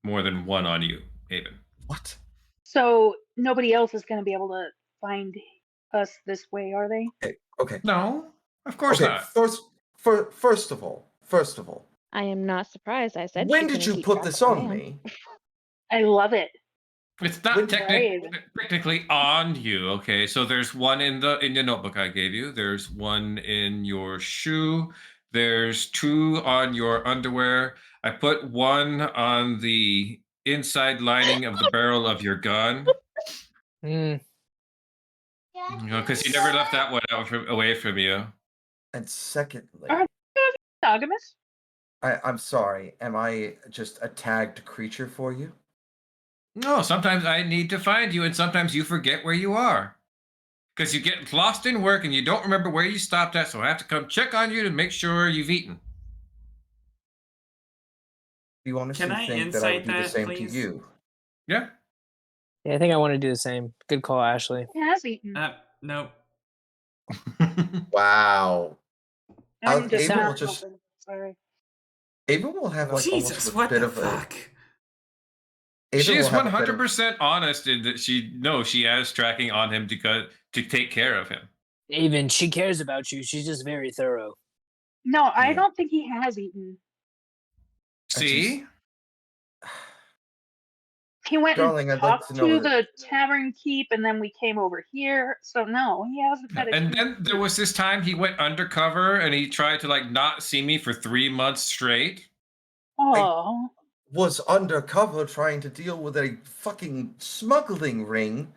more than one on you, Haven. What? So nobody else is going to be able to find us this way, are they? Okay. No, of course Okay. not. First of all, I am not surprised. I said. when she did couldn't you keep put track this of where I on am. me? I love it. It's not When- technically on you. Okay, so there's one in the notebook I gave you. There's one in your shoe. There's 2 on your underwear. I put one on the inside lining of the barrel of your gun. Mm. Because you never left that one away from you. And secondly, Are you monogamous? I'm sorry. Am I just a tagged creature for you? No, sometimes I need to find you, and sometimes you forget where you are. Because you get lost in work and you don't remember where you stopped at, so I have to come check on you to make sure you've eaten. Do you honestly Can I think that I would insight do the that, same please? to you? Yeah. Yeah, I think I want to do the same. Good call, Ashley. He has eaten. Nope. Wow. I'm just Abel not just- helping. Sorry. Avon will have like Jesus, almost a what bit the of fuck? Avon She will is have a bit of- 100% honest in that she has tracking on him to take care of him. Even she cares about you. She's just very thorough. No, I Yeah. don't think he has eaten. See? He went Darling, and I'd like talked to know to that- the tavern keep, and then we came over here. So no, he hasn't had a And chance then to there eat. was this time he went undercover and he tried to like not see me for 3 months straight. Oh, was undercover trying to deal with a fucking smuggling ring.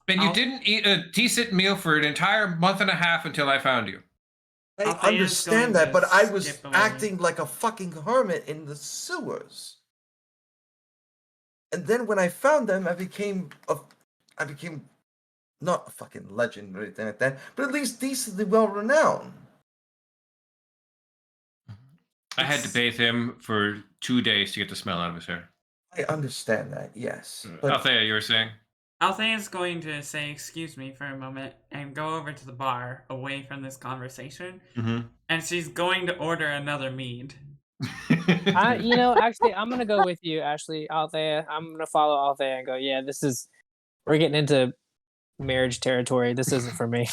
And you I'll- didn't eat a decent meal for an entire month and a half until I found you. I Althea's going understand that, to but I was skip away. acting like a fucking hermit in the sewers. And then when I found them, I became not a fucking legend or anything like that, but at least decently well renowned. I had to It's- bathe him for 2 days to get the smell out of his hair. I understand that, yes. But Althea, you were saying? Althea's going to say excuse me for a moment and go over to the bar away from this conversation. Mm-hmm. And she's going to order another mead. Actually, I'm gonna go with you, Ashley. Althea, I'm gonna follow Althea and go. Yeah, we're getting into marriage territory. This isn't for me.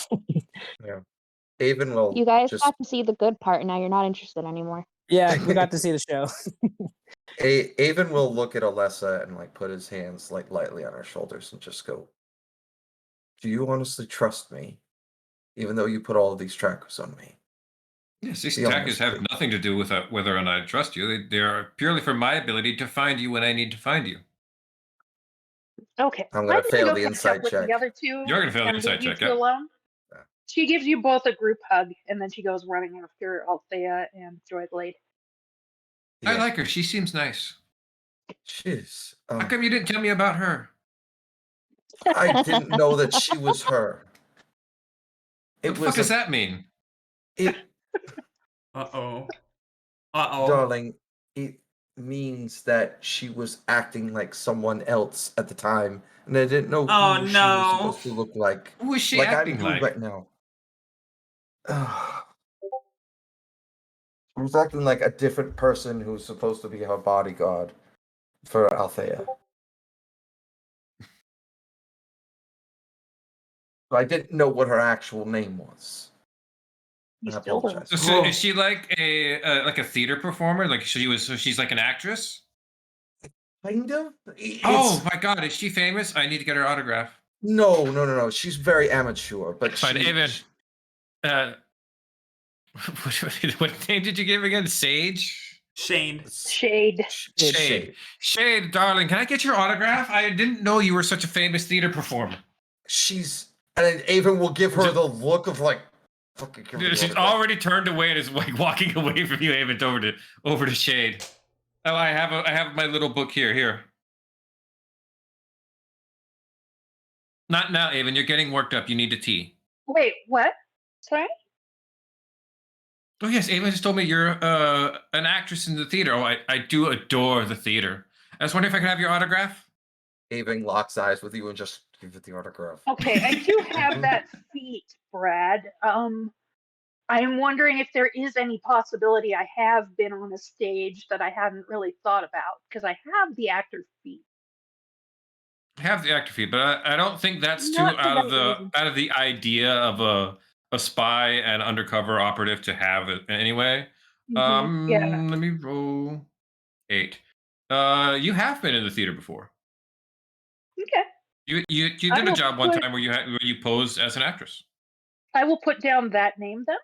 Avon will You guys just got to see the good part, and now you're not interested anymore. Yeah, we got to see the show. Avon will look at Alessa and like put his hands like lightly on her shoulders and just go, "Do you honestly trust me, even though you put all of these trackers on me?" Yes, these Be trackers honest, have please. nothing to do with whether or not I trust you. They are purely for my ability to find you when I need to find you. okay. I'm gonna fail go the catch insight up with check. the other two. You're gonna fail the and insight leave you check, two yeah. alone. Yeah. She gives you both a group hug, and then she goes running after Althea and Joyblade. I Yeah. like her. She seems nice. Jeez. How come you didn't tell me about her? I didn't know that she was her. What the fuck does that mean? It, Uh-oh. Uh-oh. darling, it means that she was acting like someone else at the time, and I didn't know Oh, who she no. was supposed to look like. Who is she Like acting I'm doing like? right now. She was acting like a different person who's supposed to be her bodyguard for Althea. So I didn't know what her actual name was. You I still don't. apologize. So is she like a theater performer? Like she's like an actress? Kind of. Oh my god, is she famous? I need to get her autograph. No. She's very amateur, but Fine, she. Avon. What name did you give again? Sage? Shade. Shade. Shade, darling, can I get your autograph? I didn't know you were such a famous theater performer. She's, and then Avon will give her the look of like, fucking. give me the She's autograph. already turned away and is like walking away from you, Avon, over to Shade. Oh, I have my little book here. Here. Not now, Avon. You're getting worked up. You need a tea. Wait, what? Sorry? Oh yes, Avon just told me you're an actress in the theater. Oh, I do adore the theater. I was wondering if I could have your autograph. Avon locks eyes with you and just give it the autograph. Okay, I do have that feat, Brad. I'm wondering if there is any possibility I have been on a stage that I hadn't really thought about, because I have the actor's feat. I have the actor feed, but I don't think that's too Not for out of that reason. the idea of a spy and undercover operative to have it anyway. Yeah. Let me roll 8. You have been in the theater before. Okay. You I did a will job one put- time where you posed as an actress. I will put down that name then.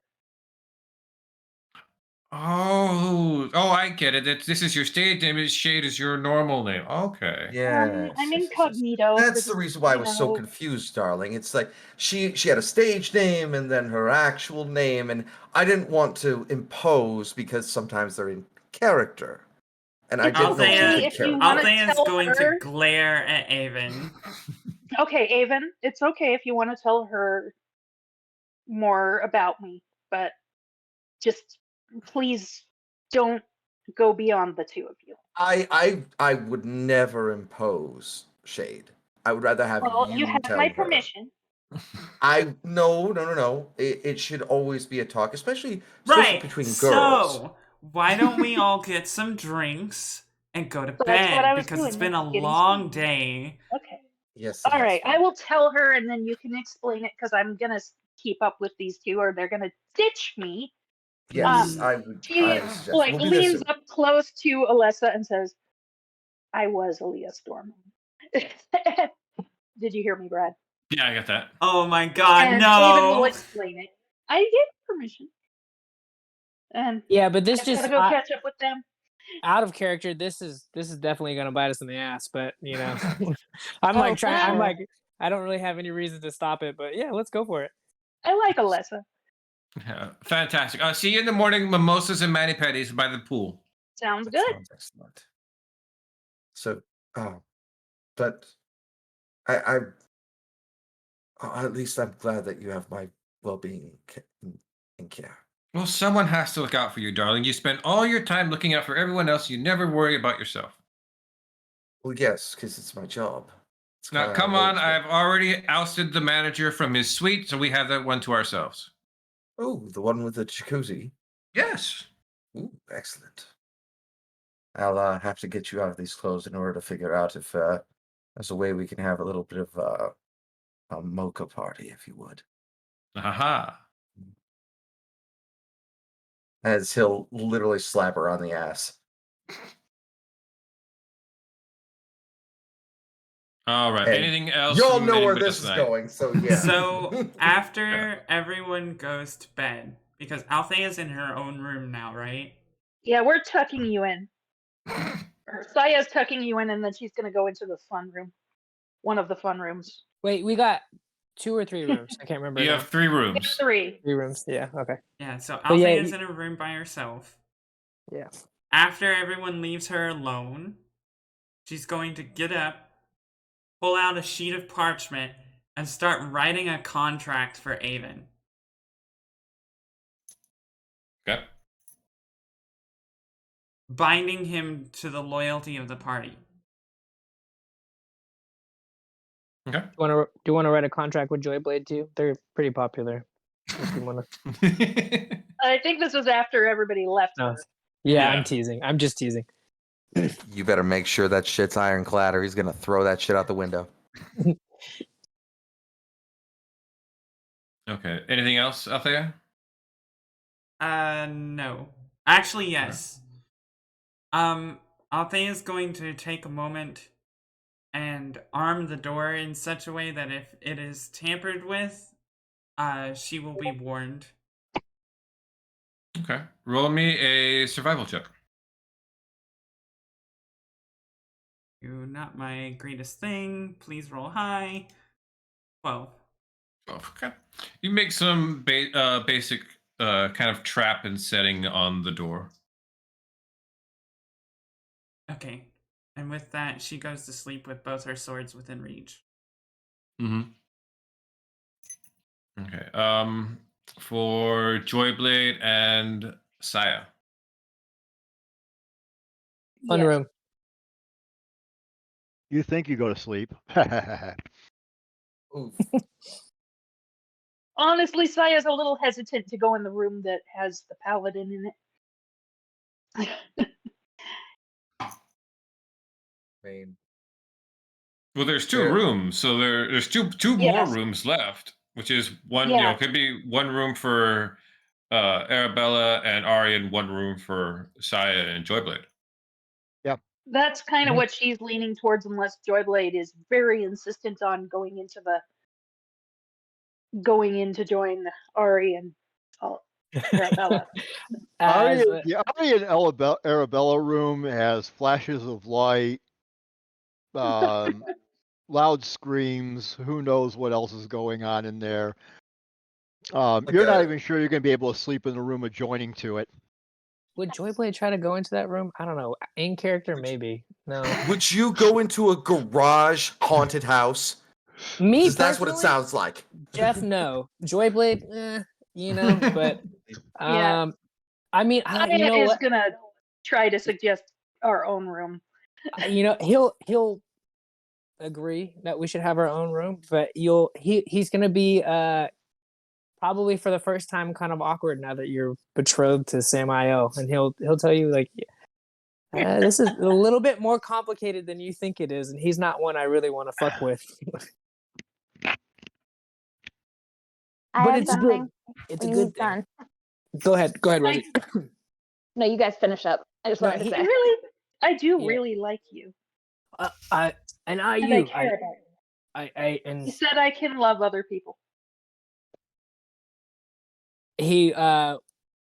Oh, I get it. This is your stage name. Shade is your normal name. Okay. Yeah. I'm incognito. That's for the reason why I was so know. confused, darling. It's like she had a stage name and then her actual name, and I didn't want to impose because sometimes they're in character, and I It's didn't know okay if if you you could wanna character. Althea's tell going to her- glare at Avon. Okay, Avon, it's okay if you want to tell her more about me, but just please don't go beyond the two of you. I would never impose Shade. I would rather have Well, you you have tell my her. permission. No. It should always be a talk, especially Right. between girls. So, why don't we all get some drinks and go to So that's what bed I was because it's doing. been a Getting long some. day. Okay. Yes. All right. I will tell her, and then you can explain it because I'm gonna keep up with these two, or they're gonna ditch me. Yes, I would. She I suggest like we'll be there leans soon. up close to Alessa and says, "I was Aaliyah Storm." Did you hear me, Brad? Yeah, I got that. Oh my god, And Avon will no! explain it. I gave permission, and Yeah, but I this just gotta just go catch up with them. out of character. This is definitely gonna bite us in the ass. But you know, I'm Oh, like for trying. I'm sure. like I don't really have any reason to stop it. But yeah, let's go for it. I like Alessa. Yeah, fantastic. See you in the morning. Mimosas and mani pedis by the pool. Sounds That good. sounds excellent. So, but I at least I'm glad that you have my well-being in care. Well, someone has to look out for you, darling. You spend all your time looking out for everyone else. You never worry about yourself. Well, yes, because it's my job. It's Now, kinda how come I've on. always been. I've already ousted the manager from his suite, so we have that one to ourselves. Oh, the one with the jacuzzi. Yes. Ooh, excellent. I'll have to get you out of these clothes in order to figure out if there's a way we can have a little bit of a mocha party, if you would. Aha. As he'll literally slap her on the ass. All right. And Anything else? y'all from know where anybody this else is tonight? going, so yeah. So, after everyone goes to bed, because Althea's in her own room now, right? Yeah, we're tucking you in. Saya's tucking you in, and then she's gonna go into the fun room. One of the fun rooms. Wait, we got 2 or 3 rooms. I can't remember You now. have 3 We have rooms. 3. 3 rooms. Yeah. Okay. Yeah, so But yeah, Althea's in a room by herself. yeah. After everyone leaves her alone, she's going to get up, pull out a sheet of parchment, and start writing a contract for Avon. Okay. Binding him to the loyalty of the party. Okay. Do you want to write a contract with Joyblade too? They're pretty popular. If you want to. I think this was after everybody left No. her. Yeah, Yeah. I'm teasing. I'm just teasing. You better make sure that shit's ironclad or he's gonna throw that shit out the window. Okay. Anything else, Althea? No. Actually, yes. Althea's going to take a moment and arm the door in such a way that if it is tampered with, she will be warned. Okay. Roll me a survival check. You're not my greatest thing. Please roll high. 12. Oh, okay. You make some basic kind of trap and setting on the door. Okay. And with that, she goes to sleep with both her swords within reach. Mm-hmm. Okay. For Joyblade and Saya. Fun Yes. room. You think you go to sleep. Oof. Honestly, Saya's a little hesitant to go in the room that has the paladin in it. I mean, Well, there's 2 Sure. rooms, so there's two more Yes. rooms left, which is one. Yeah. Could be one room for Arabella and Ari, and one room for Saya and Joyblade. That's kind of Mhm. what she's leaning towards, unless Joyblade is very insistent on going in to join Ari and Arabella. As The Ari and Arabella room has flashes of light, loud screams. Who knows what else is going on in there? You're not even sure you're going to be able to sleep in the room adjoining to it. would Joyblade try to go into that room? I don't know. In character, maybe. No. would you go into a garage haunted house? Me Because that's what it personally, sounds like. Jeff, no. Joyblade, you know. But Yeah. I mean, Saya you know is what? gonna try to suggest our own room. You know, he'll agree that we should have our own room, but he's gonna be probably for the first time kind of awkward now that you're betrothed to Samael, and he'll tell you like, this is a little bit more complicated than you think it is, and he's not one I really want to fuck with. I But have it's good. something It's a when good he's thing. done. Go ahead, Rosie. No, you guys finish up. I just No, wanted to he- say. I do Yeah. really like you. I And I you care about you. I and You said I can love other people. he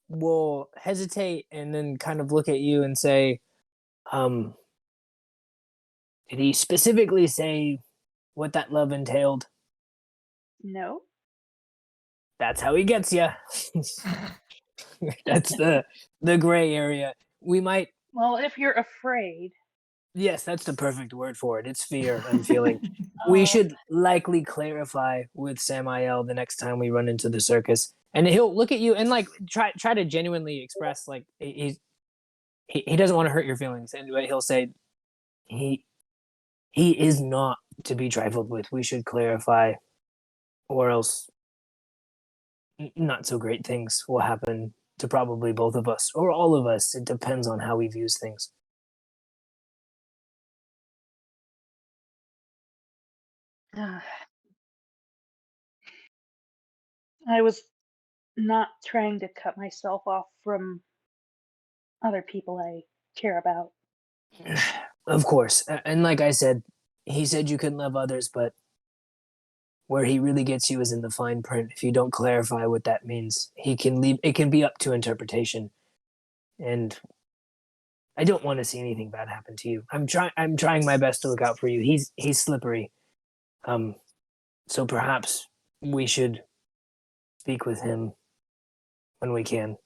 will hesitate and then kind of look at you and say, did he specifically say what that love entailed? No. That's how he gets you. That's the gray area. We might. Well, if you're afraid. Yes, that's the perfect word for it. It's fear I'm feeling. We should likely clarify with Samael the next time we run into the circus, and he'll look at you and like try to genuinely express like he doesn't want to hurt your feelings, and he'll say he is not to be trifled with. We should clarify, or else not so great things will happen to probably both of us or all of us. It depends on how we view things. I was not trying to cut myself off from other people I care about. Of course. And like I said, he said you can love others, but where he really gets you is in the fine print. If you don't clarify what that means, he can leave. It can be up to interpretation. And I don't want to see anything bad happen to you. I'm trying my best to look out for you. He's slippery. So perhaps we should speak with him when we can.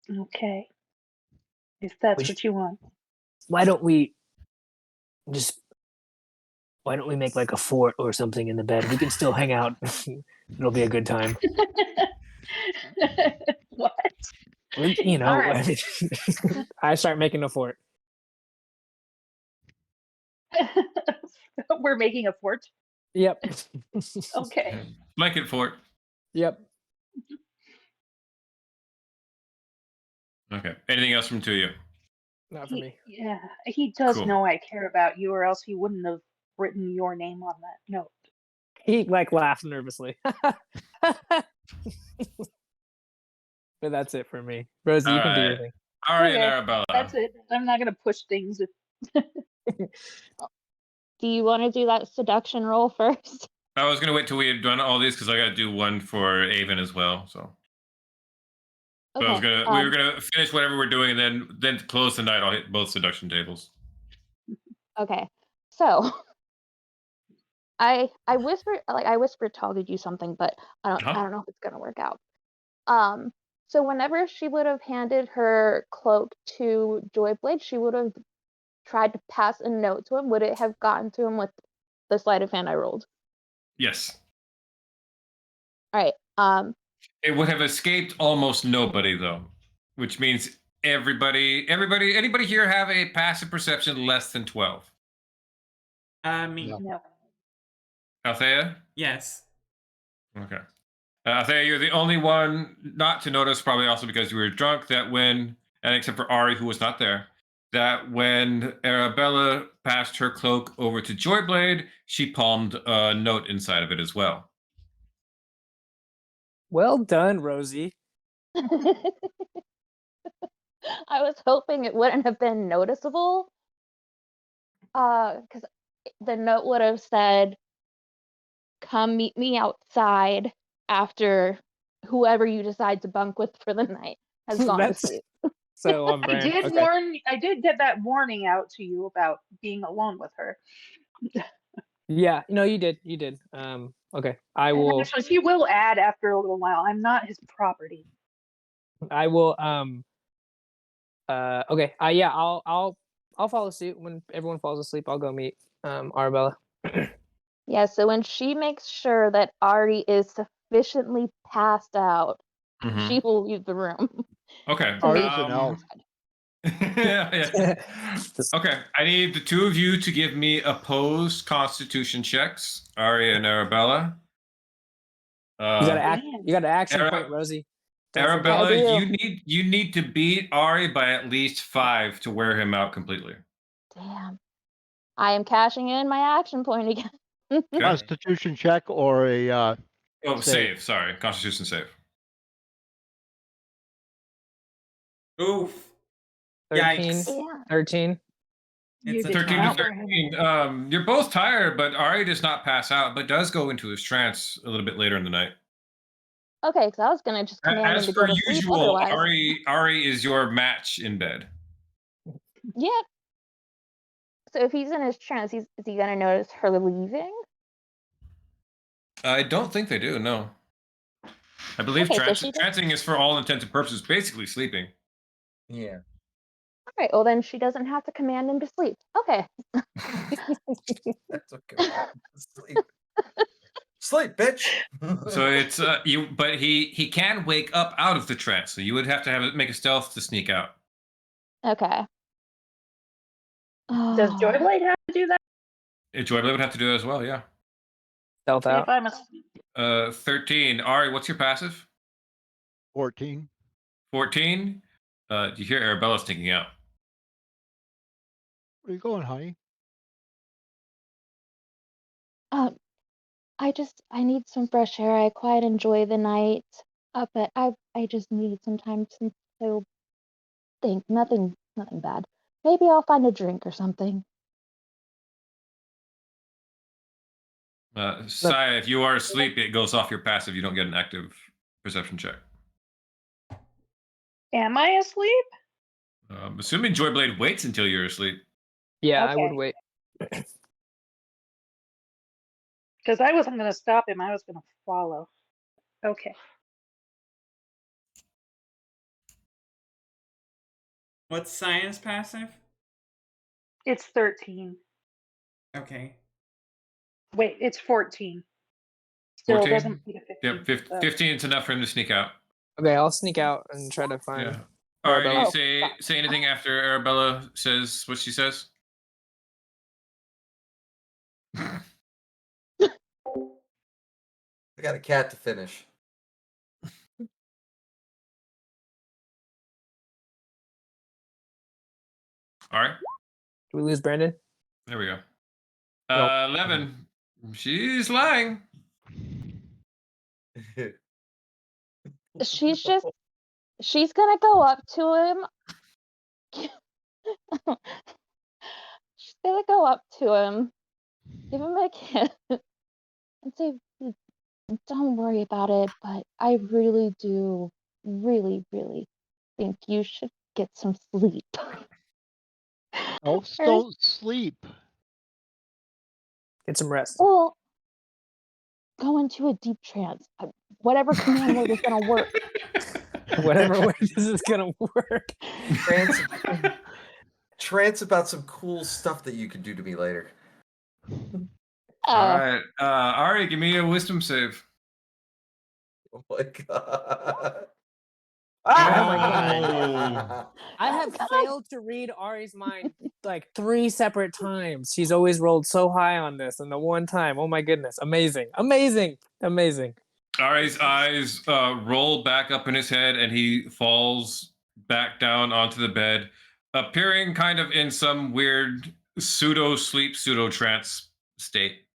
Okay. If that's what you want. Why don't we make like a fort or something in the bed? We can still hang out. It'll be a good time. What? You know, Alright. I start making a fort. We're making a fort. Yep. Okay. Blanket fort. Yep. Okay. Anything else from to you? Not for me. Yeah, he does Cool. know I care about you, or else he wouldn't have written your name on that note. He like laughs nervously. But that's it for me. Rosie, you can do your thing. Ari and Okay, Arabella. that's it. I'm not gonna push things. Do you want to do that seduction roll first? I was gonna wait till we had done all these because I gotta do one for Avon as well. So Okay. I was gonna we were gonna finish whatever we're doing and then to close the night I'll hit both seduction tables. Okay. So I whispered Tall to do something, but I don't know if it's gonna work out. So whenever she would have handed her cloak to Joyblade, she would have tried to pass a note to him. Would it have gotten to him with the sleight of hand I rolled? Yes. All right. It would have escaped almost nobody though, which means anybody here have a passive perception less than 12? Me. No. Althea? Yes. Okay. Althea, you're the only one not to notice, probably also because you were drunk, that when, and except for Ari, who was not there, that when Arabella passed her cloak over to Joyblade, she palmed a note inside of it as well. Well done, Rosie. I was hoping it wouldn't have been noticeable. Because the note would have said, "Come meet me outside after whoever you decide to bunk with for the night has gone to sleep." So on brand. I did get that warning out to you about being alone with her. Yeah, no, you did. Okay. I will. Actually, he will add after a little while. I'm not his property. I will. Okay. Yeah. I'll follow suit when everyone falls asleep. I'll go meet Arabella. Yeah. So when she makes sure that Ari is sufficiently passed out, she will leave the room. Okay. To make Ari's an elf. Yeah. Just- Okay, I need the two of you to give me opposed Constitution checks, Arya and Arabella. you gotta act. Damn. You got an action Ara- point, Rosie. Don't forget. Arabella, I do. you need to beat Ari by at least 5 to wear him out completely. Damn. I am cashing in my action point again. Okay. Constitution check or a Oh, Save. save. Sorry, Constitution save. Oof. 13. Yikes. Yeah. 13. You It's a did 13 to not wear him 13. You're both tired, but Ari does not pass out, but does go into his trance a little bit later in the night. Okay, because I was gonna just command him As to per go to sleep usual, otherwise. Ari is your match in bed. Yeah. So if he's in his trance, is he gonna notice her leaving? I don't think they do, no. I believe Okay, so she does- trancing is for all intents and purposes basically sleeping. Yeah. All right. Well, then she doesn't have to command him to sleep. Okay. That's okay. Sleep. Sleep, bitch. So it's but he can wake up out of the trance, so you would have to make a stealth to sneak out. Okay. Does Joyblade have to do that? Joyblade would have to do that as well, yeah. Stealth See out. if I'm asleep. 13. Ari, what's your passive? 14. 14. Do you hear Arabella sneaking out? Where you going, honey? I need some fresh air. I quite enjoy the night. But I just need some time to think. Nothing bad. Maybe I'll find a drink or something. Saya, if you are asleep, it goes off your passive. You don't get an active perception check. Am I asleep? Assuming Joyblade waits until you're asleep. Yeah, I would Okay. wait. Because I wasn't going to stop him. I was going to follow. Okay. What's science passive? It's 13. Okay. Wait, it's 14. Still 14? doesn't beat a 15. Yep, 15 is enough for him to sneak out. Okay, I'll sneak out and try to find. Yeah. All right, Arabella. do you say anything after Arabella says what she says? I got a cat to finish. All right, Do we lose Brandon? there we go. Nope. 11. She's lying. She's gonna go up to him. She's gonna go up to him, give him a kiss, and say, "Don't worry about it, but I really do, really think you should get some sleep." Elves Or- don't sleep. Get some rest. Well, go into a deep trance. Whatever command word is gonna work. Whatever way this is gonna work. Trance about some cool stuff that you could do to me later. All right, Ari, give me a wisdom save. Oh my god. Oh my god. I have God. failed to read Ari's mind like 3 separate times. She's always rolled so high on this, and the one time, oh my goodness, amazing. Ari's eyes roll back up in his head, and he falls back down onto the bed, appearing kind of in some weird pseudo-sleep, pseudo-trance state.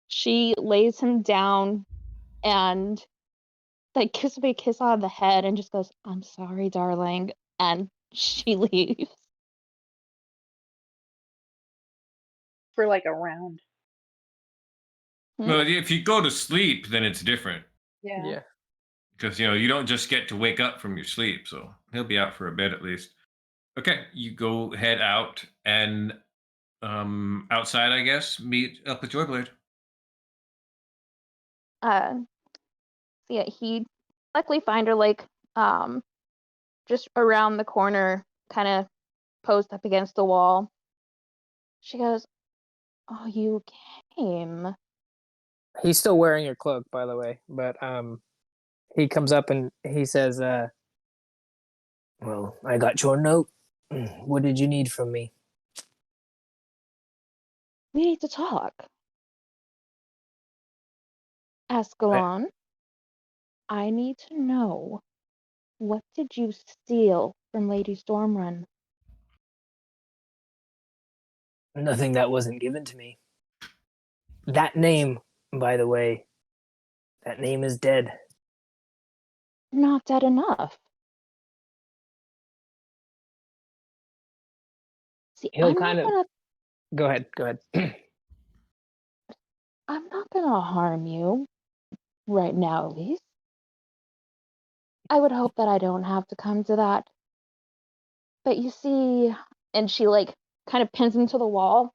She lays him down and like gives him a kiss on the head and just goes, "I'm sorry, darling," and she leaves. For like a round. Well, if you go to sleep, then it's different. Yeah. Yeah. Because, you don't just get to wake up from your sleep, so he'll be out for a bit at least. Okay, you go head out and outside, I guess, meet up with Joyblade. So yeah, he luckily find her like just around the corner, kind of posed up against the wall. She goes, "Oh, you came." He's still wearing your cloak, by the way, but he comes up and he says, "Well, I got your note. What did you need from me? We need to talk. Ascalon, I need to know, what did you steal from Lady Stormrun? Nothing that wasn't given to me. That name, by the way, that name is dead. Not dead enough. See, He'll kind of go ahead. I'm not gonna harm you right now, at least. I would hope that I don't have to come to that. But you see, and she like kind of pins him to the wall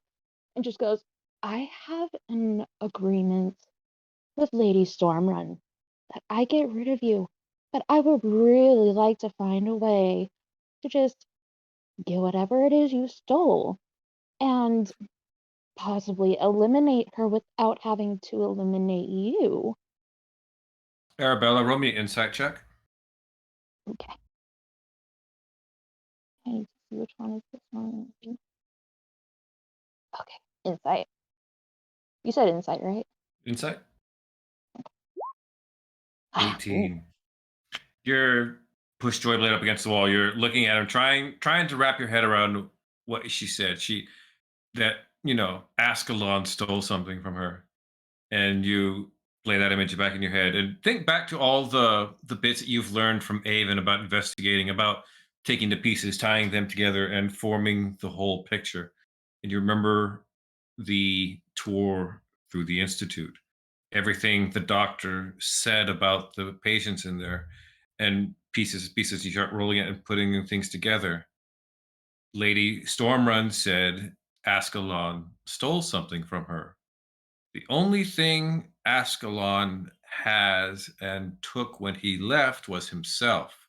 and just goes, I have an agreement with Lady Stormrun that I get rid of you, but I would really like to find a way to just get whatever it is you stole and possibly eliminate her without having to eliminate you. Arabella, roll me an insight check. Okay. I need to see which one is this one. Okay, insight. You said insight, right? Insight? Ah, 18. You're pushed Joyblade up against the wall. You're looking at him, trying to wrap your head around what she said. Ascalon stole something from her. And you play that image back in your head and think back to all the bits that you've learned from Avon about investigating, about taking the pieces, tying them together, and forming the whole picture. And you remember the tour through the Institute, everything the doctor said about the patients in there, and pieces, you start rolling it and putting things together. Lady Stormrun said Ascalon stole something from her. The only thing Ascalon has and took when he left was himself.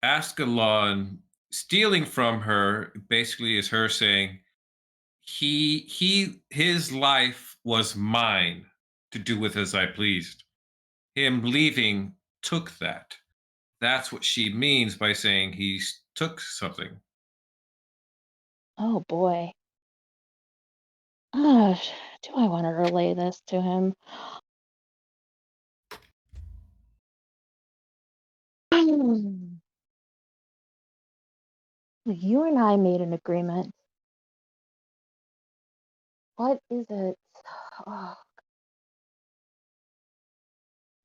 Ascalon stealing from her basically is her saying his life was mine to do with as I pleased. Him leaving took that. That's what she means by saying he took something. oh boy. Gosh, do I want to relay this to him? You and I made an agreement. What is it? Oh,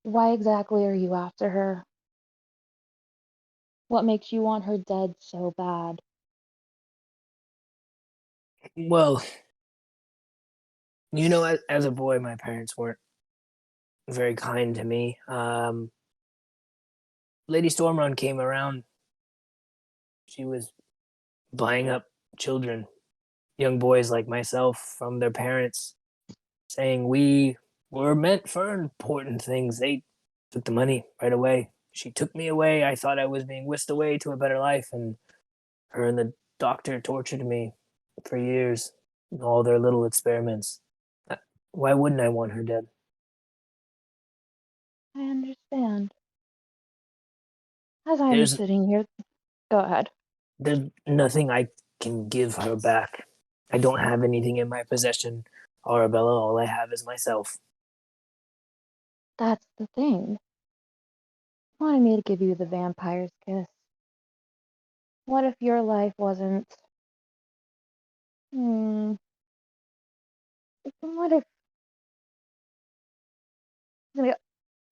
why exactly are you after her? What makes you want her dead so bad? Well, as a boy, my parents weren't very kind to me. Lady Stormrun came around. She was buying up children, young boys like myself, from their parents, saying we were meant for important things. They took the money right away. She took me away. I thought I was being whisked away to a better life, and her and the doctor tortured me for years. All their little experiments. Why wouldn't I want her dead? I understand. As I'm There's sitting here, go ahead. there's nothing I can give her back. I don't have anything in my possession, Arabella. All I have is myself. That's the thing. You wanted me to give you the vampire's kiss. What if your life wasn't? Hmm. What if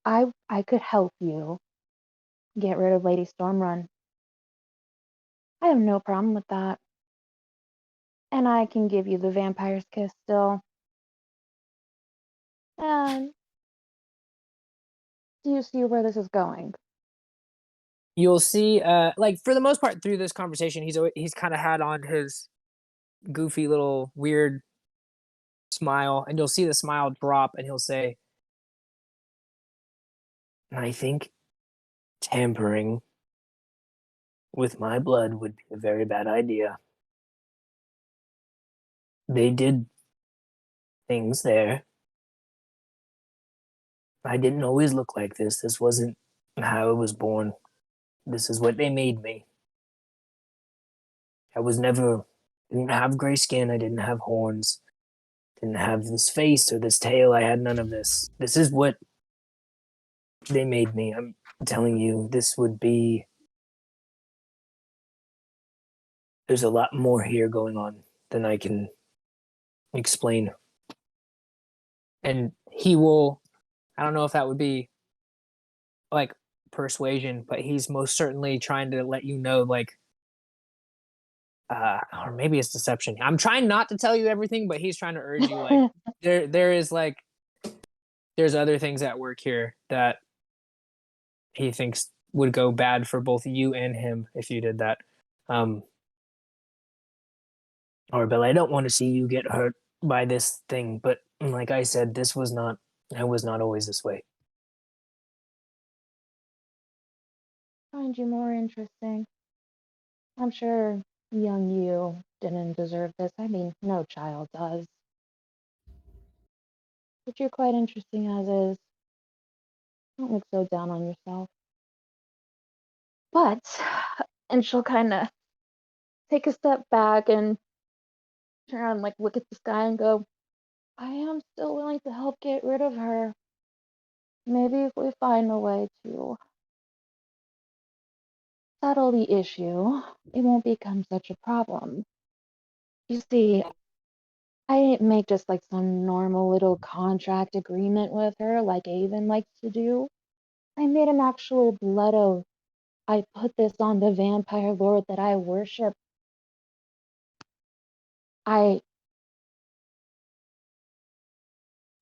I could help you get rid of Lady Stormrun? I have no problem with that. And I can give you the vampire's kiss still. And do you see where this is going? You'll see, like for the most part through this conversation, he's kind of had on his goofy little weird smile, and you'll see the smile drop, and he'll say, "I think tampering with my blood would be a very bad idea. They did things there. I didn't always look like this. This wasn't how I was born. This is what they made me. I was never, didn't have gray skin. I didn't have horns. Didn't have this face or this tail. I had none of this. This is what they made me. I'm telling you, this would be. There's a lot more here going on than I can explain. And he will, I don't know if that would be like persuasion, but he's most certainly trying to let you know, like, or maybe it's deception. I'm trying not to tell you everything, but he's trying to urge you, like, there is like, there's other things at work here that he thinks would go bad for both you and him if you did that. Or Bill, I don't want to see you get hurt by this thing, but like I said, I was not always this way. Find you more interesting. I'm sure young you didn't deserve this. I mean, no child does. But you're quite interesting as is. Don't look so down on yourself. But, and she'll kind of take a step back and turn around and like look at the sky and go, I am still willing to help get rid of her. Maybe if we find a way to settle the issue, it won't become such a problem. You see, I didn't make just like some normal little contract agreement with her like Avon likes to do. I made an actual blood oath. I put this on the vampire lord that I worship.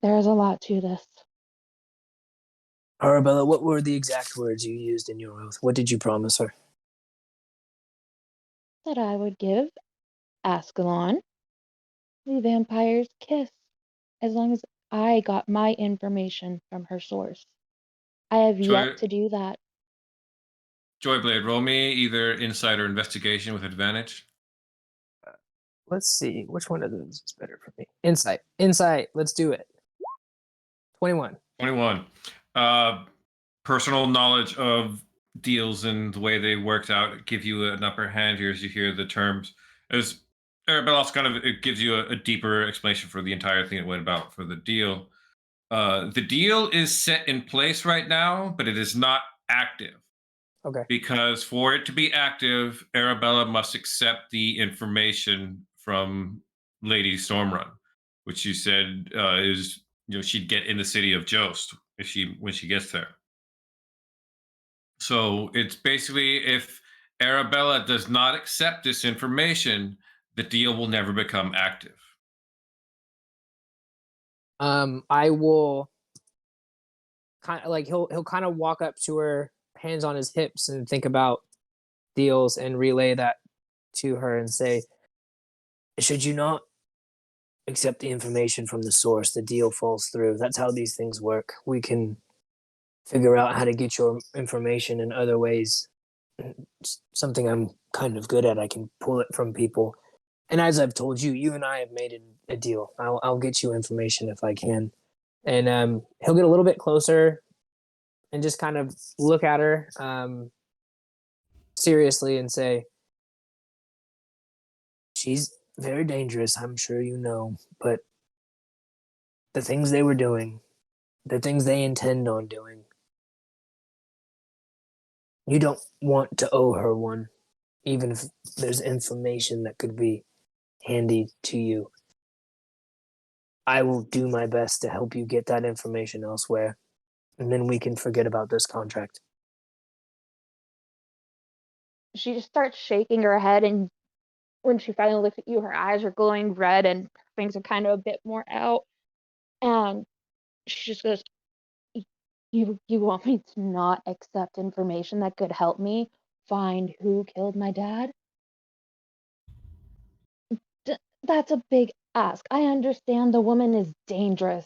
There's a lot to this. Arabella, what were the exact words you used in your oath? What did you promise her? That I would give Ascalon the vampire's kiss as long as I got my information from her source. I have yet to do that. Joyblade, roll me either insight or investigation with advantage. Let's see. Which one of those is better for me? Insight. Insight. Let's do it. 21. 21. Personal knowledge of deals and the way they worked out give you an upper hand here as you hear the terms. As Arabella also kind of it gives you a deeper explanation for the entire thing that went about for the deal. The deal is set in place right now, but it is not active. Okay. Because for it to be active, Arabella must accept the information from Lady Stormrun, which you said is she'd get in the city of Jost when she gets there. So it's basically if Arabella does not accept this information, the deal will never become active. I will kind of like he'll kind of walk up to her, hands on his hips, and think about deals and relay that to her and say, should you not accept the information from the source, the deal falls through. That's how these things work. We can figure out how to get your information in other ways. It's something I'm kind of good at. I can pull it from people. And as I've told you, you and I have made a deal. I'll get you information if I can. And he'll get a little bit closer and just kind of look at her seriously and say, she's very dangerous, I'm sure you know, but the things they were doing, the things they intend on doing, you don't want to owe her one, even if there's information that could be handy to you. I will do my best to help you get that information elsewhere, and then we can forget about this contract. She just starts shaking her head, and when she finally looks at you, her eyes are glowing red and her fangs are kind of a bit more out. And she just goes, You want me to not accept information that could help me find who killed my dad? That's a big ask. I understand the woman is dangerous,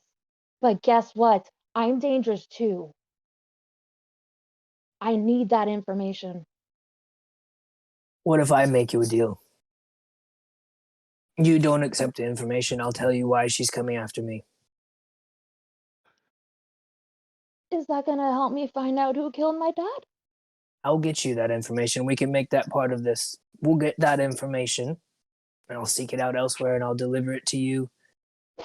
but guess what? I'm dangerous too. I need that information. What if I make you a deal? You don't accept the information, I'll tell you why she's coming after me. Is that gonna help me find out who killed my dad? I'll get you that information. We can make that part of this. We'll get that information, and I'll seek it out elsewhere, and I'll deliver it to you.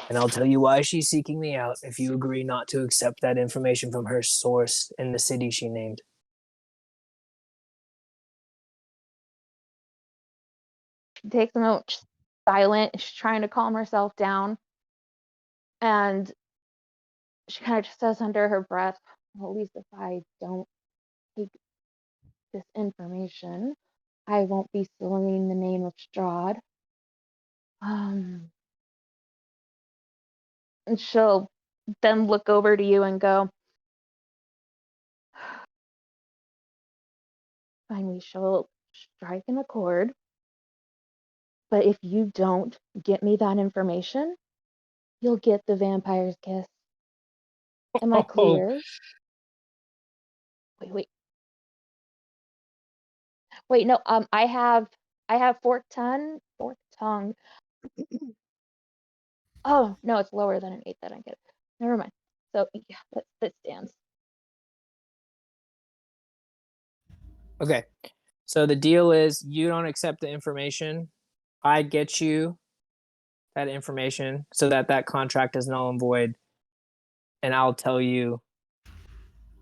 And I'll tell you why she's seeking me out if you agree not to accept that information from her source in the city she named. She takes a moment, she's silent. She's trying to calm herself down. And she kind of just says under her breath, well, at least if I don't take this information, I won't be sullying the name of Strahd. And she'll then look over to you and go, fine, we shall strike an accord. But if you don't get me that information, you'll get the vampire's kiss. Am I clear? Wait, no, I have forked tongue. Oh, no, it's lower than an 8 that I get. Never mind. So yeah, that stands. Okay. So the deal is you don't accept the information. I get you that information so that that contract is null and void. And I'll tell you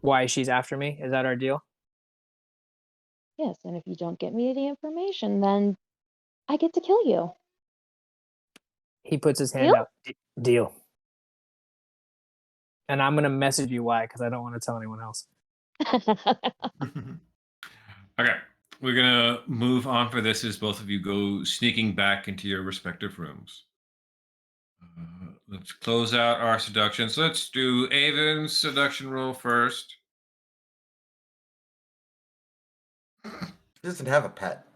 why she's after me. Is that our deal? Yes, and if you don't get me the information, then I get to kill you. He puts his hand Deal? out. Deal. And I'm going to message you why, because I don't want to tell anyone else. Okay, we're gonna move on for this as both of you go sneaking back into your respective rooms. Let's close out our seductions. Let's do Avon's seduction roll first. He doesn't have a pet.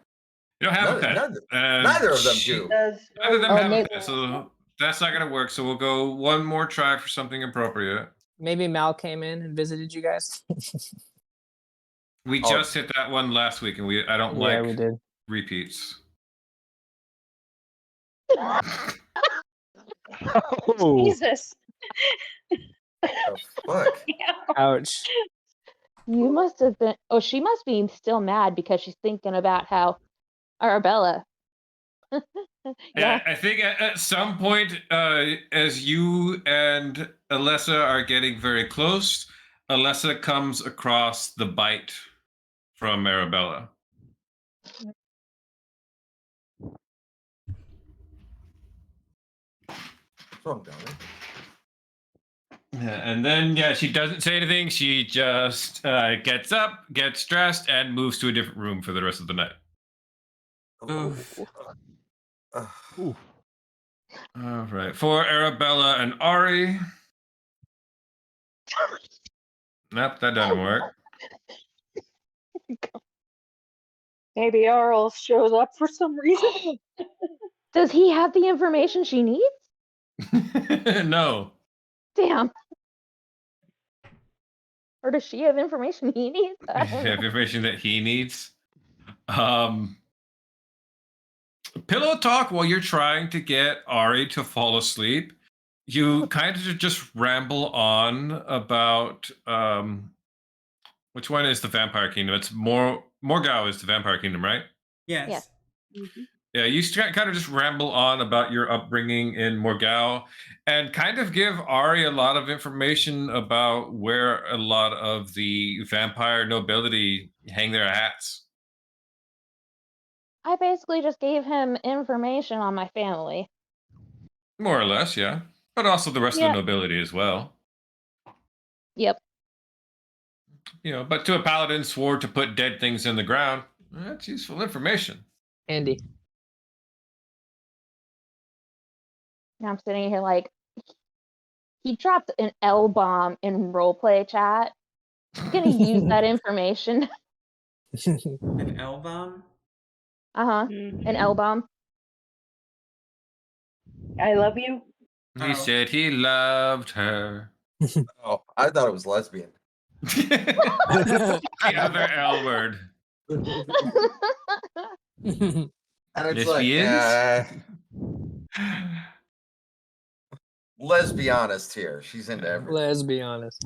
You don't have a pet. Neither of them She do. does. None of them Oh, have a maybe- pet, so that's not gonna work. So we'll go one more try for something appropriate. Maybe Mal came in and visited you guys. We Oh. just hit that one last week, and I don't Yeah, like we did. repeats. Oh, Jesus. Oh, fuck. Yeah. Ouch. You must have been. Oh, she must be still mad because she's thinking about how Arabella. Yeah, I think at some point, as you and Alessa are getting very close, Alessa comes across the bite from Arabella. What's wrong, darling? And then, she doesn't say anything. She just gets up, gets dressed, and moves to a different room for the rest of the night. Oof. ooh. All right. For Arabella and Ari. Nope, that doesn't work. Maybe Arl shows up for some reason. Does he have the information she needs? No. Damn. Or does she have information he needs? I don't know. Information that he needs. Pillow talk while you're trying to get Ari to fall asleep. You kind of just ramble on about which one is the Vampire Kingdom? It's Morgau is the Vampire Kingdom, right? Yes. Yes. Yeah, you kind of just ramble on about your upbringing in Morgau and kind of give Ari a lot of information about where a lot of the vampire nobility hang their hats. I basically just gave him information on my family. More or less, yeah. But also the rest of Yeah. the nobility as well. Yep. But to a paladin swore to put dead things in the ground. That's useful information. Andy. And I'm sitting here like, he dropped an L bomb in roleplay chat. I'm gonna use that information. An L bomb? An L bomb. I love you. He said he loved her. Oh, I thought it was lesbian. The other L word. And it's Lesbians? let's be honest here. She's into everything. Let's be honest.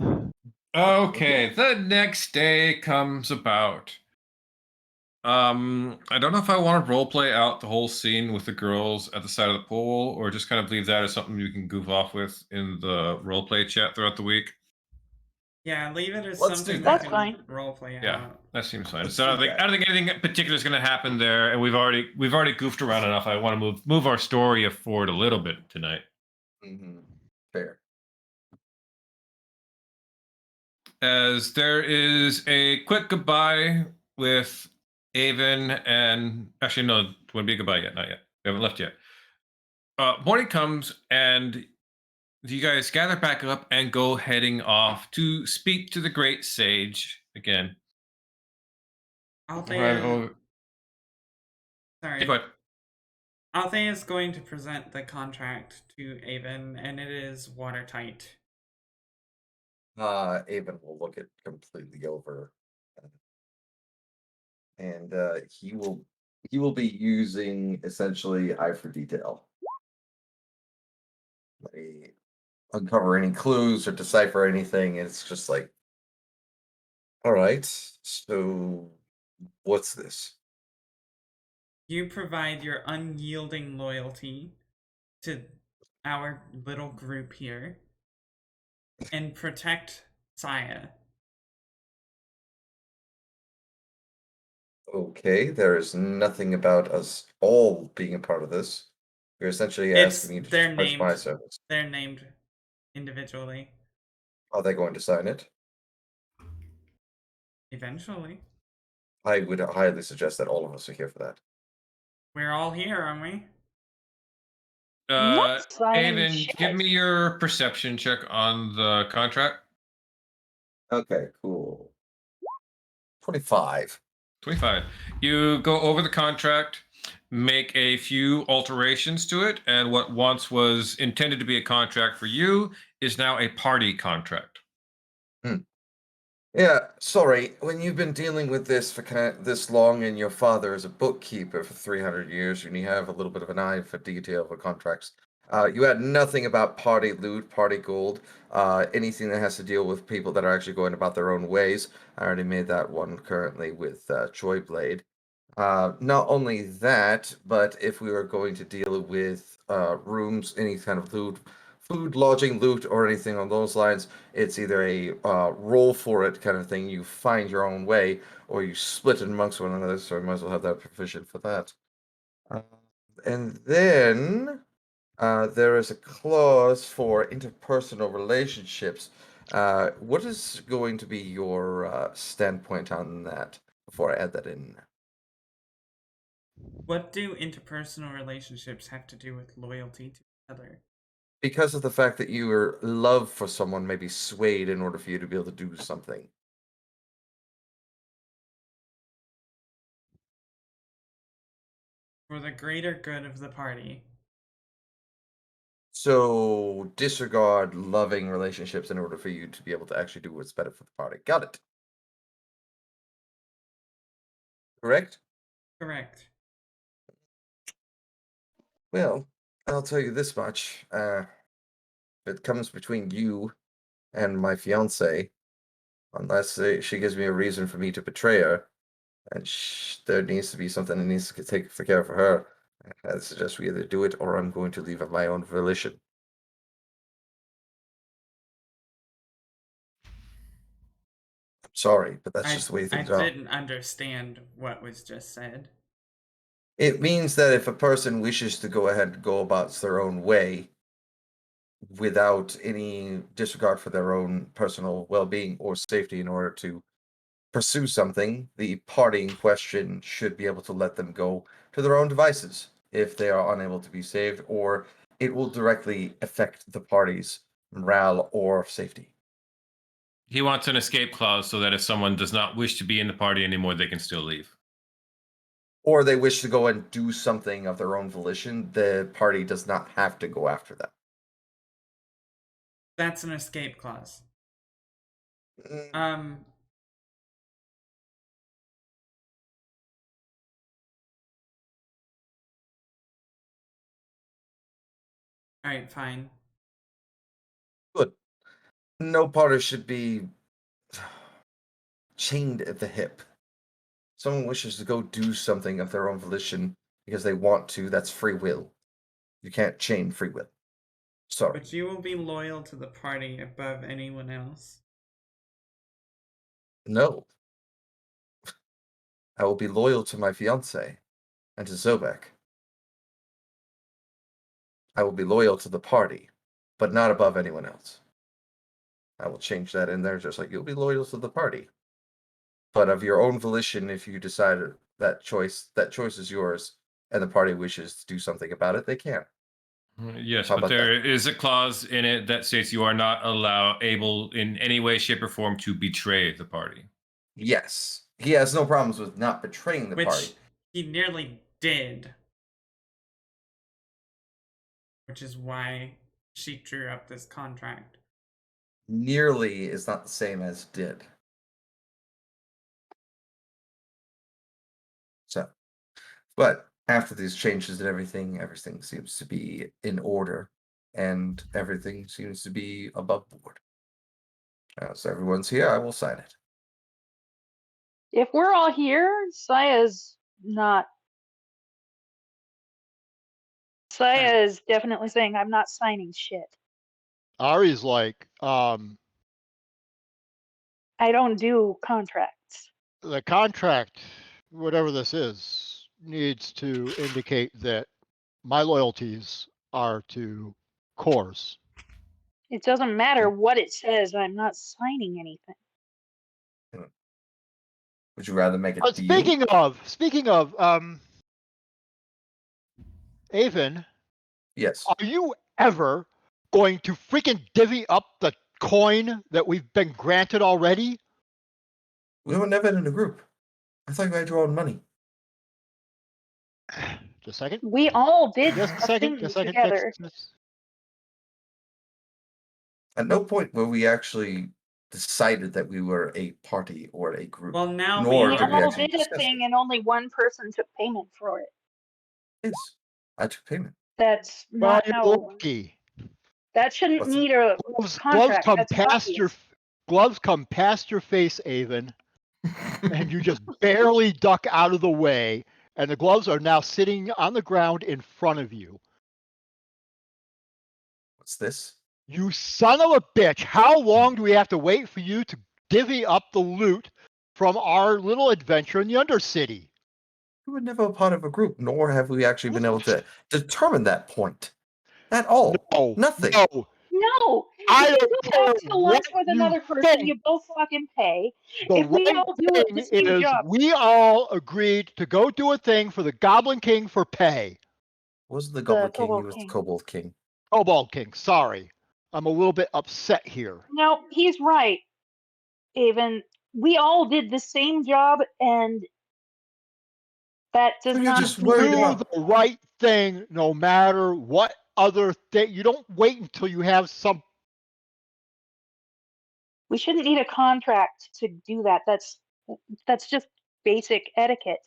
Okay, the next day comes about. I don't know if I want to roleplay out the whole scene with the girls at the side of the pool, or just kind of leave that as something you can goof off with in the roleplay chat throughout the week. Yeah, leave it as Let's do something That's you fine. can roleplay Yeah, out. that seems fine. Let's So do I don't think anything particular is going to happen there, and we've already goofed around enough. I want to move our story forward a little bit tonight. Fair. As there is a quick goodbye with Avon and actually no, it wouldn't be a goodbye yet, not yet. We haven't left yet. Morning comes and you guys gather back up and go heading off to speak to the great sage again. Althea, sorry. Go ahead. Althea is going to present the contract to Avon, and it is watertight. Avon will look it completely over, and he will be using essentially eye for detail. Let me uncover any clues or decipher anything. It's just like, all right, so what's this? You provide your unyielding loyalty to our little group here and protect Saya. Okay, there is nothing about us all being a part of this. You're essentially asking me to They're charge my named. service. They're named individually. Are they going to sign it? Eventually. I would highly suggest that all of us are here for that. We're all here, aren't we? Not signing Avon, give shit. me your perception check on the contract. Okay, cool. 25. 25. You go over the contract, make a few alterations to it, and what once was intended to be a contract for you is now a party contract. Yeah, sorry. When you've been dealing with this for this long, and your father is a bookkeeper for 300 years, and you have a little bit of an eye for detail for contracts, you had nothing about party loot, party gold, anything that has to deal with people that are actually going about their own ways. I already made that one currently with Joy Blade. Not only that, but if we were going to deal with rooms, any kind of food, lodging, loot, or anything on those lines, it's either a roll for it kind of thing. You find your own way, or you split it amongst one another. So I might as well have that provision for that. And then there is a clause for interpersonal relationships. What is going to be your standpoint on that before I add that in? What do interpersonal relationships have to do with loyalty to each other? Because of the fact that your love for someone may be swayed in order for you to be able to do something. For the greater good of the party. So disregard loving relationships in order for you to be able to actually do what's better for the party. Got it. Correct? Correct. Well, I'll tell you this much. If it comes between you and my fiance, unless she gives me a reason for me to betray her, and there needs to be something that needs to take for care of her, I suggest we either do it or I'm going to leave of my own volition. Sorry, but that's just the way I things are. didn't understand what was just said. It means that if a person wishes to go ahead and go about their own way without any disregard for their own personal well-being or safety in order to pursue something, the party in question should be able to let them go to their own devices if they are unable to be saved, or it will directly affect the party's morale or safety. He wants an escape clause so that if someone does not wish to be in the party anymore, they can still leave. Or they wish to go and do something of their own volition, the party does not have to go after them. That's an escape clause. Mm, Alright, fine. Good. No party should be chained at the hip. Someone wishes to go do something of their own volition because they want to, that's free will. You can't chain free will. Sorry. But you will be loyal to the party above anyone else. No. I will be loyal to my fiance and to Zobek. I will be loyal to the party, but not above anyone else. I will change that in there, just like you'll be loyal to the party. But of your own volition, if you decide that choice is yours, and the party wishes to do something about it, they can. Yes, How but about there is a clause in it that states you are not able in any way, shape, or form to betray the party. Yes. He has no problems with not betraying the Which party. he nearly did. Which is why she drew up this contract. Nearly is not the same as did. So, but after these changes and everything seems to be in order, and everything seems to be above board. So everyone's here. I will sign it. If we're all here, Saya's not. Saya is definitely saying, I'm not signing shit. Ari's like, I don't do contracts. the contract, whatever this is, needs to indicate that my loyalties are to Course. It doesn't matter what it says, I'm not signing anything. Would you rather make it be you? Speaking of, Avon, Yes. are you ever going to freaking divvy up the coin that we've been granted already? We were never in a group. I thought you had your own money. Just a second. We all did Just a a second. thing Just a second. together. At no point were we actually decided that we were a party or a group. Well, now Nor We we did we are. all actually did a discuss thing it. and only one person took payment for it. Yes, I took payment. That's Well, not you're how. lucky. That shouldn't What's need a Gloves contract. come That's past obvious. your gloves come past your face, Avon, and you just barely duck out of the way, and the gloves are now sitting on the ground in front of you. What's this? You son of a bitch! How long do we have to wait for you to divvy up the loot from our little adventure in the Undercity? We were never a part of a group, nor have we actually been able to determine that point at all. No, Nothing. no. No, I if you don't go care out to lunch what with you another person, think. you both fucking pay. The If we right all do it the thing same is job, we all agreed to go do a thing for the Goblin King for pay. Wasn't the the Goblin King, he Kobold was the King. Kobold King. Kobold King, sorry. I'm a little bit upset here. No, he's right, Avon. We all did the same job, and that does So you're not just worried Do about the right thing no matter what other thing. You don't wait until you have some. We shouldn't need a contract to do that. That's just basic etiquette.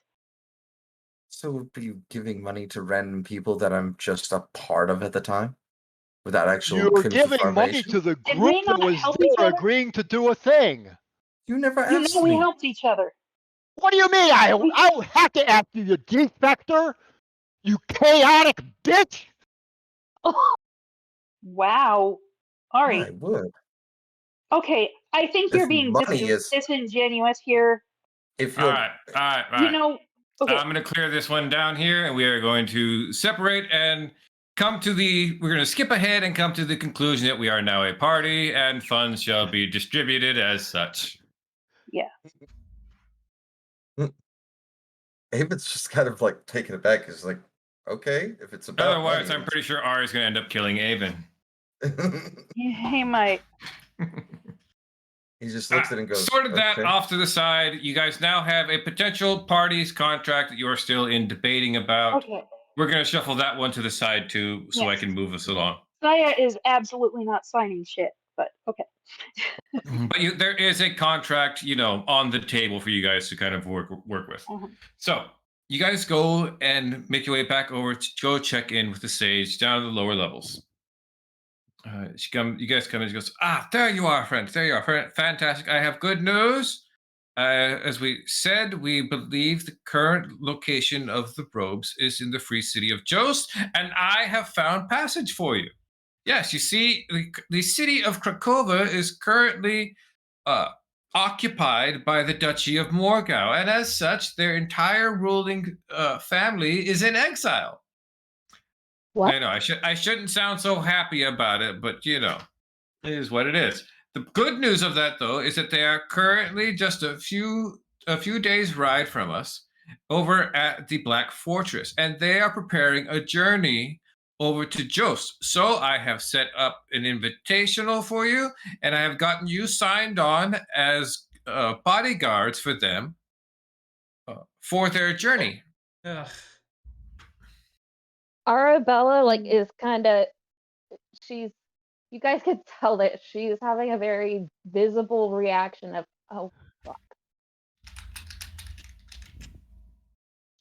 So would be giving money to random people that I'm just a part of at the time? Without actual You're giving money confirmation? to the Did group we that not was help each there other? agreeing to do a thing. You never You asked know we me. helped each other. What do you mean? I don't have to ask you, you defector. You chaotic bitch. Wow, Ari. I would. Okay, I think If you're being money is, disingenuous here. if All you're, right, all right, all You right. know, okay. I'm going to clear this one down here, and we are going to separate and come to the. We're going to skip ahead and come to the conclusion that we are now a party, and funds shall be distributed as such. Yeah. Avon's just kind of like taken aback. It's like, okay, if it's about Otherwise, money, I'm pretty sure Ari's going to end up killing Avon. He might. He just looks at it and goes, Sorted that okay. off to the side. You guys now have a potential parties contract that you are still in debating about. Okay. We're going to shuffle that one to the side too, so I Yes. can move us along. Saya is absolutely not signing shit, but okay. But there is a contract, on the table for you guys to kind of work with. So you guys go and make your way back over to go check in with the sage down to the lower levels. You guys come in. She goes, there you are, friends. There you are. Fantastic. I have good news. As we said, we believe the current location of the robes is in the free city of Jost, and I have found passage for you. Yes, you see, the city of Krakova is currently uh, occupied by the Duchy of Morgau, and as such, their entire ruling family is in exile. What? I know I shouldn't sound so happy about it, but you know, it is what it is. The good news of that, though, is that they are currently just a few days' ride from us, over at the Black Fortress, and they are preparing a journey over to Jost. So I have set up an invitational for you, and I have gotten you signed on as bodyguards for them for their journey. Ugh. Arabella is kind of she's you guys could tell that she's having a very visible reaction of, oh fuck.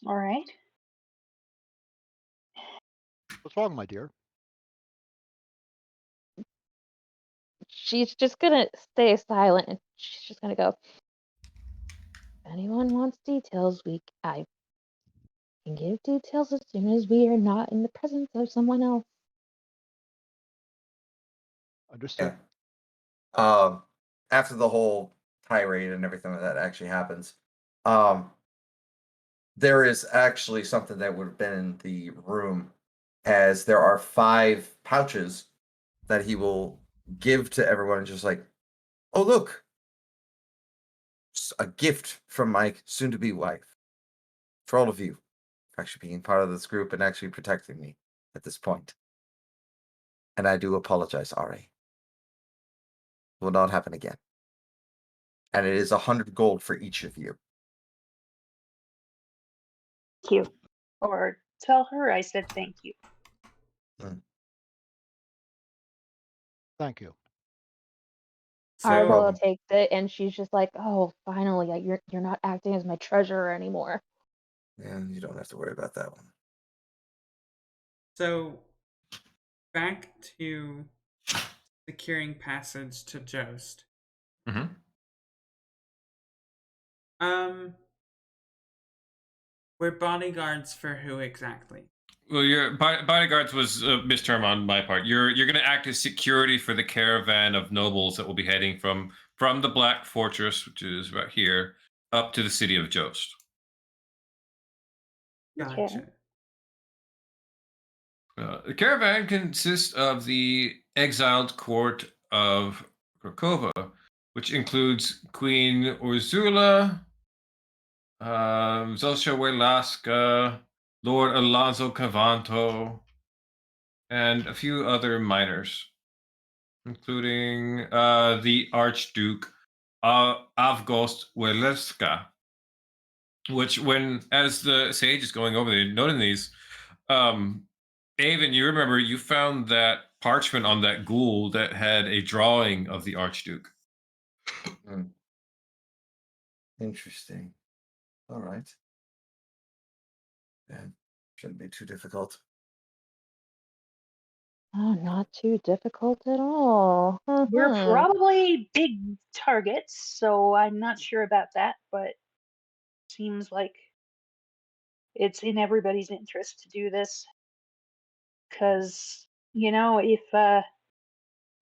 All right. What's wrong, my dear? She's just gonna stay silent and she's just gonna go, if anyone wants details, I can give details as soon as we are not in the presence of someone else. Understood. After the whole tirade and everything like that actually happens, um, there is actually something that would have been in the room, as there are 5 pouches that he will give to everyone, and just like, oh look, a gift from my soon-to-be wife for all of you, for actually being part of this group and actually protecting me at this point. And I do apologize, Ari. Will not happen again. And it is 100 gold for each of you. Thank you. Or tell her I said thank you. Thank you. Arabella So, takes it and she's just like, oh, finally, you're not acting as my treasurer anymore. And you don't have to worry about that one. so back to securing passage to Jost. Mm-hmm. We're bodyguards for who exactly? Well, your bodyguards was a misterm on my part. You're going to act as security for the caravan of nobles that will be heading from the Black Fortress, which is right here, up to the city of Jost. Okay. Gotcha. The caravan consists of the exiled court of Krakova, which includes Queen Ursula, Zosha Welaska, Lord Alonso Cavanto, and a few other minors, including the Archduke Avgost Weleska, which, as the sage is going over there, noting these, Avon, you remember you found that parchment on that ghoul that had a drawing of the Archduke. Interesting. All right. Yeah, shouldn't be too difficult. Oh, not too difficult at all. We're Mhm. probably big targets, so I'm not sure about that, but seems like it's in everybody's interest to do this. Because, if the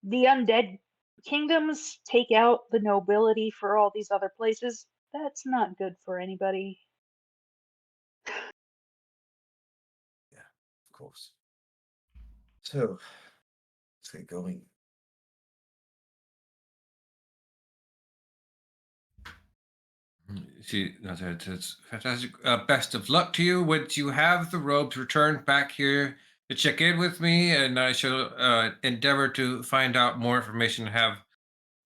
undead kingdoms take out the nobility for all these other places, that's not good for anybody. Yeah, of course. So, let's get going. See, that's fantastic. Best of luck to you. Once you have the robes, return back here to check in with me, and I shall endeavor to find out more information and have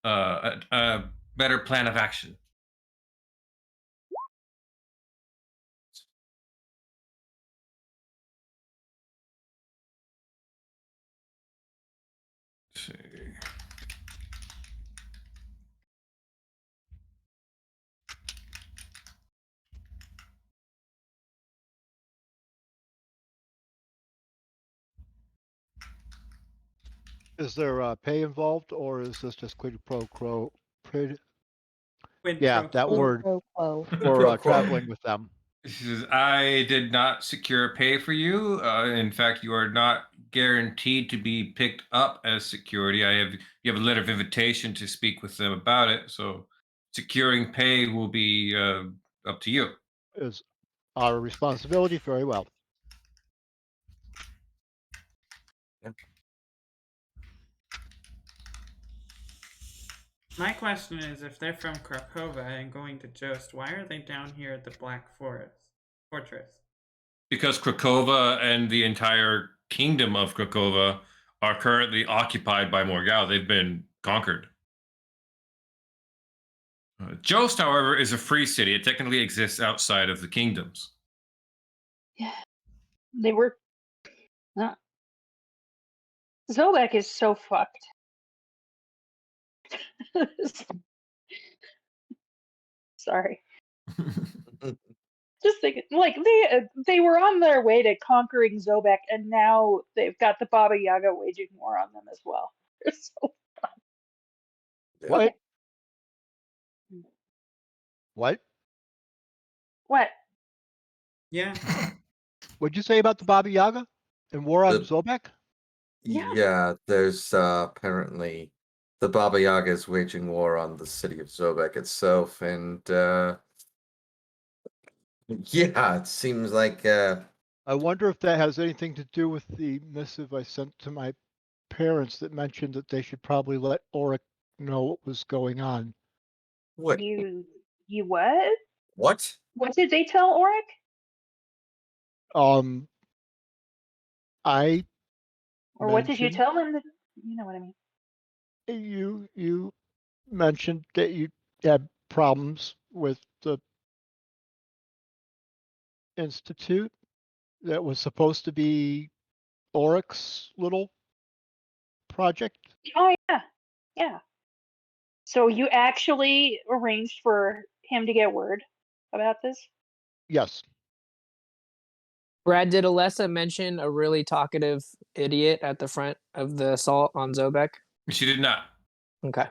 a better plan of action. Let's see. Is there pay involved, or is this just quid pro quo? Quid Yeah, pro that quo. word Pro quo. for Pro quo. traveling with them. She says, I did not secure pay for you. In fact, you are not guaranteed to be picked up as security. You have a letter of invitation to speak with them about it. So securing pay will be up to you. Is our responsibility. Very well. My question is, if they're from Krakova and going to Jost, why are they down here at the Black Fortress? Because Krakova and the entire kingdom of Krakova are currently occupied by Morgal. They've been conquered. Jost, however, is a free city. It technically exists outside of the kingdoms. Yeah. They were. Zobek is so fucked. Sorry. Just thinking, like they were on their way to conquering Zobek, and now they've got the Baba Yaga waging war on them as well. They're so What? okay. What? What? Yeah. What'd you say about the Baba Yaga and war on The- Zobek? Yeah. Yeah, there's apparently the Baba Yaga is waging war on the city of Zobek itself, and yeah, it seems like I wonder if that has anything to do with the missive I sent to my parents that mentioned that they should probably let Auric know what was going on. what? You what? What? What did they tell Auric? I Or what did you mentioned tell him? That, you know what I mean. you mentioned that you had problems with the institute that was supposed to be Auric's little project. Oh yeah, yeah. So you actually arranged for him to get word about this? Yes. Brad, did Alessa mention a really talkative idiot at the front of the assault on Zobek? She did not. Okay.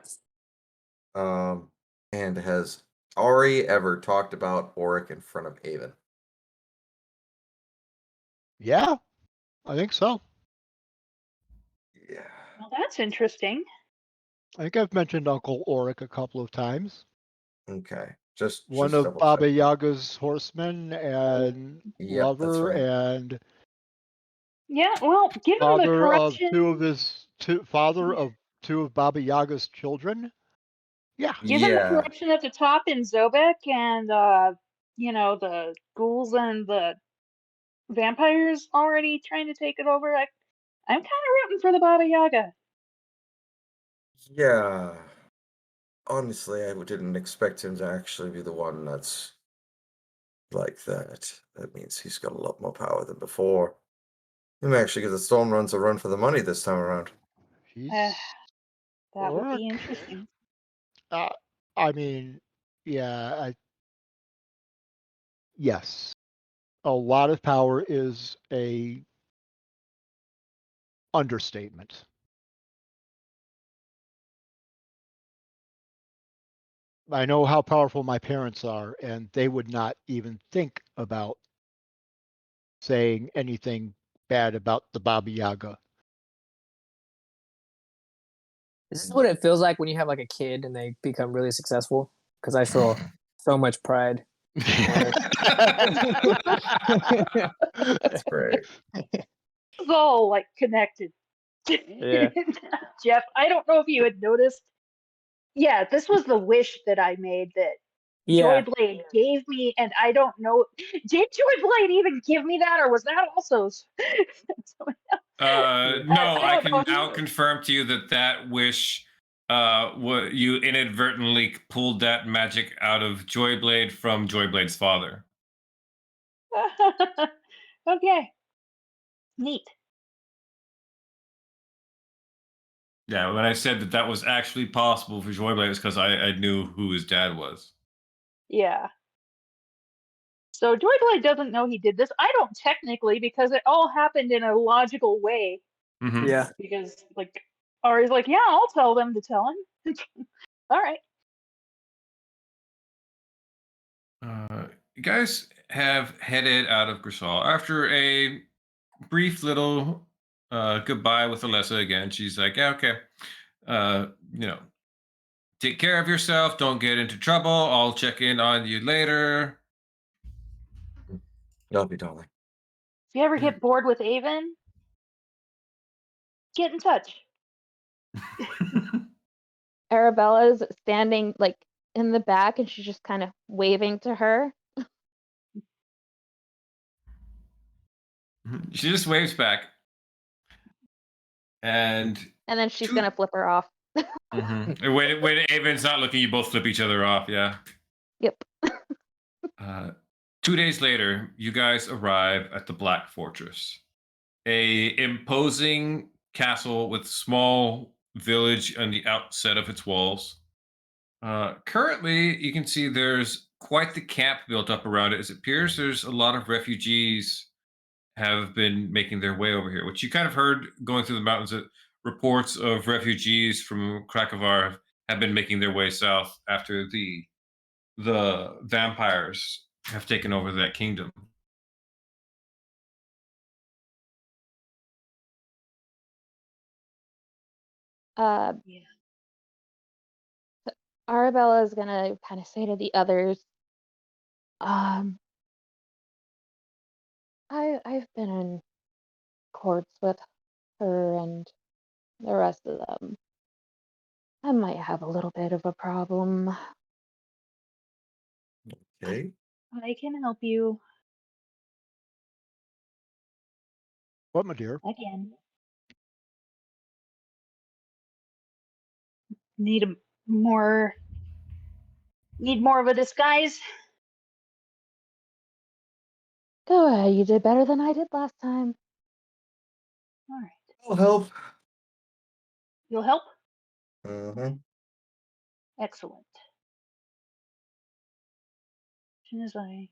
And has Ari ever talked about Auric in front of Haven? Yeah, I think so. Yeah. Well, that's interesting. I think I've mentioned Uncle Auric a couple of times. Okay. Just One of double Baba check. Yaga's horsemen and Yep, that's lover right. and Yeah, well, given the father of corruption, father of two of Baba Yaga's children. Yeah. given the Yeah. corruption at the top in Zobek and you know, the ghouls and the vampires already trying to take it over, I'm kind of rooting for the Baba Yaga. Yeah. Honestly, I didn't expect him to actually be the one that's like that. That means he's got a lot more power than before. He may actually give the Storm Runs a run for the money this time around. He's That would be Auric. interesting. I mean, yeah, yes. A lot of power is a understatement. I know how powerful my parents are, and they would not even think about saying anything bad about the Baba Yaga. Is this what it feels like when you have like a kid and they become really successful? Because I feel so much pride. That's great. It's all like connected. Yeah. Jeff, I don't know if you had noticed. Yeah, this was the wish that I made that Yeah. Joyblade gave me, and I don't know. Did Joyblade even give me that, or was that also? No, I can don't now know. confirm to you that that wish, you inadvertently pulled that magic out of Joyblade from Joyblade's father. Okay, neat. Yeah, when I said that that was actually possible for Joyblade, it's because I knew who his dad was. Yeah. So Joyblade doesn't know he did this. I don't technically, because it all happened in a logical way. Mm-hmm. Yeah. Because like Ari's like, yeah, I'll tell them to tell him. All right. you guys have headed out of Grisal after a brief little goodbye with Alessa again. She's like, yeah, okay. You know, take care of yourself. Don't get into trouble. I'll check in on you later. Love you, darling. If you ever get bored with Avon, get in touch. Arabella's standing like in the back and she's just kind of waving to her. She just waves back. And then she's gonna flip her off. when Avon's not looking, you both flip each other off. Yeah. Yep. 2 days later, you guys arrive at the Black Fortress, a imposing castle with small village on the outset of its walls. Currently, you can see there's quite the camp built up around it. As it appears, there's a lot of refugees have been making their way over here, which you kind of heard going through the mountains that reports of refugees from Krakovar have been making their way south after the vampires have taken over that kingdom. Yeah. Arabella is gonna kind of say to the others, I've been in courts with her and the rest of them. I might have a little bit of a problem. Okay. I can help you What, my dear? again. Need more of a disguise? Go ahead, you did better than I did last time. All right. I'll help. You'll help? Mm-hmm. Excellent. As soon as I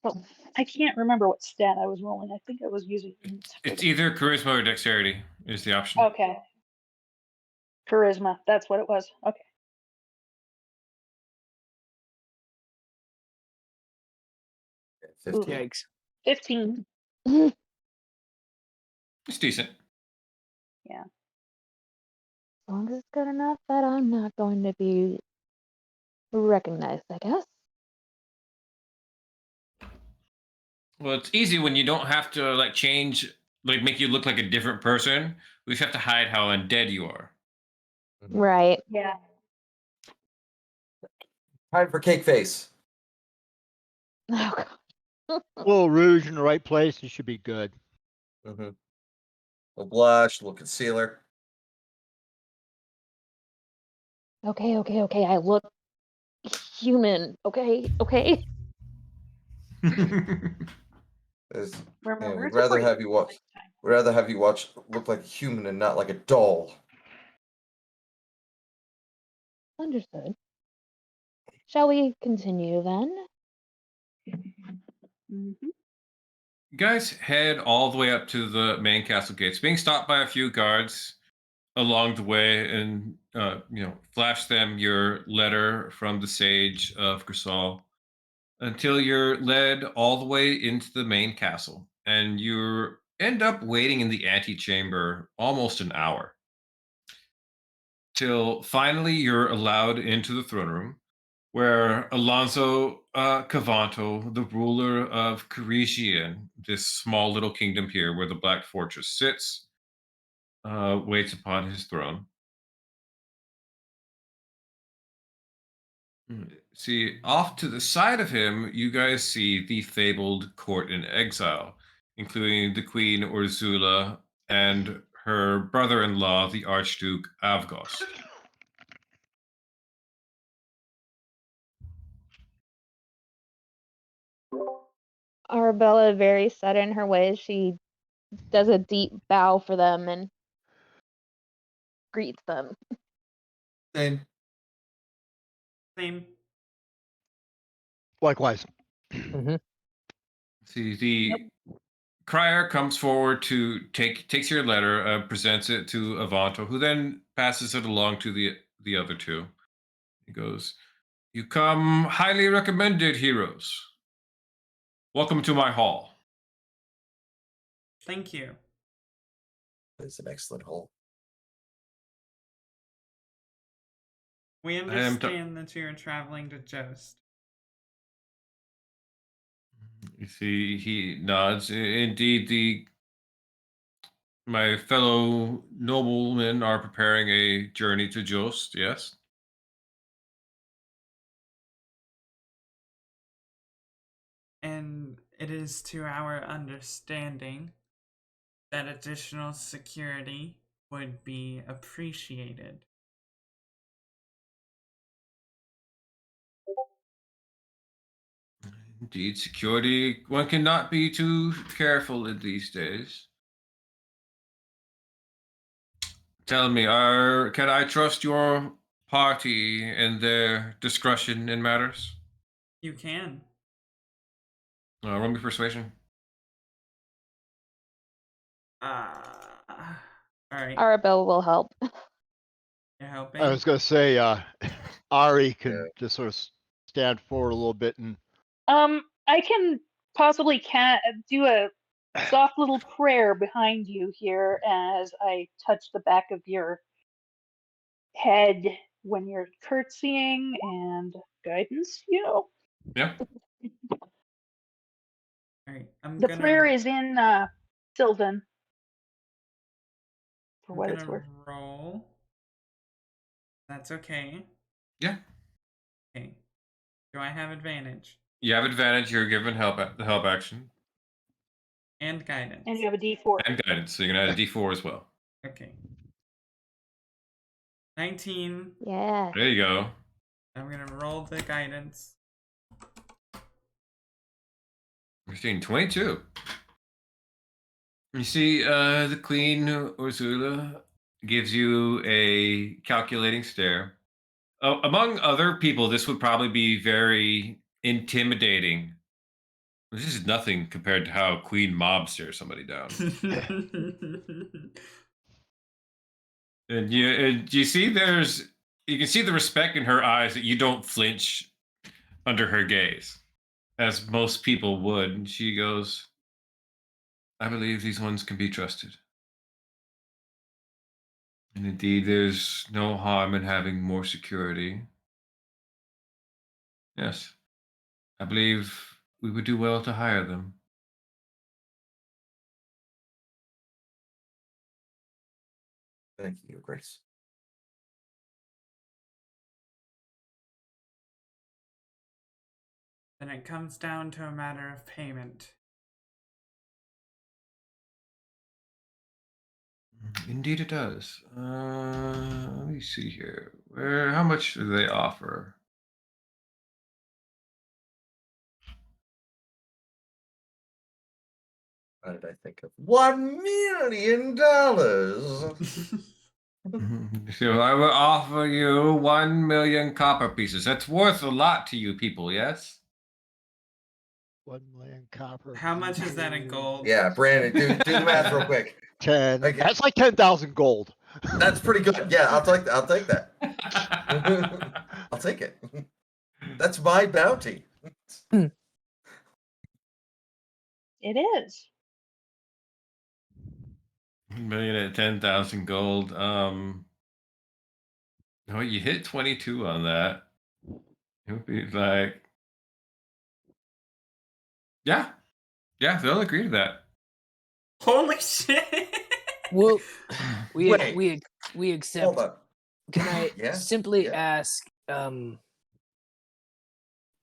Oh, I can't remember what stat I was rolling. I think I was using int. It's either charisma or dexterity is the option. Okay. Charisma. That's what it was. Okay. Ooh, 15. Yikes. 15. It's decent. Yeah. As long as it's good enough that I'm not going to be recognized, I guess. Well, it's easy when you don't have to like change, like make you look like a different person. We just have to hide how undead you are. Right. Yeah. Time for cake face. Oh, God. A little rouge in the right place, you should be good. Mm-hmm. A blush, a little concealer. Okay. I look human. Okay. Remember, We'd it's a rather break. have you watch. We'd rather have you watch look like a human and not like a doll. Understood. Shall we continue then? Mm-hmm. You guys head all the way up to the main castle gates, being stopped by a few guards along the way, and flash them your letter from the Sage of Grisal until you're led all the way into the main castle, and you end up waiting in the antechamber almost an hour till finally you're allowed into the throne room, where Alonso Cavanto, the ruler of Carigian, this small little kingdom here where the Black Fortress sits, waits upon his throne. See, off to the side of him, you guys see the fabled court in exile, including the Queen Ursula and her brother-in-law, the Archduke Avgost. Arabella, very set in her ways, she does a deep bow for them and greets them. Same. Likewise. See, the crier comes forward to takes your letter, presents it to Avanto, who then passes it along to the other two. He goes, "You come highly recommended, heroes. Welcome to my hall." Thank you. It's an excellent hole. We I am t- understand that you are traveling to Jost. You see, he nods. Indeed, my fellow noblemen are preparing a journey to Jost. Yes. And it is to our understanding that additional security would be appreciated. Indeed, security. One cannot be too careful in these days. Tell me, can I trust your party and their discretion in matters? You can. Roll me persuasion. Alright. Arabelle will help. You're helping? I was going to say, Ari Yeah. can just sort of stand forward a little bit and I can possibly do a soft little prayer behind you here as I touch the back of your head when you're curtsying and guidance, Yeah. Alright, I'm The gonna prayer is in Sylvan, for I'm what it's gonna worth. roll. That's okay. Yeah. Okay. Do I have advantage? You have advantage. You're given the help action And guidance. And you have a D4. and guidance, so you're gonna add a D4 as well. Okay. 19. Yeah. There you go. I'm gonna roll the guidance. We're seeing 22. You see, the Queen Ursula gives you a calculating stare. Among other people, this would probably be very intimidating. This is nothing compared to how Queen Mob stares somebody down. And you see, you can see the respect in her eyes that you don't flinch under her gaze, as most people would. And she goes, "I believe these ones can be trusted. And indeed, there's no harm in having more security. Yes, I believe we would do well to hire them." Thank you, Your Grace. Then it comes down to a matter of payment. Indeed, it does. Let me see here. How much do they offer? How did I think of $1 million? So I will offer you 1 million copper pieces. That's worth a lot to you people, yes? 1 million copper. How much is that in pieces. gold? Yeah, Brandon, do the math real quick. 10. Okay. That's like 10,000 gold. That's pretty good. Yeah, I'll take that. I'll take that. I'll take it. That's my bounty. It is. 1 million at 10,000 gold. No, you hit 22 on that. It would be like, yeah, they'll agree to that. Holy shit! Well, Wait. we Hold accept. on. Can I Yeah, simply yeah. ask,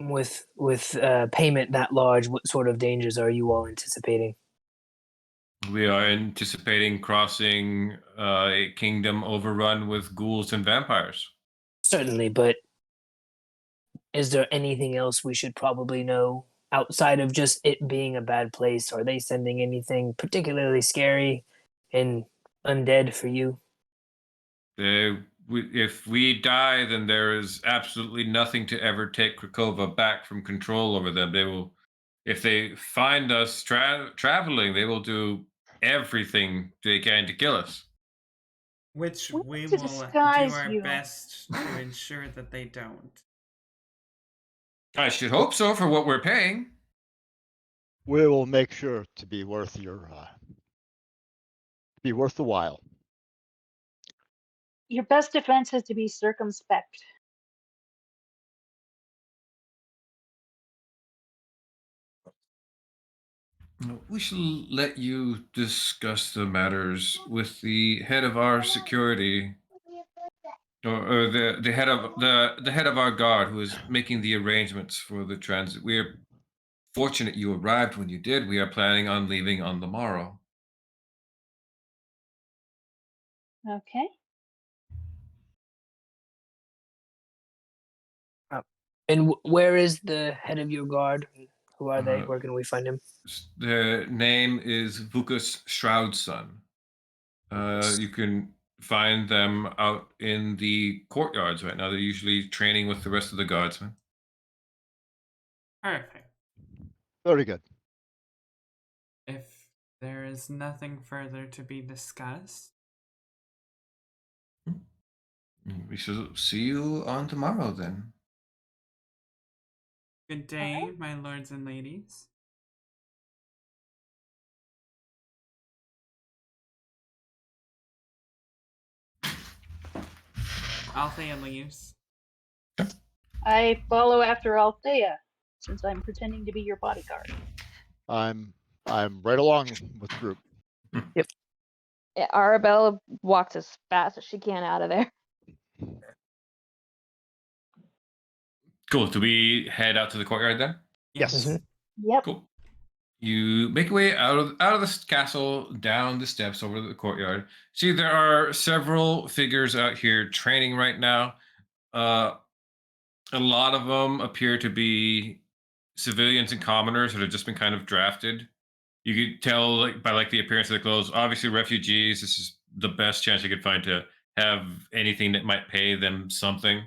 with payment that large, what sort of dangers are you all anticipating? We are anticipating crossing a kingdom overrun with ghouls and vampires. Certainly, but is there anything else we should probably know outside of just it being a bad place? Are they sending anything particularly scary and undead for you? If we die, then there is absolutely nothing to ever take Krakova back from control over them. They will, if they find us traveling, they will do everything they can to kill us. Which We we need to will do disguise our you. best to ensure that they don't. I should hope so for what we're paying. We will make sure to be worth your be worth the while. Your best defense is to be circumspect. We shall let you discuss the matters with the head of our security, or the head of the head of our guard, who is making the arrangements for the transit. We are fortunate you arrived when you did. We are planning on leaving on the morrow. Okay. And where is the head of your guard? Who are they? Uh, Where can we find him? The name is Vukas Shroudson. You can find them out in the courtyards right now. They're usually training with the rest of the guardsmen. Perfect. Very good. If there is nothing further to be discussed, We shall see you on tomorrow then. good day, my lords and ladies. Althea leaves. I follow after Althea, since I'm pretending to be your bodyguard. I'm right along with the group. Yeah, Arabella walks as fast as she can out of there. Cool. Do we head out to the courtyard then? Yes. Mhm. Yep. Cool. You make your way out of the castle, down the steps over to the courtyard. See, there are several figures out here training right now. A lot of them appear to be civilians and commoners that have just been kind of drafted. You could tell by the appearance of the clothes. Obviously, refugees. This is the best chance you could find to have anything that might pay them something.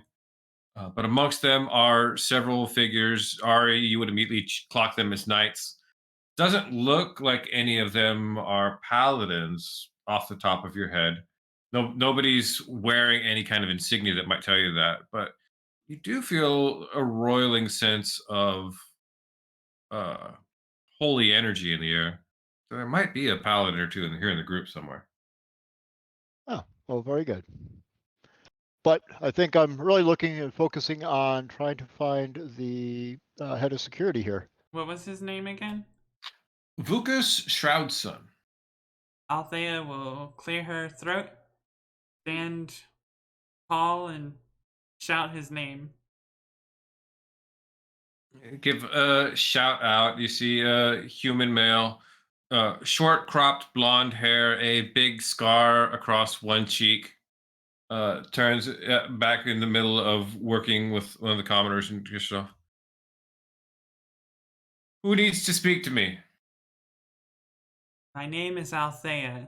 But amongst them are several figures. Ari, you would immediately clock them as knights. Doesn't look like any of them are paladins off the top of your head. No, nobody's wearing any kind of insignia that might tell you that. But you do feel a roiling sense of uh, holy energy in the air. So there might be a paladin or two here in the group somewhere. Oh, well, very good. But I think I'm really looking and focusing on trying to find the head of security here. What was his name again? Vukas Shroudson. Althea will clear her throat, stand tall, and shout his name. Give a shout out. You see a human male, short cropped blonde hair, a big scar across one cheek. Turns back in the middle of working with one of the commoners and yourself. Who needs to speak to me? My name is Althea.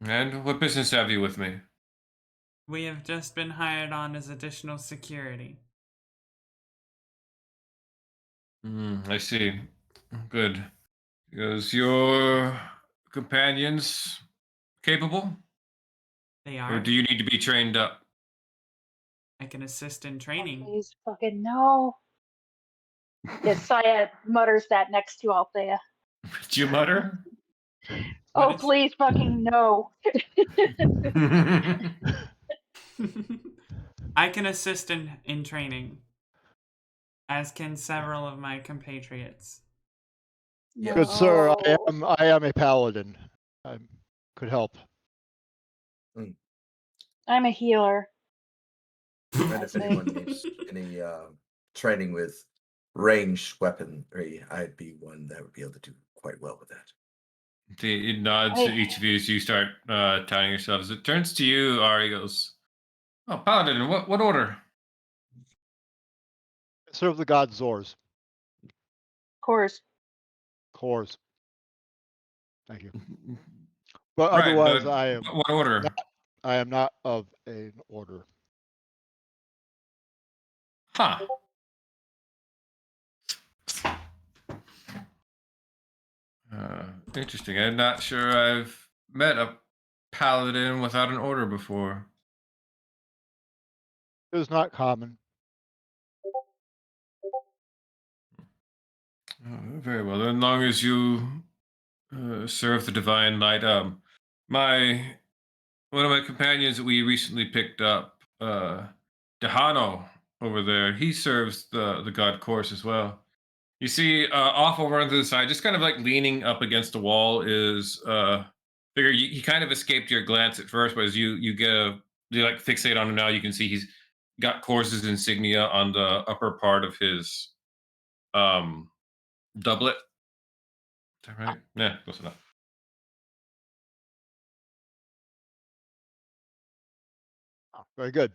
And what business have you with me? We have just been hired on as additional security. I see. Good. Is your companions capable? They Or are. do you need to be trained up? I can assist in training. Please fucking no. Yes, Saya mutters that next to Althea. Did you mutter? Oh, did please fucking no. I can assist in training, as can several of my compatriots. Yeah. Good sir, No. I am a paladin. I could help. I'm a healer. And if anyone needs any training with ranged weaponry, I'd be one that would be able to do quite well with that. It nods to each of you as you start telling yourselves. It turns to you, Ari goes, "Oh, Paladin, what order?" Serve the god Zors. Of course. Cores. Thank you. But Right, otherwise, but what order? I am not of an order. Huh. Interesting. I'm not sure I've met a paladin without an order before. It was not common. Very well. As long as you serve the divine light. My one of my companions that we recently picked up, Dehano over there. He serves the god course as well. You see, off over on the side, just kind of like leaning up against the wall, is figure. He kind of escaped your glance at first, but as you like fixate on him now, you can see he's got course's insignia on the upper part of his um doublet. Is that right? Yeah, close enough. Oh, very good.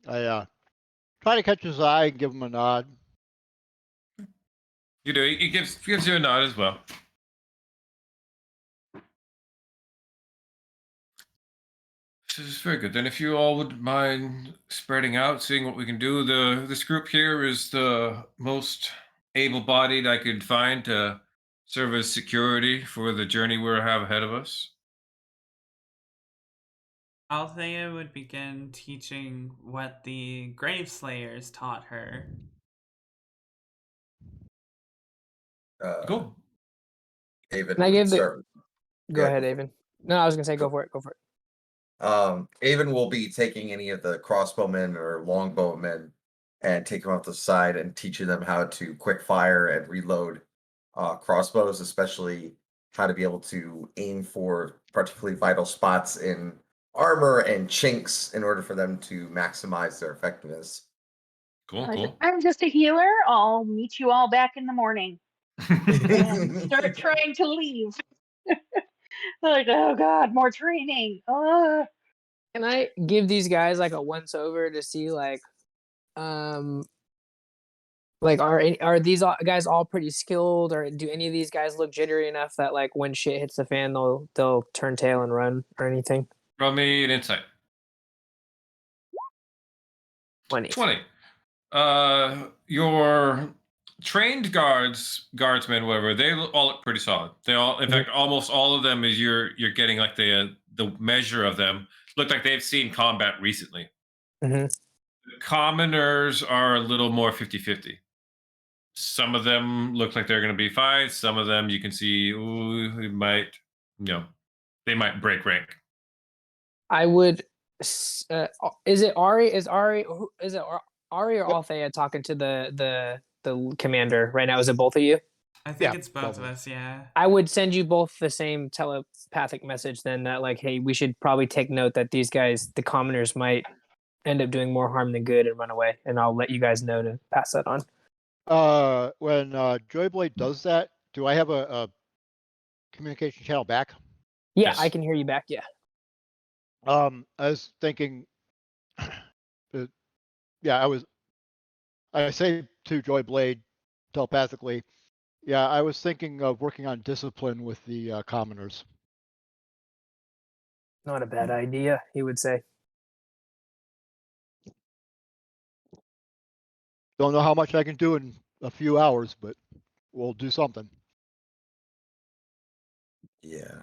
I try to catch his eye and give him a nod. You do. He gives you a nod as well. This is very good. Then, if you all would mind spreading out, seeing what we can do. This group here is the most able-bodied I could find to serve as security for the journey we have ahead of us. Althea would begin teaching what the Graveslayers taught her. Cool. Avon Can I would give the? start. Go Yeah, ahead, go for it. Avon. No, I was gonna say go for it. Go for it. Avon will be taking any of the crossbowmen or longbowmen and take them off the side and teaching them how to quick fire and reload crossbows, especially how to be able to aim for particularly vital spots in armor and chinks in order for them to maximize their effectiveness. Cool. Like, Cool. I'm just a healer. I'll meet you all back in the morning and start trying to leave. Like, oh god, more training. Can I give these guys like a once over to see like are these guys all pretty skilled, or do any of these guys look jittery enough that like when shit hits the fan they'll turn tail and run or anything? Roll me an insight. 20. Your trained guardsmen, whatever, they all look pretty solid. They all, in fact, almost all of them, as you're getting like the measure of them, look like they've seen combat recently. Mm-hmm. The commoners are a little more 50-50. Some of them look like they're going to be fine. Some of them you can see, ooh, they might break rank. I would. Is it Ari? Is it Ari or Althea talking to the commander right now? Is it both of you? I think Yeah, it's both of us, yeah. I would send you both the same telepathic message then, that like, hey, we should probably take note that these guys, the commoners, might end up doing more harm than good and run away, and I'll let you guys know to pass that on. When Joyblade does that, do I have a communication channel back? Yeah, Yes. I can hear you back. Yeah. I was thinking, I say to Joyblade telepathically, yeah, I was thinking of working on discipline with the commoners. Not a bad idea, he would say. Don't know how much I can do in a few hours, but we'll do something. Yeah.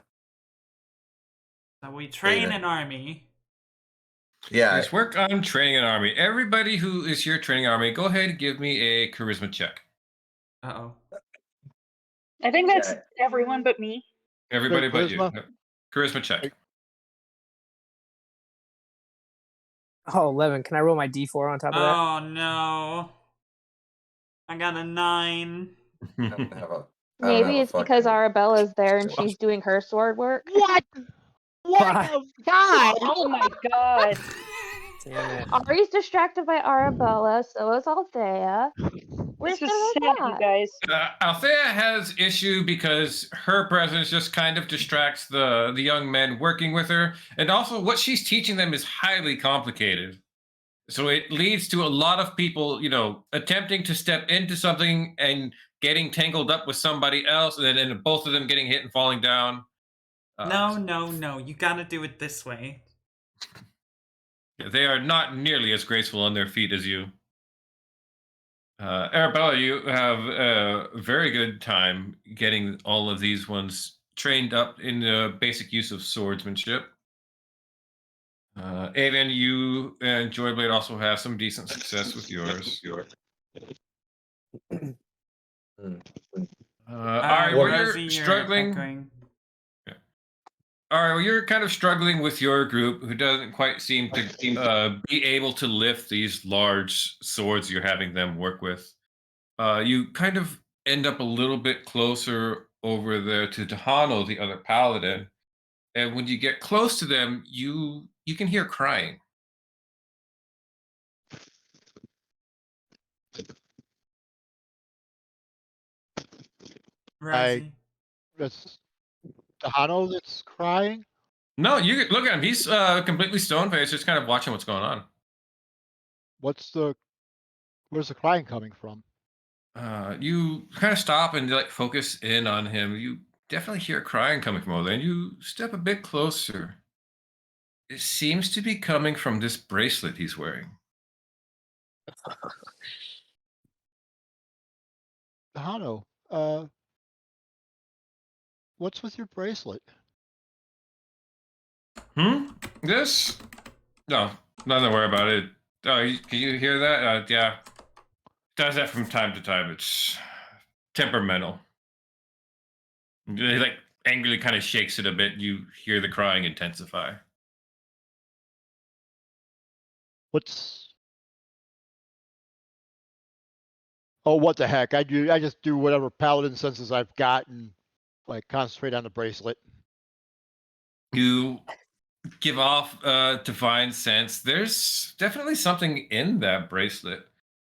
So we train Avon. an army. Yeah. Let's work on training an army. Everybody who is here training an army, go ahead and give me a charisma check. Uh-oh. I think that's everyone but me. Everybody but you. Charisma? Charisma check. Oh, 11. Can I roll my d4 on top of that? Oh no. I got a 9. I don't have a Maybe it's because fucking- Arabella's there and she's doing her sword work. What? What Bye. the God? Oh my god. Damn it. Ari's distracted by Arabella, so is Althea. We're This is still sad, like you guys. Althea has issue because her presence just kind of distracts the young men working with her, and also what she's teaching them is highly complicated. So it leads to a lot of people, attempting to step into something and getting tangled up with somebody else, and then both of them getting hit and falling down. No. You gotta do it this way. They are not nearly as graceful on their feet as you. Arabella, you have a very good time getting all of these ones trained up in the basic use of swordsmanship. Avon, you and Joyblade also have some decent success with yours. Ari, where Rosie, you're you're struggling. echoing. All right, well, you're kind of struggling with your group who doesn't quite seem to be able to lift these large swords you're having them work with. You kind of end up a little bit closer over there to Tahano, the other paladin. And when you get close to them, you can hear crying. Rosie. That's Tahano that's crying. No, you look at him. He's completely stone faced, just kind of watching what's going on. Where's the crying coming from? You kind of stop and like focus in on him. You definitely hear crying coming from over there, and you step a bit closer. It seems to be coming from this bracelet he's wearing. Tahano, what's with your bracelet? This? No, nothing to worry about it. Oh, can you hear that? Yeah. Does that from time to time. It's temperamental. He like angrily kind of shakes it a bit. You hear the crying intensify. Oh, what the heck? I just do whatever paladin senses I've got and like concentrate on the bracelet. You give off a divine sense. There's definitely something in that bracelet.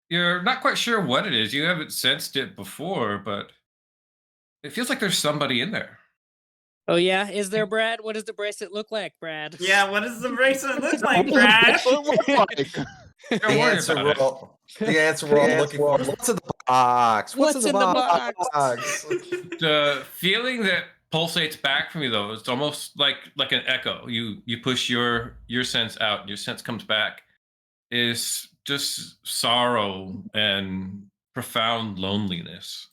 You're not quite sure what it is. You haven't sensed it before, but it feels like there's somebody in there. Oh yeah, is there, Brad? What does the bracelet look like, Brad? Yeah, what does the bracelet look like, Brad? Don't The worry answer about it. the answer we're all looking for. What's in the box? What's in the box? The feeling that pulsates back from you, though, it's almost like an echo. You push your sense out, and your sense comes back. Is just sorrow and profound loneliness.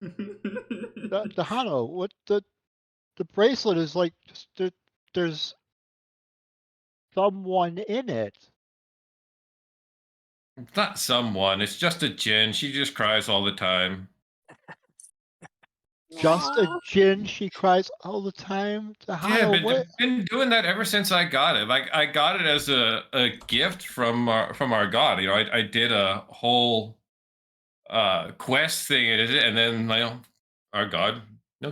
Tahano, what the bracelet is like? There's someone in it. It's not someone. It's just a Jinn. She just cries all the time. Just a Jinn. She cries all the time. Tahano, what? Been doing that ever since I got it. Like I got it as a gift from our god. You know, I did a whole quest thing, and then our god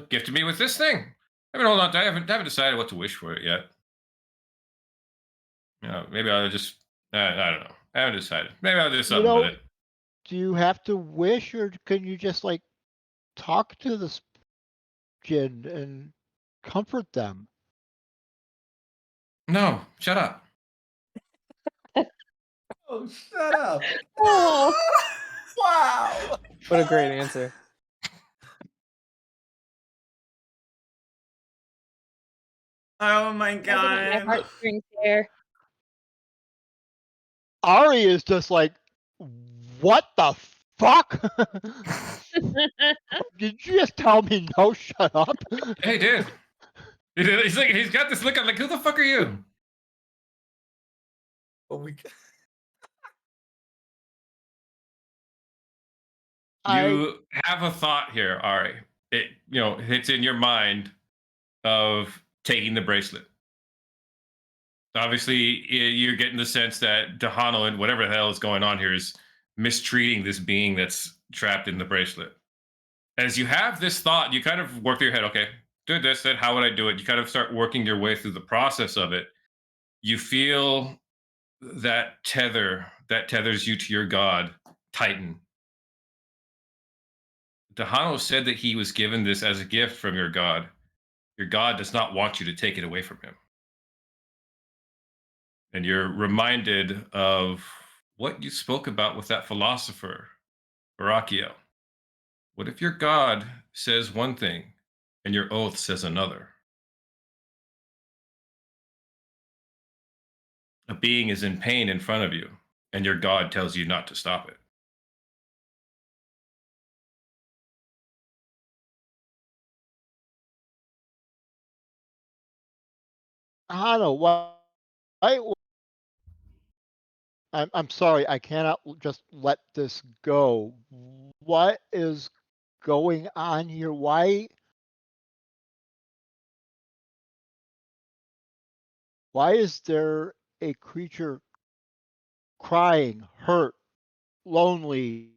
gifted me with this thing. I mean, hold on. I haven't decided what to wish for it yet. Maybe I'll just I don't know. I haven't decided. Maybe I'll do something with it. Do you have to wish, or can you just like talk to this Jinn and comfort them? No, shut up. Oh, shut up. Oh, Wow. What a great answer. Oh my tugging at my god. heartstrings here. Ari is just like, what the fuck? Did you just tell me no? Shut up. Hey, dude. He's like, he's got this look. I'm like, who the fuck are you? Well, You have a thought here, Ari. It hits in your mind of taking the bracelet. Obviously, you're getting the sense that Dahano and whatever the hell is going on here is mistreating this being that's trapped in the bracelet. As you have this thought, you kind of work through your head, okay, do this, then how would I do it? You kind of start working your way through the process of it. You feel that tether that tethers you to your god tighten. Dahano said that he was given this as a gift from your god. Your god does not want you to take it away from him. And you're reminded of what you spoke about with that philosopher, Barakio. What if your god says one thing and your oath says another? A being is in pain in front of you, and your god tells you not to stop it. Hana, why? I'm sorry, I cannot just let this go. What is going on here? Why is there a creature crying, hurt, lonely?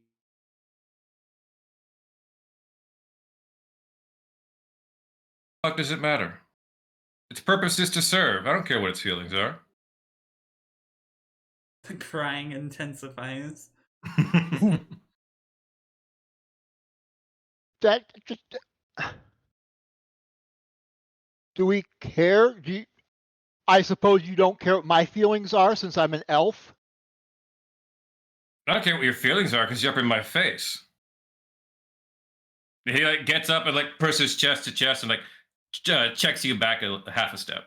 Fuck does it matter? Its purpose is to serve. I don't care what its feelings are. The crying intensifies. That just do we care? I suppose you don't care what my feelings are since I'm an elf? I don't care what your feelings are because you're up in my face. He like gets up and like presses chest to chest and like checks you back a half a step.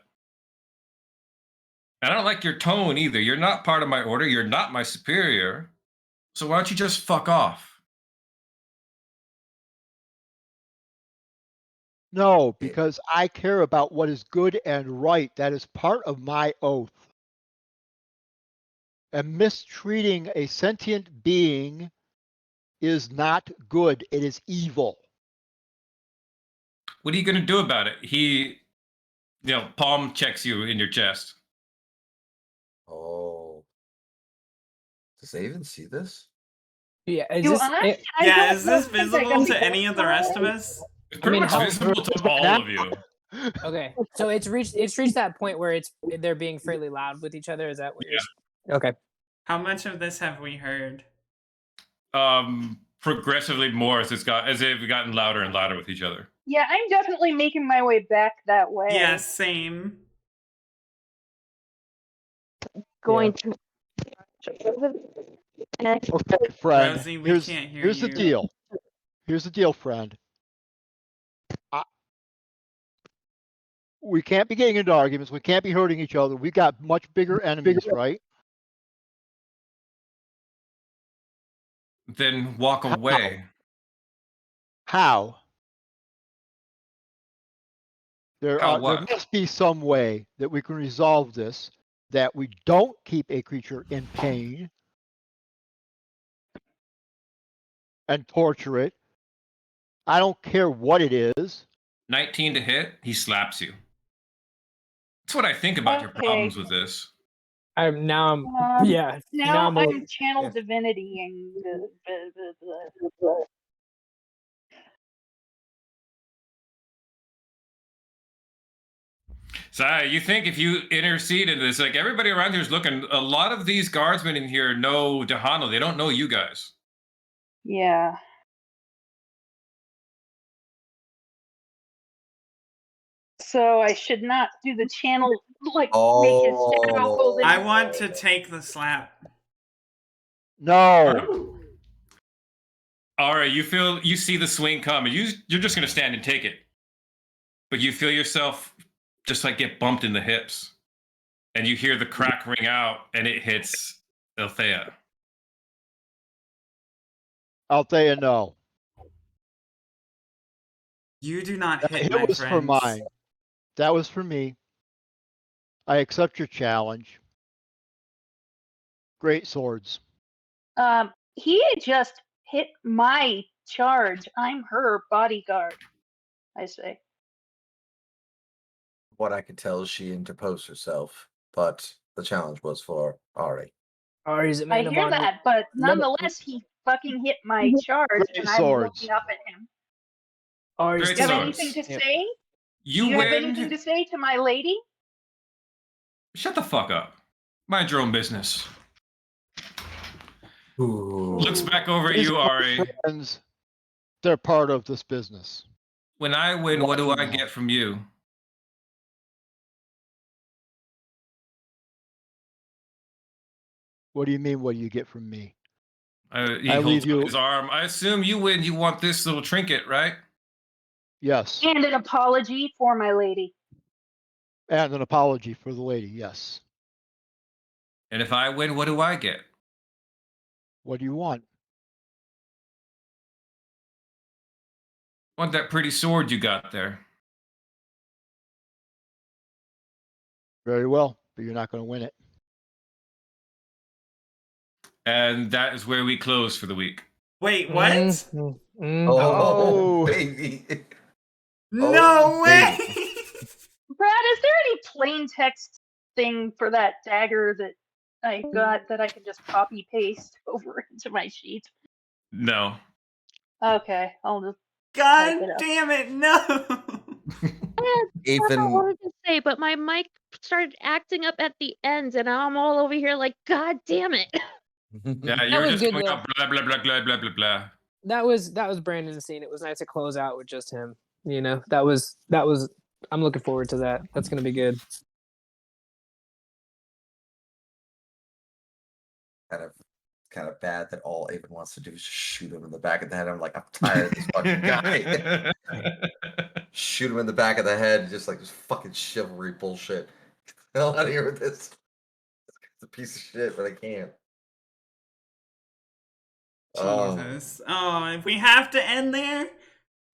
And I don't like your tone either. You're not part of my order. You're not my superior. So why don't you just fuck off? No, because I care about what is good and right. That is part of my oath. And mistreating a sentient being is not good. It is evil. What are you gonna do about it? He, palm checks you in your chest. Oh. Does they even see this? Yeah, is Do this, I? it, I Yeah, don't is this think I visible got to the any of the rest of right. us? It's I pretty mean, much how- visible to all of you. Okay, so it's reached that point where they're being fairly loud with each other. Is that what Yeah. you're? Okay. How much of this have we heard? Progressively more as they've gotten louder and louder with each other. Yeah, I'm definitely making my way back that way. Yeah, same. Going to. Okay, friend. Rosie, we here's can't hear here's the you. deal. Here's the deal, friend. We can't be getting into arguments. We can't be hurting each other. We got much bigger enemies, right? Then walk away. How? There How there what? must be some way that we can resolve this, that we don't keep a creature in pain and torture it. I don't care what it is. 19 to hit, he slaps you. That's what I think about your Okay. problems with this. Now I'm yeah. Now I'm I'm channel yeah. divinity-ing the So you think if you intercede in this, like everybody around here is looking, a lot of these guardsmen in here know Dehano. They don't know you guys. Yeah. So I should not do the channel, like make his shadow hold Oh. I in. want to take the slap. No. All right, you see the swing come, and you're just gonna stand and take it, but you feel yourself just like get bumped in the hips, and you hear the crack ring out, and it hits Althea. I'll tell you no. You do not That hit hit my was for friends. mine. That was for me. I accept your challenge. Great swords. He had just hit my charge. I'm her bodyguard, I say. What I could tell, she interposed herself, but the challenge was for Ari. Ari's a I man of hear honor. that, but No, nonetheless, he fucking hit my charge, Great and I'm swords. looking up at him. Ari's Great Do you have swords. anything to Yep. say? You Do you have win. anything to say to my lady? Shut the fuck up. Mind your own business. Ooh. Looks back over at These you, are Ari. friends. They're part of this business. When I win, what do I Lucky get from you? What do you mean? What do you get from me? He I holds leave up you. his arm. I assume you win. You want this little trinket, right? Yes. And an apology for my lady. And an apology for the lady. Yes. And if I win, what do I get? What do you want? Want that pretty sword you got there? Very well, but you're not going to win it. And that is where we close for the week. Wait, what? Oh, Oh. baby. No Oh, way! baby. Brad, is there any plain text thing for that dagger that I got that I can just copy paste over into my sheet? No. Okay, I'll just God type it up. damn it, no! That's what I Ethan, wanted to say, but my mic started acting up at the end, and I'm all over here like, God damn it! Yeah, you That were was just good, going though. out blah blah blah blah blah blah blah. That was Brandon's scene. It was nice to close out with just him. You know, that was. I'm looking forward to that. That's gonna be good. kind of bad that all Avon wants to do is just shoot him in the back of the head. I'm like, I'm tired of this fucking guy. Shoot him in the back of the head, just like this fucking chivalry bullshit. Get the hell out of here with this. It's a piece of shit, but I can't. Jesus. Oh, if we have to end there?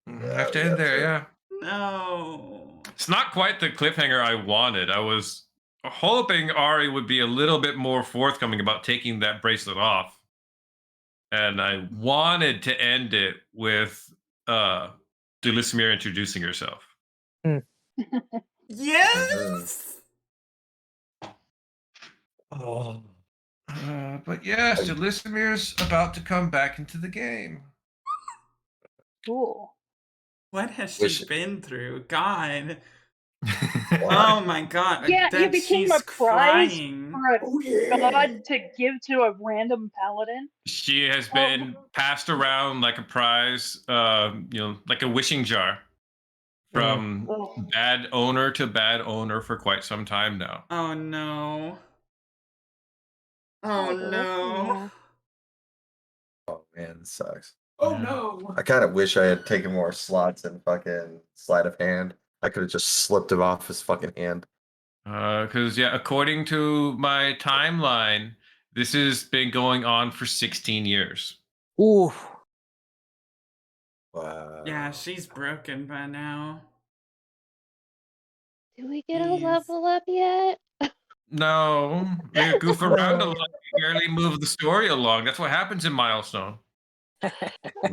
Have to end there, yeah. No. It's not quite the cliffhanger I wanted. I was hoping Ari would be a little bit more forthcoming about taking that bracelet off. And I wanted to end it with Dulismir introducing herself. Yes! Oh. But yes, Dulismir's about to come back into the game. Cool. What has she Wish- been through? God. Oh my god. Yeah, you that became she's a prize crying. for a god to give to a random paladin. She has been passed around like a prize, like a wishing jar from Oh. bad owner to bad owner for quite some time now. Oh no. Oh Oh, no. Dulismir. Oh man, this sucks. Oh no. I kind of wish I had taken more slots in fucking sleight of hand. I could have just slipped him off his fucking hand. Because, according to my timeline, this has been going on for 16 years. Ooh. Wow. Yeah, she's broken by now. Do we get a Jeez. level up yet? No, we goof around a lot. We barely move the story along. That's what happens in Milestone. You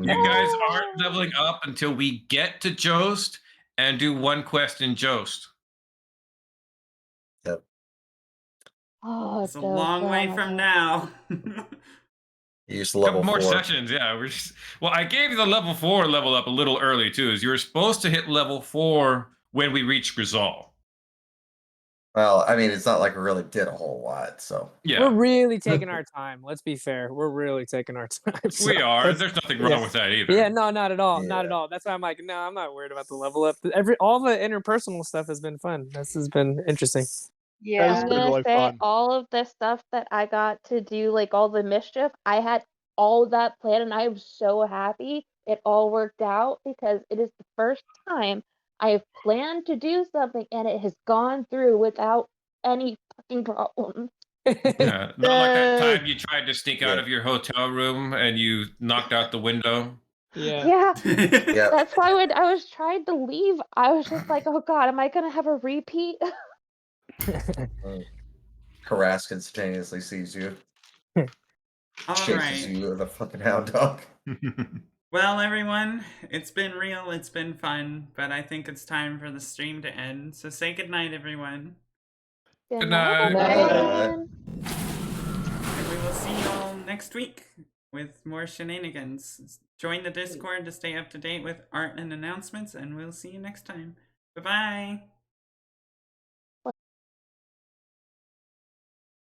guys aren't leveling up until we get to Jost and do one quest in Jost. Oh, It's a long way from now. He used to A level couple more 4. sessions, yeah. Well, I gave you the level 4 level up a little early too. Is you were supposed to hit level 4 when we reach Grisal. Well, I mean, it's not like we really did a whole lot, so. Yeah, We're really taking our time. Let's be fair. We're really taking our time. So we are. let's- There's nothing wrong yeah. with that either. Yeah, no, not at all. Not Yeah. at all. That's why I'm like, no, I'm not worried about the level up. All the interpersonal stuff has been fun. This has been interesting. Yeah. I'm been gonna really say fun. all of this stuff that I got to do, like all the mischief, I had all that planned, and I am so happy it all worked out because it is the first time I have planned to do something and it has gone through without any fucking problem. Yeah, not like that Yay. time you tried to sneak out Yeah. of your hotel room and you knocked out the window. Yeah. Yeah, Yeah. that's why when I was trying to leave, I was just like, oh god, am I gonna have a repeat? Harass instantaneously sees you, All chases right. you with a fucking hound dog. Well, everyone, it's been real, it's been fun, but I think it's time for the stream to end. So say goodnight, everyone. Good night. everyone. And we will see you all next week with more shenanigans. Join the Discord to stay up to date with art and announcements, and we'll see you next time. Bye-bye.